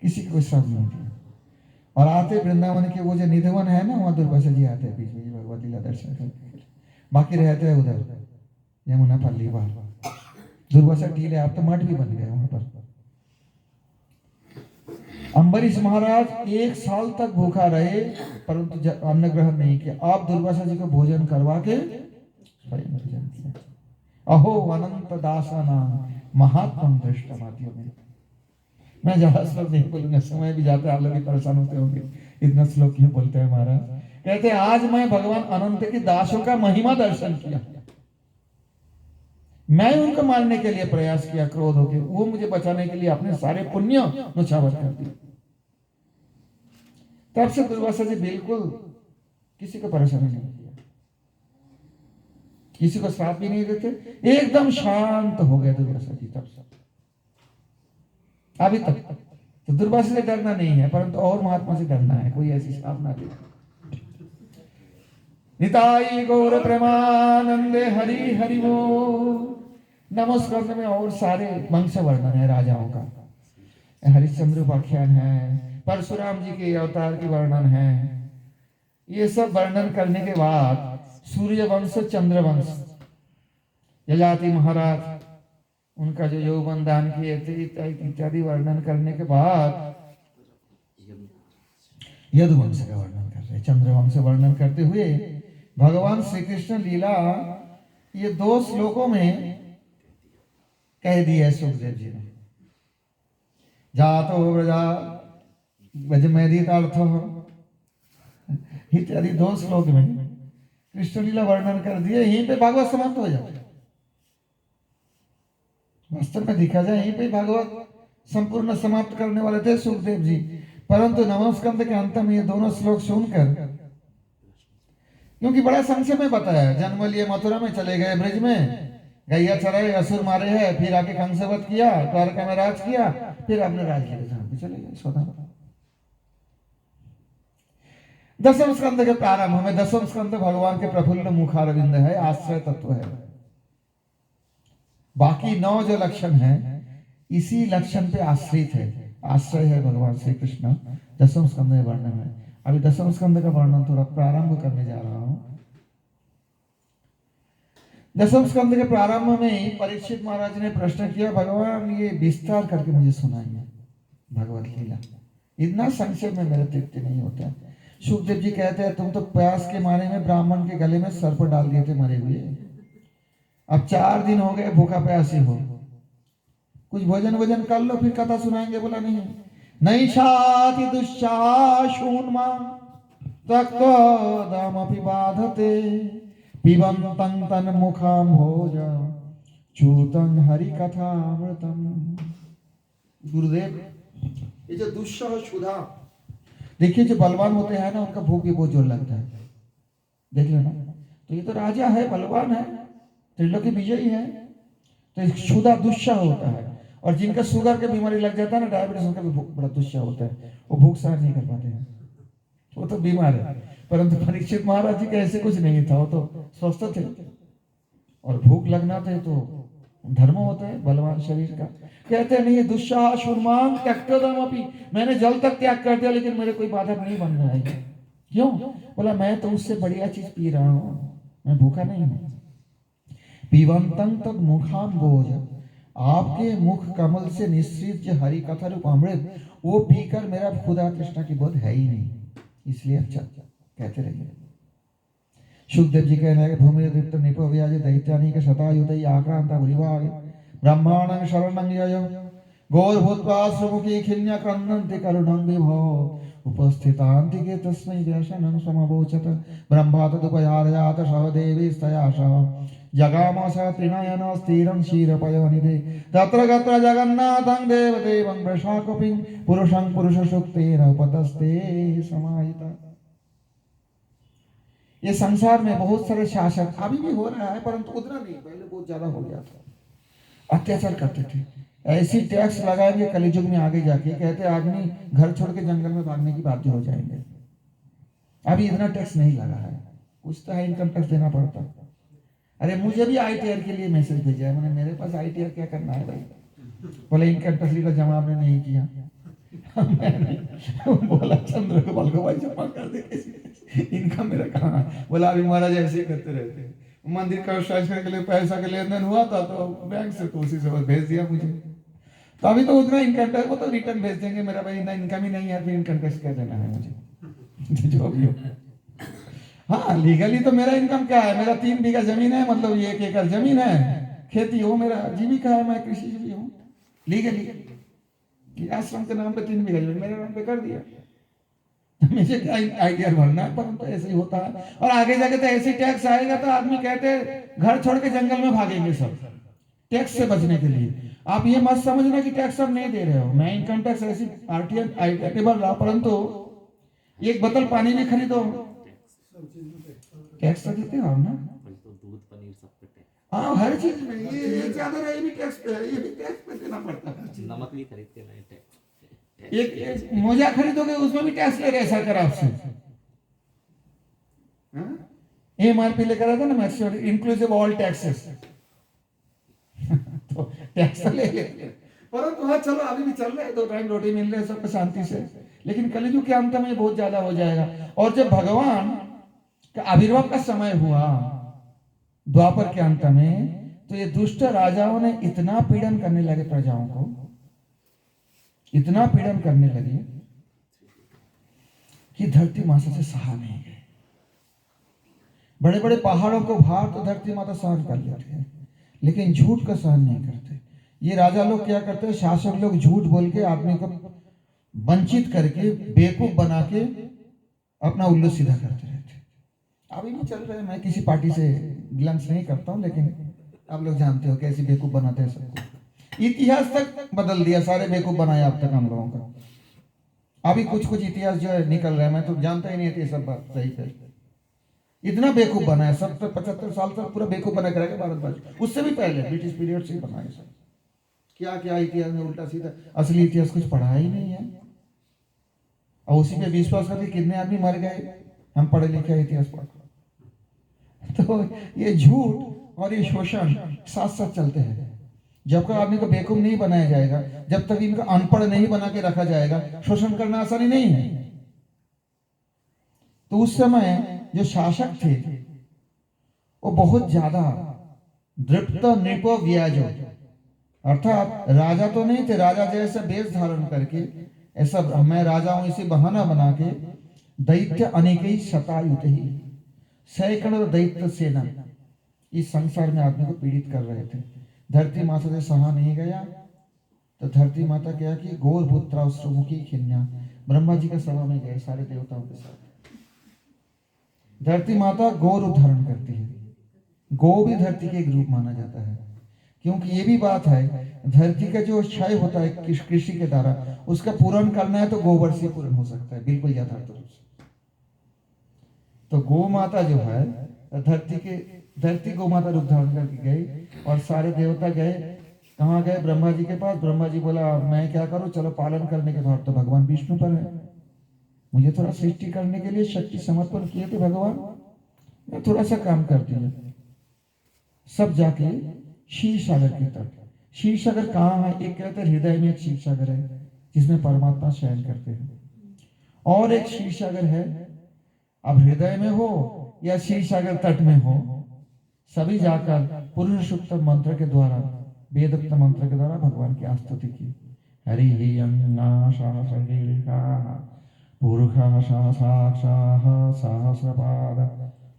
Speaker 1: किसी को कोई श्राप नहीं दिया। और आते वृंदावन के वो जो निधिवन है ना, वहां दुर्वासा जी आते हैं बीच में भगवत लीला दर्शन करने, बाकी रहते हैं उधर यमुना पल्ली बाहर। दुर्वासा टीले आप तो मठ भी बन गए वहां पर। अम्बरीश महाराज 1 साल तक भूखा रहे, परंतु अन्न ग्रहण नहीं किया। आप दुर्वासा जी को भोजन करवा के स्वयं भोजन किया। अहो अनंत दासाना महात्मा दृष्टमात्यों में। मैं ज्यादा श्लोक नहीं बोलूंगा, समय भी जाता है, आप लोग भी परेशान होते होंगे, इतना श्लोक क्यों बोलते हैं महाराज। कहते हैं आज मैं भगवान अनंत की दासों का महिमा दर्शन किया, मैं उनको मारने के लिए प्रयास किया क्रोध होकर, वो मुझे बचाने के लिए अपने सारे पुण्य नुछावर कर दिए। तब से दुर्वासा जी बिल्कुल किसी को परेशान नहीं किया, किसी को श्राप भी नहीं देते, एकदम शांत हो गए दुर्वासा जी तब से। अभी तक तो दुर्वासा से डरना नहीं है, परंतु और महात्मा से डरना है, कोई ऐसी श्राप ना दे। निताई गौर प्रेमानंदे हरि हरि बोल। नमस्कार में और सारे वंश वर्णन है राजाओं का, हरिश्चंद्र उपाख्यान है, परशुराम जी के अवतार की वर्णन है। ये सब वर्णन करने के बाद सूर्य वंश, चंद्र वंश, यजाति महाराज उनका जो यौवन दान किए थे इत्यादि वर्णन करने के बाद यदुवंश का वर्णन कर रहे, चंद्रवंश वर्णन करते हुए भगवान श्री कृष्ण लीला ये 2 श्लोकों में कह दी है सुखदेव जी ने। जातो व्रजा व्रजमेदितार्थ इत्यादि 2 श्लोक में कृष्ण लीला वर्णन कर दिए। यहीं पे भागवत समाप्त हो जाता है। वास्तव में देखा जाए यहीं पे भागवत संपूर्ण समाप्त करने वाले थे सुखदेव जी, परंतु नवम स्कंद के अंत में ये दोनों श्लोक सुनकर, क्योंकि बड़ा संक्षेप में बताया, जन्म लिए मथुरा में, चले गए ब्रज में, गैया चराए, असुर मारे हैं, फिर आके कंसवध किया, द्वारका में राज किया, फिर अपने राज्य के धाम पे चले गए स्वतंत्र। दसम स्कंद के प्रारंभ में, दसम स्कंद भगवान के प्रफुल्ल मुखारविंद है, आश्रय तत्व है। बाकी 9 जो लक्षण है इसी लक्षण पे आश्रित है, आश्रय है भगवान श्री कृष्ण दसम स्कंद में वर्णन है। अभी दसम स्कंद का वर्णन थोड़ा प्रारंभ करने जा रहा हूं। दसम स्कंद के प्रारंभ में परीक्षित महाराज ने प्रश्न किया, भगवान ये विस्तार करके मुझे सुनाइए भगवत लीला, इतना संक्षेप में मेरे तृप्त नहीं होता। सुखदेव जी कहते हैं तुम तो प्यास के मारे में ब्राह्मण के गले में सर्प डाल दिए थे मरे हुए, अब 4 दिन हो गए भूखा प्यासी हो, कुछ भोजन वोजन कर लो फिर कथा सुनाएंगे। बोला नहीं, नैषाति दुश्शासून्मा तक्तोदमपि बाधते पिबन्तं तन्मुखं भोज चूतं हरिकथामृतम्। गुरुदेव ये जो दुष्सह क्षुधा, देखिए जो बलवान होते हैं ना उनका भूख भी बहुत जोर लगता है, देख लेना। तो ये तो राजा है, बलवान है, त्रिलोकी विजयी है, तो क्षुधा दुष्सह होता है। और जिनका शुगर की बीमारी लग जाता है ना, डायबिटीज, उनका भी भूख बड़ा दुष्सह होता है, वो भूख सहन नहीं कर पाते हैं, वो तो बीमार है। परंतु परीक्षित महाराज जी का ऐसे कुछ नहीं था, वो तो स्वस्थ थे और भूख लगना थे तो धर्म होता है बलवान शरीर का। कहते नहीं दुष्साह शुर्माम त्यक्तोदमपि, मैंने जल तक त्याग कर दिया लेकिन मेरे कोई बाधक नहीं बन रहा है। क्यों? बोला मैं तो उससे बढ़िया चीज पी रहा हूं, मैं भूखा नहीं हूं। पीवंतं तद मुखाम भोज, आपके मुख कमल से निश्चित जो हरि कथा रूप अमृत, वो पीकर मेरा खुदा कृष्णा की बोध है ही नहीं, इसलिए अच्छा कहते रहिए। सुखदेव जी कहने लगे भूमि दीप्त निपव्याज दैत्यानी के शतायुतै आक्रांता भूरिभाग ब्रह्माणं शरणं ययं गौर भूत्वाश्रमुखी खिन्या क्रन्दन्ति करुणं विभो उपस्थितान्तिके तस्मै व्यासनं समवोचत ब्रह्मा तदुपयारयात सहदेवी स्तयाशः जगामस त्रिनयन स्थिरं क्षीरपयोनिधे तत्र गत्र जगन्नाथं देवदेवं वृषाकपिं पुरुषं पुरुषसूक्तेन उपतस्ते समाहिता। ये संसार में बहुत सारे शासक अभी भी हो रहा है, परंतु उतना नहीं, पहले बहुत ज्यादा हो गया था, अत्याचार करते थे। ऐसी टैक्स लगाएंगे कलियुग में आगे जाके, कहते आदमी घर छोड़ के जंगल में भागने की बाध्य हो जाएंगे। अभी इतना टैक्स नहीं लगा है, कुछ तो है, इनकम टैक्स देना पड़ता। अरे मुझे भी ITR के लिए मैसेज भेजा है, मैंने मेरे पास ITR क्या करना है भाई, बोले इनकम टैक्स का जमा आपने नहीं किया। बोला चंद्र को बल को भाई जमा कर दे, इनकम मेरा कहाँ है? बोला अभी महाराज ऐसे ही करते रहते हैं, मंदिर कंस्ट्रक्शन के लिए पैसा के लेन देन हुआ था तो बैंक से तो उसी से बस भेज दिया मुझे, तो अभी तो उतना इनकम टैक्स वो तो रिटर्न भेज देंगे, मेरा भाई इतना इनकम ही नहीं है, फिर इनकम टैक्स क्या देना है मुझे, जो भी हो। हाँ लीगली तो मेरा इनकम क्या है, मेरा 3 बीघा जमीन है, मतलब 1 एकड़ जमीन है, खेती हो, मेरा जीविका है, मैं कृषिजीवी हूँ। लीगली आश्रम के नाम पे 3 बीघा जमीन मेरे नाम पे कर दिया, मुझे क्या ITR भरना है, परंतु ऐसे ही होता है। और आगे जाके तो ऐसी टैक्स आएगा तो आदमी कहते घर छोड़ के जंगल में भागेंगे सब टैक्स से बचने के लिए। आप ये मत समझना कि टैक्स आप नहीं दे रहे हो, मैं इनकम टैक्स ऐसी ITR भर रहा, परंतु एक बोतल पानी भी खरीदो टैक्स तो देते हो ना,
Speaker 2: दूध पनीर सब पे टैक्स,
Speaker 1: हाँ हर चीज में ये ज्यादा है, ये भी टैक्स पे है, ये भी टैक्स पे देना पड़ता है।
Speaker 2: नमक भी खरीदते नहीं टैक्स,
Speaker 1: एक मोजा खरीदोगे उसमें भी टैक्स ले रहे सरकार आपसे। MRP लेकर आता ना मैक्सिमम इंक्लूसिव ऑल टैक्सेस, तो टैक्स तो ले लेते हैं, परंतु हाँ चलो अभी भी चल रहा है, 2 टाइम रोटी मिल रही है सबको शांति से, लेकिन कलियुग के अंत में बहुत ज्यादा हो जाएगा। और जब भगवान का आविर्भाव का समय हुआ द्वापर के अंत में, तो ये दुष्ट राजाओं ने इतना पीड़न करने लगे प्रजाओं को, इतना पीड़न करने लगे कि धरती माता से सहा नहीं गए। बड़े बड़े पहाड़ों को भार तो धरती माता सहन कर लेते हैं, लेकिन झूठ का सहन नहीं करते। ये राजा लोग क्या करते हैं, शासक लोग झूठ बोल के आदमी को वंचित करके बेवकूफ बना के अपना उल्लू सीधा करते रहते। अभी भी चल रहे हैं, मैं किसी पार्टी से ग्लंस नहीं करता हूं, लेकिन आप लोग जानते हो कैसे बेवकूफ बनाते हैं सबको। इतिहास तक बदल दिया, सारे बेवकूफ बनाया अब तक हम लोगों का। अभी कुछ कुछ इतिहास जो है निकल रहा है, मैं तो जानता ही नहीं थी सब बात सही से, इतना बेवकूफ बनाया। 70-75 साल तक पूरा बेवकूफ बना के रखा भारतवर्ष, उससे भी पहले ब्रिटिश पीरियड से ही बनाया सब। क्या क्या इतिहास में उल्टा सीधा, असली इतिहास कुछ पढ़ा ही नहीं है, और उसी पे विश्वास करके कितने आदमी मर गए, हम पढ़े लिखे इतिहास पढ़। तो ये झूठ और ये शोषण साथ साथ चलते हैं। जब तक आदमी को बेवकूफ नहीं बनाया जाएगा, जब तक इनको अनपढ़ नहीं बना के रखा जाएगा, शोषण करना आसानी नहीं है। तो उस समय जो शासक थे वो बहुत ज्यादा दृप्त नृप व्याजो, अर्थात राजा तो नहीं थे, राजा जैसे वेश धारण करके ऐसा मैं राजा हूं इसी बहाना बना के दैत्य अनेकई शतायुत ही, सैकड़ों दैत्य सेना इस संसार में आदमी को पीड़ित कर रहे थे। धरती माता से सहा नहीं गया तो धरती माता क्या कि गौर पुत्रा मुखी खिन्या, ब्रह्मा जी के सभा में गए सारे देवताओं के साथ। धरती माता गौ रूप धारण करती है, गौ भी धरती के एक रूप माना जाता है, क्योंकि ये भी बात है धरती का जो क्षय होता है कृषि के द्वारा, उसका पूर्ण करना है तो गोबर से पूर्ण हो सकता है, बिल्कुल यथार्थ रूप से। तो गौ माता जो है धरती गौ माता रूप धारण करके गई और सारे देवता गए। कहाँ गए? ब्रह्मा जी के पास। ब्रह्मा जी बोला मैं क्या करूं, चलो पालन करने के बाद तो भगवान विष्णु पर है, मुझे थोड़ा सृष्टि करने के लिए शक्ति समर्पण किए थे भगवान, मैं थोड़ा सा काम कर दिया। सब जाके क्षीर सागर के तट, क्षीर सागर कहाँ है? एक कहते हैं हृदय में एक क्षीर सागर है जिसमें परमात्मा शयन करते हैं, और एक क्षीर सागर है, अब हृदय में हो या क्षीर सागर तट में हो, सभी जाकर पुरुष सूक्त मंत्र के द्वारा, वेदोक्त मंत्र के द्वारा भगवान की स्तुति की। हरि पुरुषः साक्षाः सहस्रपाद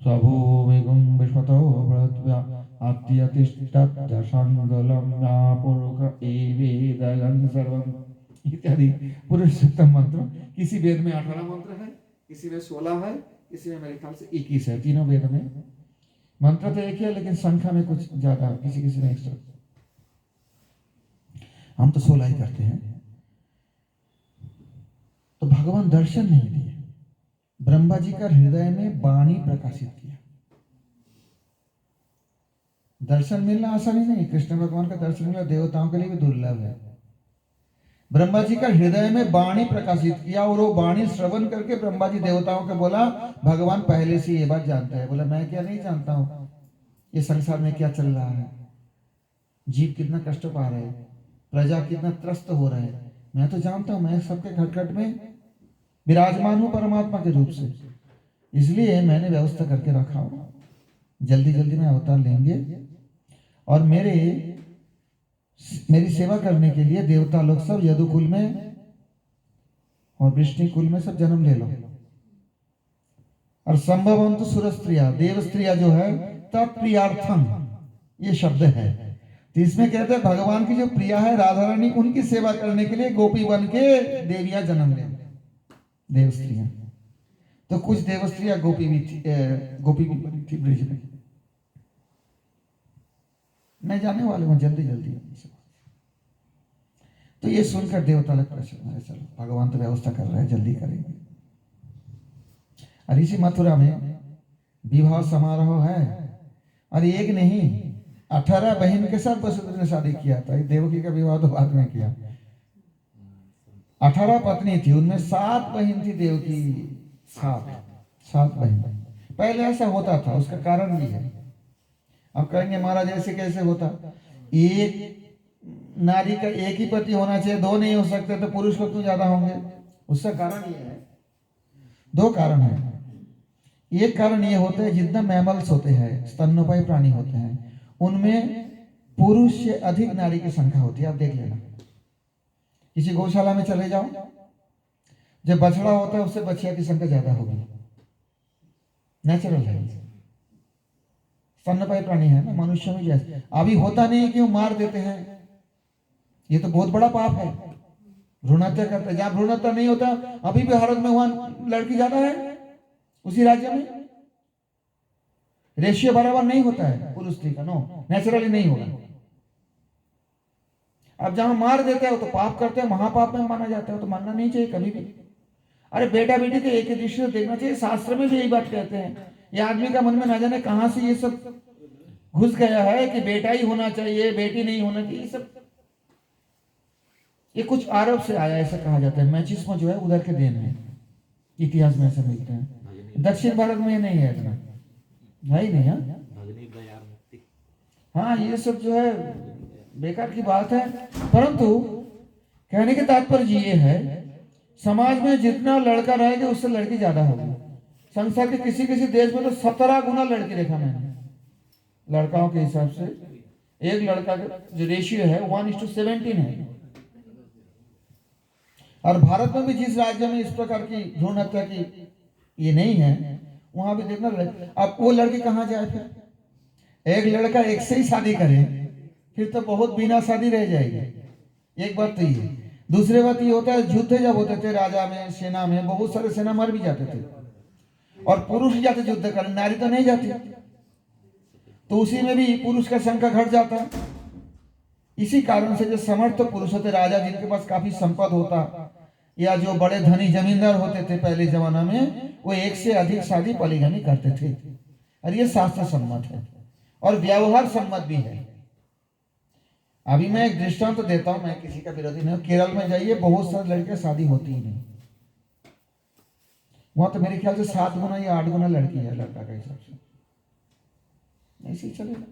Speaker 1: स्वभूमिगुं विश्वतो व्रत्व्या अत्यतिष्ठद्दशाङ्गुलं पुरुष एवेदयं सर्वम् इत्यादि पुरुष सूक्त मंत्र। किसी वेद में 18 मंत्र है, किसी में 16 है, किसी में मेरे ख्याल से 21 है। तीनों वेद में मंत्र तो एक ही है लेकिन संख्या में कुछ ज्यादा, किसी किसी में एक्स्ट्रा। हम तो 16 ही करते हैं। तो भगवान दर्शन नहीं दिए, ब्रह्मा जी का हृदय में वाणी प्रकाशित किया। दर्शन मिलना आसानी नहीं, कृष्ण भगवान का दर्शन मिलना देवताओं के लिए भी दुर्लभ है। ब्रह्मा जी का हृदय में वाणी प्रकाशित किया और वो वाणी श्रवण करके ब्रह्मा जी देवताओं को बोला, भगवान पहले से ये बात जानता है। बोला मैं क्या नहीं जानता हूं, ये संसार में क्या चल रहा है, जीव कितना कष्ट पा रहे हैं, प्रजा कितना त्रस्त हो रहा है, मैं तो जानता हूं, मैं सबके घट घट में विराजमान हूं परमात्मा के रूप से, इसलिए मैंने व्यवस्था करके रखा हूं, जल्दी जल्दी में अवतार लेंगे और मेरी सेवा करने के लिए देवता लोग सब यदुकुल में और वृष्णि कुल में सब जन्म ले लो। और संभवंतु सुर स्त्रिया, देव स्त्रिया जो है तत्प्रियार्थम ये शब्द है, तो इसमें कहते हैं भगवान की जो प्रिया है राधा रानी, उनकी सेवा करने के लिए गोपी बन के देवियां जन्म ले, देव स्त्रियां। तो कुछ देव स्त्रियां गोपी भी थी ब्रिज में। मैं जाने वाले हूं जल्दी जल्दी। तो ये सुनकर देवता लोग प्रसन्न है, चलो भगवान तो व्यवस्था कर रहे हैं, जल्दी करेंगे। और इसी मथुरा में विवाह समारोह है, और एक नहीं 18 बहन के साथ वसुदेव ने शादी किया था। देवकी का विवाह तो बाद में किया। 18 पत्नी थी, उनमें 7 बहन थी देवकी, 7 बहन। पहले ऐसा होता था, उसका कारण भी है। अब कहेंगे महाराज ऐसे कैसे होता, एक नारी का एक ही पति होना चाहिए, 2 नहीं हो सकते, तो पुरुष को क्यों ज्यादा होंगे? उसका कारण ये है, 2 कारण है। एक कारण ये होता है जितना मैमल्स होते हैं, स्तनोपायी प्राणी होते हैं, उनमें पुरुष से अधिक नारी की संख्या होती है। आप देख लेना, किसी गौशाला में चले जाओ, जब बछड़ा होता है उससे बछिया की संख्या ज्यादा होगी, नेचुरल है, स्तनपायी प्राणी है ना, मनुष्य में जैसे। अभी होता नहीं, क्यों मार देते हैं, ये तो बहुत बड़ा पाप है। भ्रूण हत्या करते हैं, जहां भ्रूण हत्या नहीं होता, अभी भी भारत में वहां लड़की ज्यादा है, उसी राज्य में रेशियो बराबर नहीं होता है पुरुष स्त्री का, नो, नेचुरली नहीं होगा। अब जहां मार देते हैं तो पाप करते हैं, महापाप में माना जाता है, तो मानना नहीं चाहिए कभी भी। अरे बेटा बेटी तो एक ही दृष्टि से देखना चाहिए, शास्त्र में भी यही बात कहते हैं। ये आदमी का मन में ना जाने कहां से ये सब घुस गया है कि बेटा ही होना चाहिए, बेटी नहीं होना चाहिए, ये कुछ आरोप से आया, ऐसा कहा जाता है। मैचिस्मो जो है उधर के देन है, इतिहास में ऐसा मिलता है। दक्षिण भारत में ये नहीं है, इतना है ही नहीं। हाँ, ये सब जो है बेकार की बात है। परंतु कहने के तात्पर्य ये है, समाज में जितना लड़का रहेगा उससे लड़की ज्यादा होगी। संसार के किसी किसी देश में तो 17 गुना लड़की देखा मैंने लड़काओं के हिसाब से। एक लड़का का जो रेशियो है 1:17 है। और भारत में भी जिस राज्य में इस प्रकार की भ्रूण हत्या की ये नहीं है, वहां भी देखना अब वो लड़की कहाँ जाए फिर। एक लड़का एक से ही शादी करे फिर तो बहुत बिना शादी रह जाएगी। एक बात तो ये। दूसरी बात ये होता है, युद्ध जब होते थे राजा में, सेना में, बहुत सारे सेना मर भी जाते थे और पुरुष ही जाते युद्ध करने, नारी तो नहीं जाती। तो उसी में भी पुरुष का संख्या घट जाता है। इसी कारण से जो समर्थ पुरुष होते, राजा जिनके पास काफी संपद होता, या जो बड़े धनी जमींदार होते थे पहले जमाना में, वो एक से अधिक शादी पॉलीगमी करते थे। और ये शास्त्र सम्मत है और व्यवहार सम्मत भी है। अभी मैं एक दृष्टांत तो देता हूं, मैं किसी का विरोधी नहीं हूं। केरल में जाइए, बहुत सारी लड़कियां शादी होती ही नहीं। वहां तो मेरे ख्याल से 7 गुना या 8 गुना लड़की है लड़का के हिसाब से। ऐसे ही चलेगा।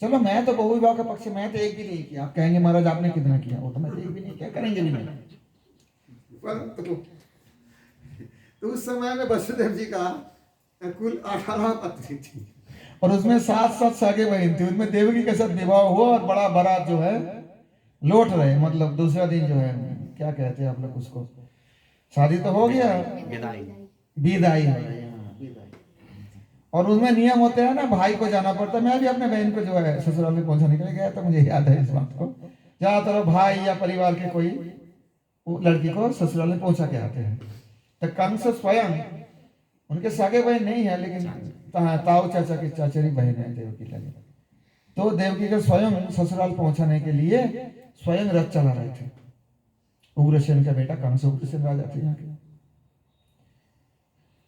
Speaker 1: चलो मैं तो बहु विवाह का पक्ष, मैं तो एक भी नहीं किया। आप कहेंगे महाराज आपने कितना किया, वो तो मैं तो एक भी नहीं किया, करेंगे भी नहीं। तो उस समय में वसुदेव जी का कुल 18 पत्नी थी और उसमें 7 सगे बहन थी। उनमें देवकी के साथ विवाह हुआ और बड़ा बारात जो है लौट रहे, मतलब दूसरा दिन जो है, क्या कहते हैं आप लोग उसको, शादी तो हो गया, विदाई हो गई। और उसमें नियम होते हैं ना, भाई को जाना पड़ता है। मैं भी अपने बहन को जो है ससुराल में पहुंचाने के लिए गया था, मुझे याद है इस बात को। ज्यादातर भाई या परिवार के कोई लड़की को ससुराल में पहुंचा के आते हैं। तो कंस स्वयं, उनके सगे बहन नहीं है लेकिन ताऊ चाचा की चाचरी बहन है देवकी लगे, तो देवकी को स्वयं ससुराल पहुंचाने के लिए स्वयं रथ चला रहे थे। उग्रसेन का बेटा कंस, उग्रसेन राजा थे यहाँ के।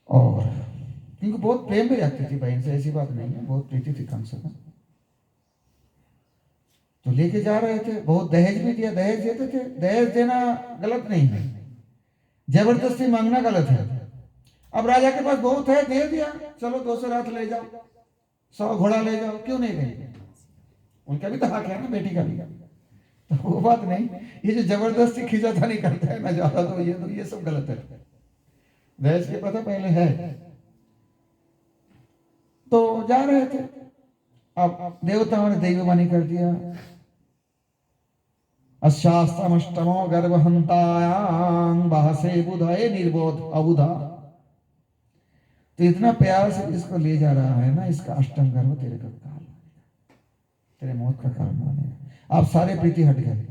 Speaker 1: और क्योंकि बहुत प्रेम भी रखती थी बहन से, ऐसी बात नहीं है, बहुत प्रीति थी कंस में। तो लेके जा रहे थे, बहुत दहेज भी दिया, दहेज देते थे। दहेज देना गलत नहीं है, जबरदस्ती मांगना गलत है। अब राजा के पास बहुत है, दे दिया, चलो 200 रथ ले जाओ, 100 घोड़ा ले जाओ, क्यों नहीं देंगे? उनका भी तो हक है ना, बेटी का भी। तो वो बात नहीं, ये जो जबरदस्ती खींचा नहीं करता है ना ज्यादा, तो ये सब गलत है। दहेज के पता पहले है। तो जा रहे थे, अब देवताओं ने दैववाणी कर दिया, अशास्त्रमष्टमो गर्भहंतायां बहसे बुधाए निर्बोध अबुधा। तो इतना प्यार से इसको ले जा रहा है ना, इसका अष्टम गर्भ तेरे को काल बनेगा, तेरे मौत का कारण बनेगा। आप सारे प्रीति हट गए।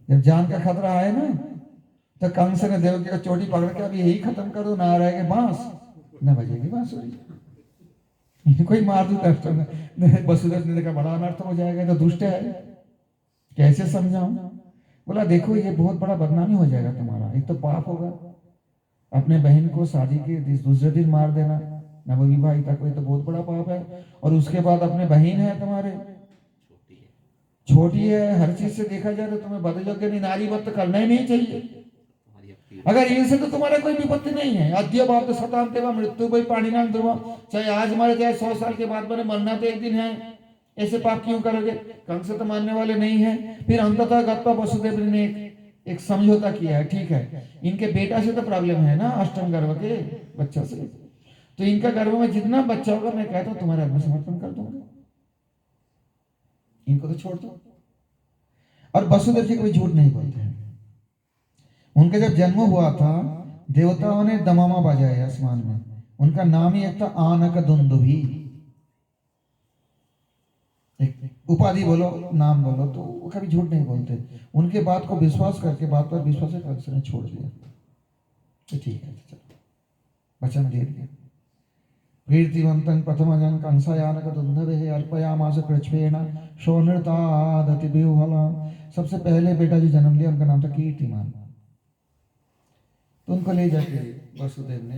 Speaker 1: जब जान का खतरा है ना, तो कंस ने देवकी को चोटी पकड़ के अब यही खत्म कर दो, ना रहेगी बांस न बजेगी बांसुरी, कोई मार दू तो वसुदेव ने देखा बड़ा अनर्थ हो जाएगा, तो दुष्ट है, कैसे समझाऊं? बोला देखो ये बहुत बड़ा बदनामी हो जाएगा तुम्हारा। एक तो पाप होगा, अपने बहन को शादी के दूसरे दिन मार देना, नवविवाहिता को, तो बहुत बड़ा पाप है। और उसके बाद अपने बहन है तुम्हारे, छोटी है, हर चीज से देखा जाए तो तुम्हें बदलोगे नहीं, नारी वत तो करना ही नहीं चाहिए। अगर इनसे तो तुम्हारा कोई विपत्ति नहीं है। अद्य बाप सतांते व मृत्यु कोई पानी ना ध्रुव, चाहे आज मरे चाहे 100 साल के बाद मरे, मरना तो एक दिन है, ऐसे पाप क्यों करोगे? कंस तो मानने वाले नहीं है। फिर अंततः गत्वा वसुदेव ने एक समझौता किया है, ठीक है इनके बेटा से तो प्रॉब्लम है ना, अष्टम गर्भ के बच्चा से, तो इनका गर्भ में जितना बच्चा होगा मैं कहता हूं तुम्हारे हाथ में समर्पण कर दूंगा, इनको तो छोड़ दो। और वसुदेव जी कोई झूठ नहीं बोलते हैं। उनका जब जन्म हुआ था, देवताओं ने दमामा बजाया आसमान में, उनका नाम ही एक था आनक दुंदुभी, एक उपाधि बोलो, नाम बोलो, तो वो कभी झूठ नहीं बोलते। उनके बात को विश्वास करके, बात पर विश्वास करके ने छोड़ दिया, तो ठीक है चलो वचन दे दिया। कीर्तिवंतं प्रथमजं कंसायानक दुंदुभे अर्पयामास कृच्छ्वेन शोनृतादति बिहुहला। सबसे पहले बेटा जो जन्म लिया उनका नाम था कीर्तिमान। तो उनको ले जाके वसुदेव ने,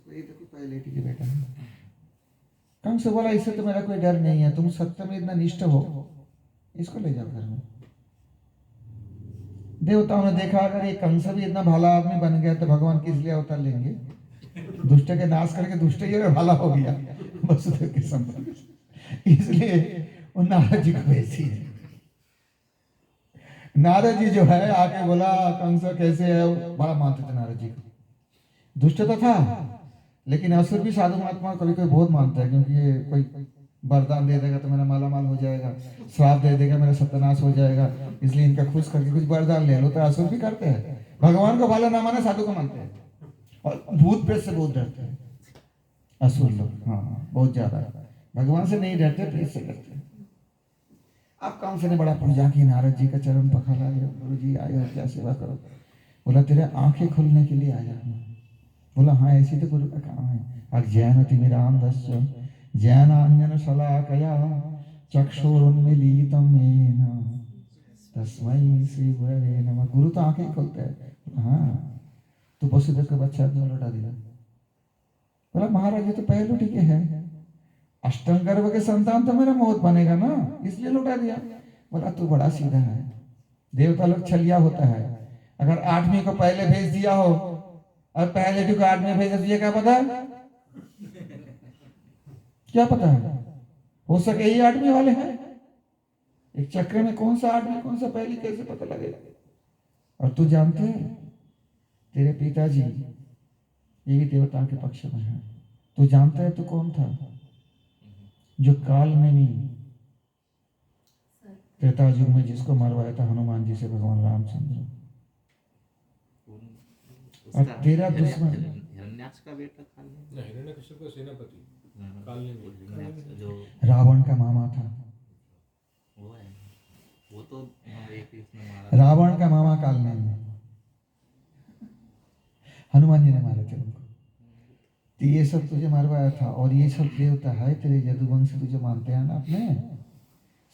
Speaker 1: ये तो पहले के बेटा है। कंस बोला इससे तो मेरा कोई डर नहीं है, तुम सत्य में इतना निष्ठ हो, इसको ले जाओ घर में। देवताओं ने देखा अगर ये कंस भी इतना भला आदमी बन गया तो भगवान किस लिए अवतार लेंगे? दुष्ट के नाश करके दुष्ट ही भला हो गया वसुदेव के संबंध, इसलिए नारद जी को भेज दिए। नारद जी जो है आके बोला कंस कैसे है, वो बड़ा मानते थे नारद जी को। दुष्ट तो था लेकिन असुर भी साधु महात्मा कभी कभी बहुत मानता है, क्योंकि ये कोई वरदान दे देगा तो मेरा मालामाल हो जाएगा, श्राप दे देगा मेरा सत्यानाश हो जाएगा, इसलिए इनका खुश करके कुछ वरदान ले लो। तो असुर भी करते हैं, भगवान को भला ना माने साधु को मानते हैं, और भूत प्रेत से बहुत डरते हैं असुर लोग। हाँ बहुत ज्यादा, भगवान से नहीं डरते, प्रेत से डरते हैं। अब कंस ने बड़ा पूजा की, नारद जी का चरण पखाला, गुरु जी आए हो क्या सेवा करो। बोला तेरे आंखें खुलने के लिए आया हूँ। बोला हाँ ऐसी तो गुरु का काम है। अज्ञानतिमिरान्धस्य ज्ञानाञ्जन शलाकया चक्षुरुन्मीलितं येन तस्मै श्री गुरवे नमः। गुरु तो आंखें ही खोलते हैं। हाँ तो वसुदेव का बच्चा क्यों लौटा दिया? बोला महाराज ये तो पहलू के है, अष्टम गर्भ के संतान तो मेरा मौत बनेगा ना, इसलिए लौटा दिया। बोला तू बड़ा सीधा है, देवता लोग छलिया होता है, अगर 8वीं को पहले भेज दिया हो और पहले को 8वीं भेज दिया, क्या पता, क्या पता है, हो सके ही 8वीं वाले हैं। एक चक्र में कौन सा 8वीं कौन सा पहली कैसे पता लगेगा? और तू जानते है तेरे पिताजी ये भी देवता के पक्ष में है। तू जानता है तू कौन था जो काल में भी त्रेता युग में जिसको मरवाया था हनुमान जी से भगवान रामचंद्र। और तेरा दुश्मन
Speaker 2: हिरण्याक्ष का बेटा काल नहीं,
Speaker 3: हिरण्यकश्यप का सेनापति काल नहीं,
Speaker 2: जो
Speaker 1: रावण का मामा था।
Speaker 2: वो है, वो तो एक ही उसने मारा।
Speaker 1: रावण का मामा काल नहीं, हनुमान जी ने मारे थे उनको। तो ये सब तुझे मरवाया था, और ये सब देवता है तेरे यदुवंश तुझे मानते हैं ना अपने,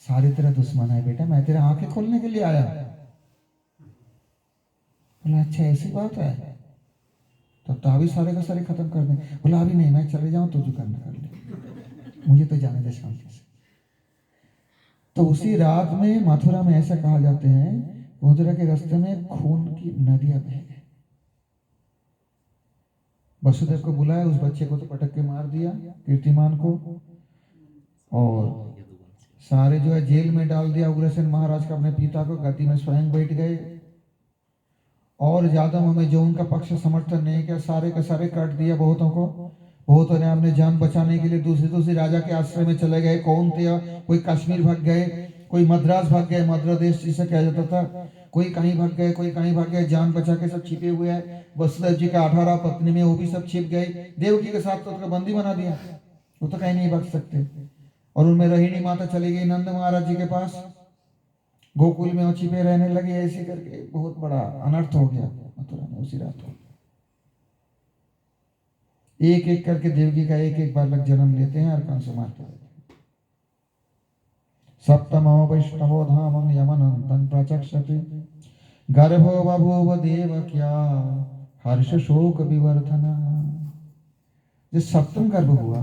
Speaker 1: सारे तेरा दुश्मन है बेटा। मैं तेरे आंखें खोलने के लिए आया। बोला अच्छा ऐसी बात है, तो अभी सारे का सारे खत्म कर दें। बोला अभी नहीं, मैं चले जाऊं तो जो करना कर ले, मुझे तो जाने दे शांति से। तो उसी रात में मथुरा में ऐसा कहा जाते हैं, मथुरा के रास्ते में खून की नदियां बह गई। वसुदेव को बुलाया, उस बच्चे को तो पटक के मार दिया, कीर्तिमान को, और सारे जो है जेल में डाल दिया। उग्रसेन महाराज का अपने पिता को गद्दी में स्वयं बैठ गए, और ज्यादा में जो उनका पक्ष समर्थन नहीं किया सारे का सारे काट दिया बहुतों को। बहुतों ने अपने जान बचाने के लिए दूसरे राजा के आश्रय में चले गए। कौन थे? कोई कश्मीर भाग गए, कोई मद्रास भाग गए, मद्रादेश जिसे कहा जाता था, कोई कहीं भाग गए, कोई कहीं भाग गए, जान बचा के सब छिपे हुए हैं। वसुदेव जी का 18 पत्नी में वो भी सब छिप गए। देवकी के साथ तो उसका बंदी बना दिया, वो तो कहीं नहीं भाग सकते। और उनमें रोहिणी माता चली गई नंद महाराज जी के पास, गोकुल में वो छिपे रहने लगे। ऐसे करके बहुत बड़ा अनर्थ हो गया मथुरा में उसी रात को। एक एक करके देवकी का एक एक बालक जन्म लेते हैं और कंस मारते रहते हैं। सप्तमो वैष्णवो धामं यमनन्तं प्रचक्षते गर्भो बभूव देवक्या हर्ष शोक विवर्धना। जो सप्तम गर्भ हुआ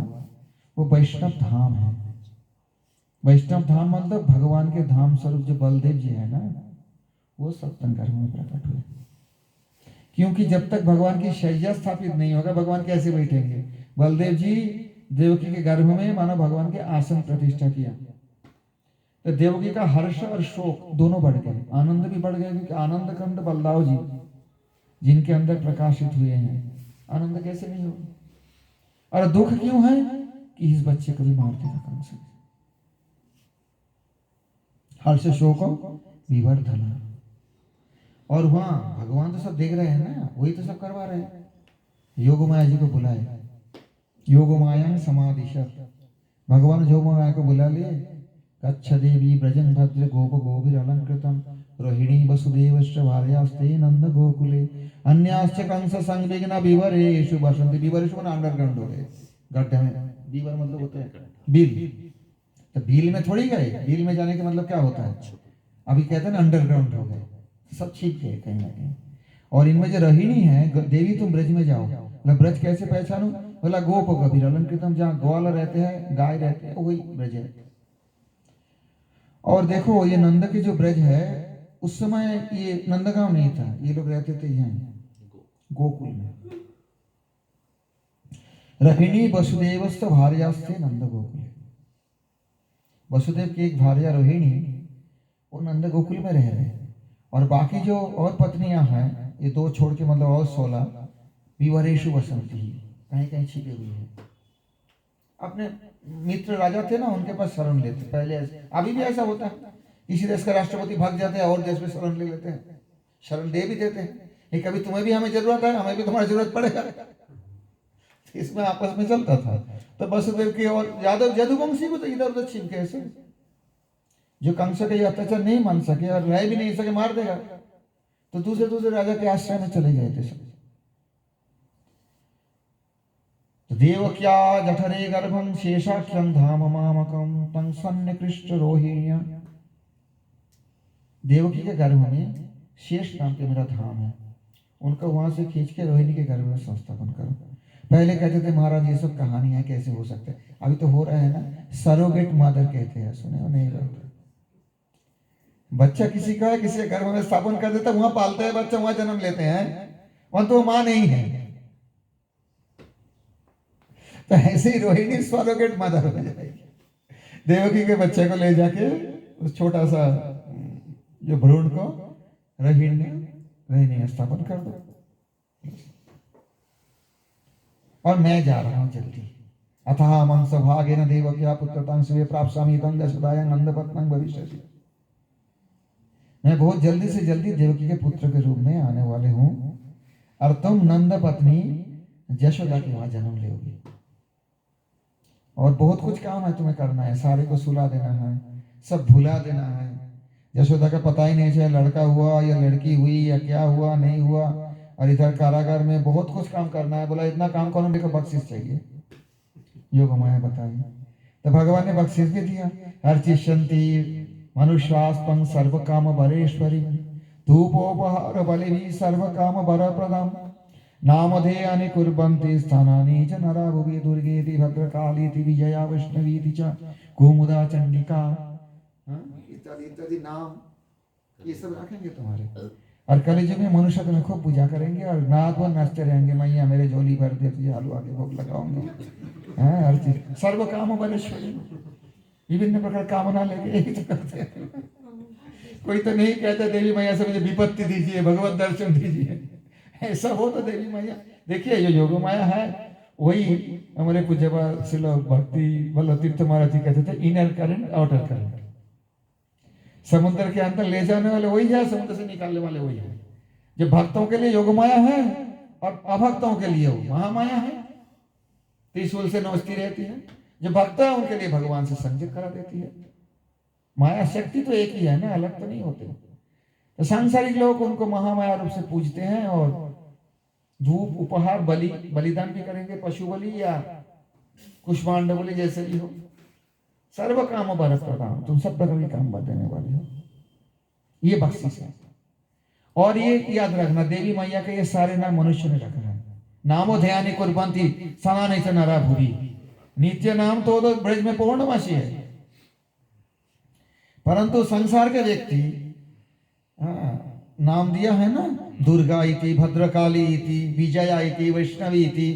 Speaker 1: वो वैष्णव धाम है। वैष्णव धाम मतलब भगवान के धाम स्वरूप जो बलदेव जी है ना, वो सप्तम गर्भ में प्रकट हुए। क्योंकि जब तक भगवान की शैया स्थापित नहीं होगा भगवान कैसे बैठेंगे? बलदेव जी देवकी के गर्भ में मानो भगवान के आसन प्रतिष्ठा किया, तो देवकी का हर्ष और शोक दोनों बढ़ गए, आनंद भी बढ़ गए, क्योंकि आनंद कंद बलदाव जी जिनके अंदर प्रकाशित हुए हैं, आनंद कैसे नहीं होगा? और दुख क्यों है कि इस बच्चे को भी मार देगा कंस। हर्ष शोक विवर्धना। और वहां भगवान तो सब देख रहे हैं ना, वही तो सब करवा रहे हैं। योग माया जी को बुलाए, योग माया समाधिशत, भगवान योग माया को बुला लिए। कच्छ देवी ब्रजन भद्र गोप गोभिर अलंकृतम रोहिणी वसुदेवश्च भार्यास्ते नंद गोकुले अन्याश्च कंस संविघ्न विवरेषु बसंति। विवरेषु माने अंडरग्राउंड हो गए, गड्ढे में। विवर मतलब होता है बिल, तो बिल में थोड़ी गए, बिल में जाने का मतलब क्या होता है? अभी कहते हैं ना अंडरग्राउंड हो गए, सब छिप गए कहीं ना कहीं। और इनमें जो रोहिणी है, देवी तुम ब्रज में जाओ। मतलब ब्रज कैसे पहचानू? बोला गोप गभीर अलंकृतम, जहाँ ग्वाल रहते हैं, गाय रहते हैं, वही ब्रज है। और देखो ये नंद की जो ब्रज है, उस समय ये नंदगांव नहीं था, ये लोग रहते थे यहाँ गोकुल में। रोहिणी वसुदेवस्त भार्यास्ते नंद गोकुल। वसुदेव की एक भार्या रोहिणी वो नंद गोकुल में रह रहे हैं। और बाकी जो और पत्नियां हैं, ये 2 छोड़ के मतलब और 16 विवरेशु वसंती, कहीं कहीं छिपी हुई है। अपने मित्र राजा थे ना, उनके पास शरण लेते पहले। अभी भी ऐसा होता है, किसी देश का राष्ट्रपति भाग जाते हैं और देश में शरण ले लेते हैं, शरण दे भी देते हैं। ये कभी तुम्हें भी हमें जरूरत है, हमें भी तुम्हारी जरूरत पड़ेगा, इसमें आपस में चलता था। तो वसुदेव के और यादव यदुवंशी को तो इधर उधर छिप के ऐसे, जो कंस के अत्याचार नहीं मान सके और रह भी नहीं सके, मार देगा, तो दूसरे दूसरे राजा के आश्रय में चले गए थे सब। तो देवक्या जठरे गर्भं शेषाख्यं धाम मामकं तं सन्निकृष्ट रोहिण्या। देवकी के गर्भ में शेष नाम के मेरा धाम है, उनको वहां से खींच के रोहिणी के गर्भ में संस्थापन करो। पहले कहते थे महाराज ये सब कहानियां कैसे हो सकते हैं, अभी तो हो रहा है ना, सरोगेट मदर कहते हैं, सुने हो नहीं? बच्चा किसी का है, किसी के गर्भ में स्थापन कर देता, वहां पालते हैं बच्चा, वहां जन्म लेते हैं, वहां तो मां नहीं है। तो ऐसे ही रोहिणी सरोगेट मदर हो जाएगी। देवकी के बच्चे को ले जाके उस छोटा सा जो भ्रूण को रोहिणी स्थापन कर दो। और मैं जा रहा हूं जल्दी। अतः मम सौभाग्येन देवक्या पुत्रतां स्वे प्राप्स्यामि तं दशरथाय नंदपत्नं भविष्यति। मैं बहुत जल्दी से जल्दी देवकी के पुत्र के रूप में आने वाले हूं, और तुम नंद पत्नी यशोदा के वहां जन्म लोगे। और बहुत कुछ काम है तुम्हें करना है, सारे को सुला देना है, सब भुला देना है। यशोदा का पता ही नहीं चला लड़का हुआ या लड़की हुई या क्या हुआ नहीं हुआ, और इधर कारागार में बहुत कुछ काम करना है। बोला इतना काम करो, मेरे को बख्शिश चाहिए। योग माया बताई, तो भगवान ने बख्शिश भी दिया। अर्चिष्यन्ति मनुष्यास्तं सर्व काम वरेश्वरी धूपोपहार बलिभिः सर्व काम वरप्रदम् नामधेयानि कुर्वन्ति स्थानानि च नरा भुवि दुर्गेति भद्रकालीति विजया वैष्णवीति च कुमुदा चंडिका इत्यादि इत्यादि नाम, ये सब रखेंगे तुम्हारे। और कलियुग में मनुष्य तुम्हें खूब पूजा करेंगे और नाथ व नाचते रहेंगे, मैया मेरे झोली भर दे, तुझे हलवा के भोग लगाऊंगी। हर चीज सर्व काम वरेश्वरी, विभिन्न प्रकार कामना लेके यही तो करते हैं। कोई तो नहीं कहता देवी मैया से मुझे विपत्ति दीजिए, भगवत दर्शन दीजिए, ऐसा हो तो देवी मैया। देखिए जो योग माया है वही हमारे पूज्य श्रील भक्ति वल्लभ तीर्थ महाराज जी कहते थे, इनर करंट आउटर करंट। समुद्र के अंदर ले जाने वाले वही है, समुद्र से निकालने वाले वही है। जो भक्तों के लिए योग माया है और अभक्तों के लिए वो महामाया है, त्रिशूल से नोचती रहती है। जो भक्त है उनके लिए भगवान से संजय करा देती है। माया शक्ति तो एक ही है ना, अलग तो नहीं होते। तो सांसारिक लोग उनको महामाया रूप से पूजते हैं और धूप उपहार बलिदान भी करेंगे, पशु बलि या कुष्मांड बलि जैसे भी हो। सर्व काम वर प्रदान, तुम सब प्रकार के काम देने वाले हो, ये बख्शिश है। और ये याद रखना, देवी मैया के ये सारे नाम मनुष्य ने रखा है। नामो ध्यान कुर्वन्ति सनानि च नरा भुवि। नित्य नाम तो ब्रज में पूर्णवासी है, परंतु संसार के व्यक्ति नाम दिया है ना, दुर्गा इति भद्रकाली इति विजया इति वैष्णवी इति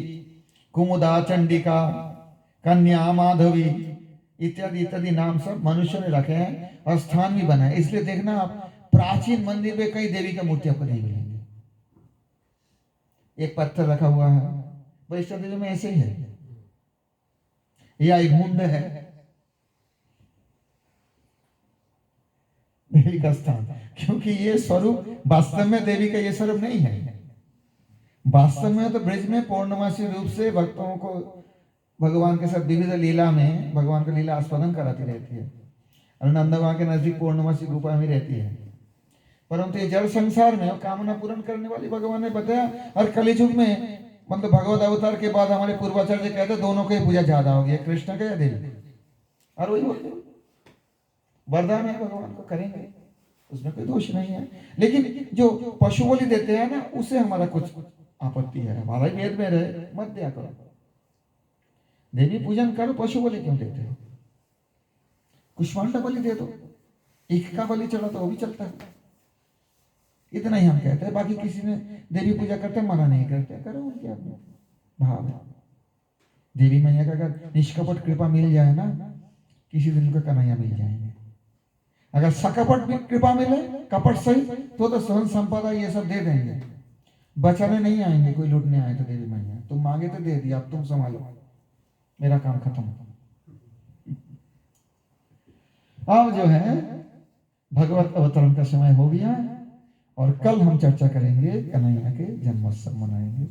Speaker 1: कुमुदा चंडिका कन्या माधवी इत्यादि इत्यादि नाम सब मनुष्य ने रखे हैं और स्थान भी बनाए। इसलिए देखना आप प्राचीन मंदिर में कई देवी का मूर्ति आपको नहीं मिलेंगे, एक पत्थर रखा हुआ है। वैष्णो देवी में ऐसे ही है, या एक मुंड है देवी का स्थान, क्योंकि ये स्वरूप वास्तव में देवी का ये स्वरूप नहीं है। वास्तव में तो ब्रज में पूर्णमासी रूप से भक्तों को भगवान के साथ विविध लीला में भगवान का लीला आस्वादन कराती रहती है, और नंदवा के नजदीक पूर्णमासी रूपा में रहती है। परंतु ये जड़ संसार में कामना पूर्ण करने वाली भगवान ने बताया। और कलियुग में मतलब भगवत अवतार के बाद हमारे पूर्वाचार्य कहते दोनों की पूजा ज्यादा होगी, कृष्ण का या देवी। और वही बोलते वरदान है भगवान को, करेंगे, उसमें कोई दोष नहीं है। लेकिन जो पशु बलि देते हैं ना, उससे हमारा कुछ आपत्ति है। हमारा ही वेद में रहे, मत दिया करो, देवी पूजन करो, पशु बलि क्यों देते हो? कुष्मांड बलि दे दो, एक का बलि चढ़ा तो वो भी चलता है। इतना ही हम कहते हैं, बाकी किसी ने देवी पूजा करते मना नहीं करते, करो उनके अपने भाव है। देवी मैया का अगर निष्कपट कृपा मिल जाए ना, किसी दिन उनका कन्हैया मिल जाएंगे। अगर सकपट भी कृपा मिले, कपट सही, तो धन संपदा ये सब दे देंगे। बचाने नहीं आएंगे, कोई लूटने आए तो देवी मैया, तुम मांगे तो दे दिया, अब तुम संभालो, मेरा काम खत्म। अब जो है भगवत अवतरण का समय हो गया और कल हम चर्चा करेंगे कन्हैया के जन्मोत्सव मनाएंगे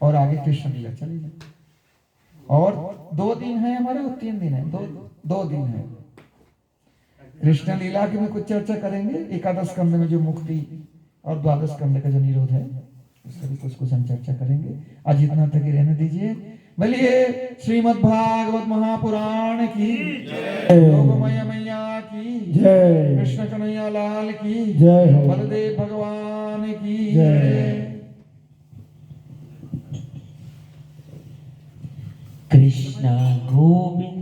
Speaker 1: और आगे कृष्ण लीला चलेगी। और 2 दिन है हमारे, 3 दिन है, 2 दिन है। कृष्ण लीला की भी कुछ चर्चा करेंगे, एकादश स्कंद में जो मुक्ति और द्वादश स्कंद का जो निरोध है उसका भी कुछ हम चर्चा करेंगे। आज इतना तक ही रहने दीजिए। बोलिए श्रीमद् भागवत महापुराण की जय, लोकमैया मैया की जय, कृष्ण कन्हैया लाल की जय, बलदेव भगवान की जय।
Speaker 4: कृष्ण गोविंद।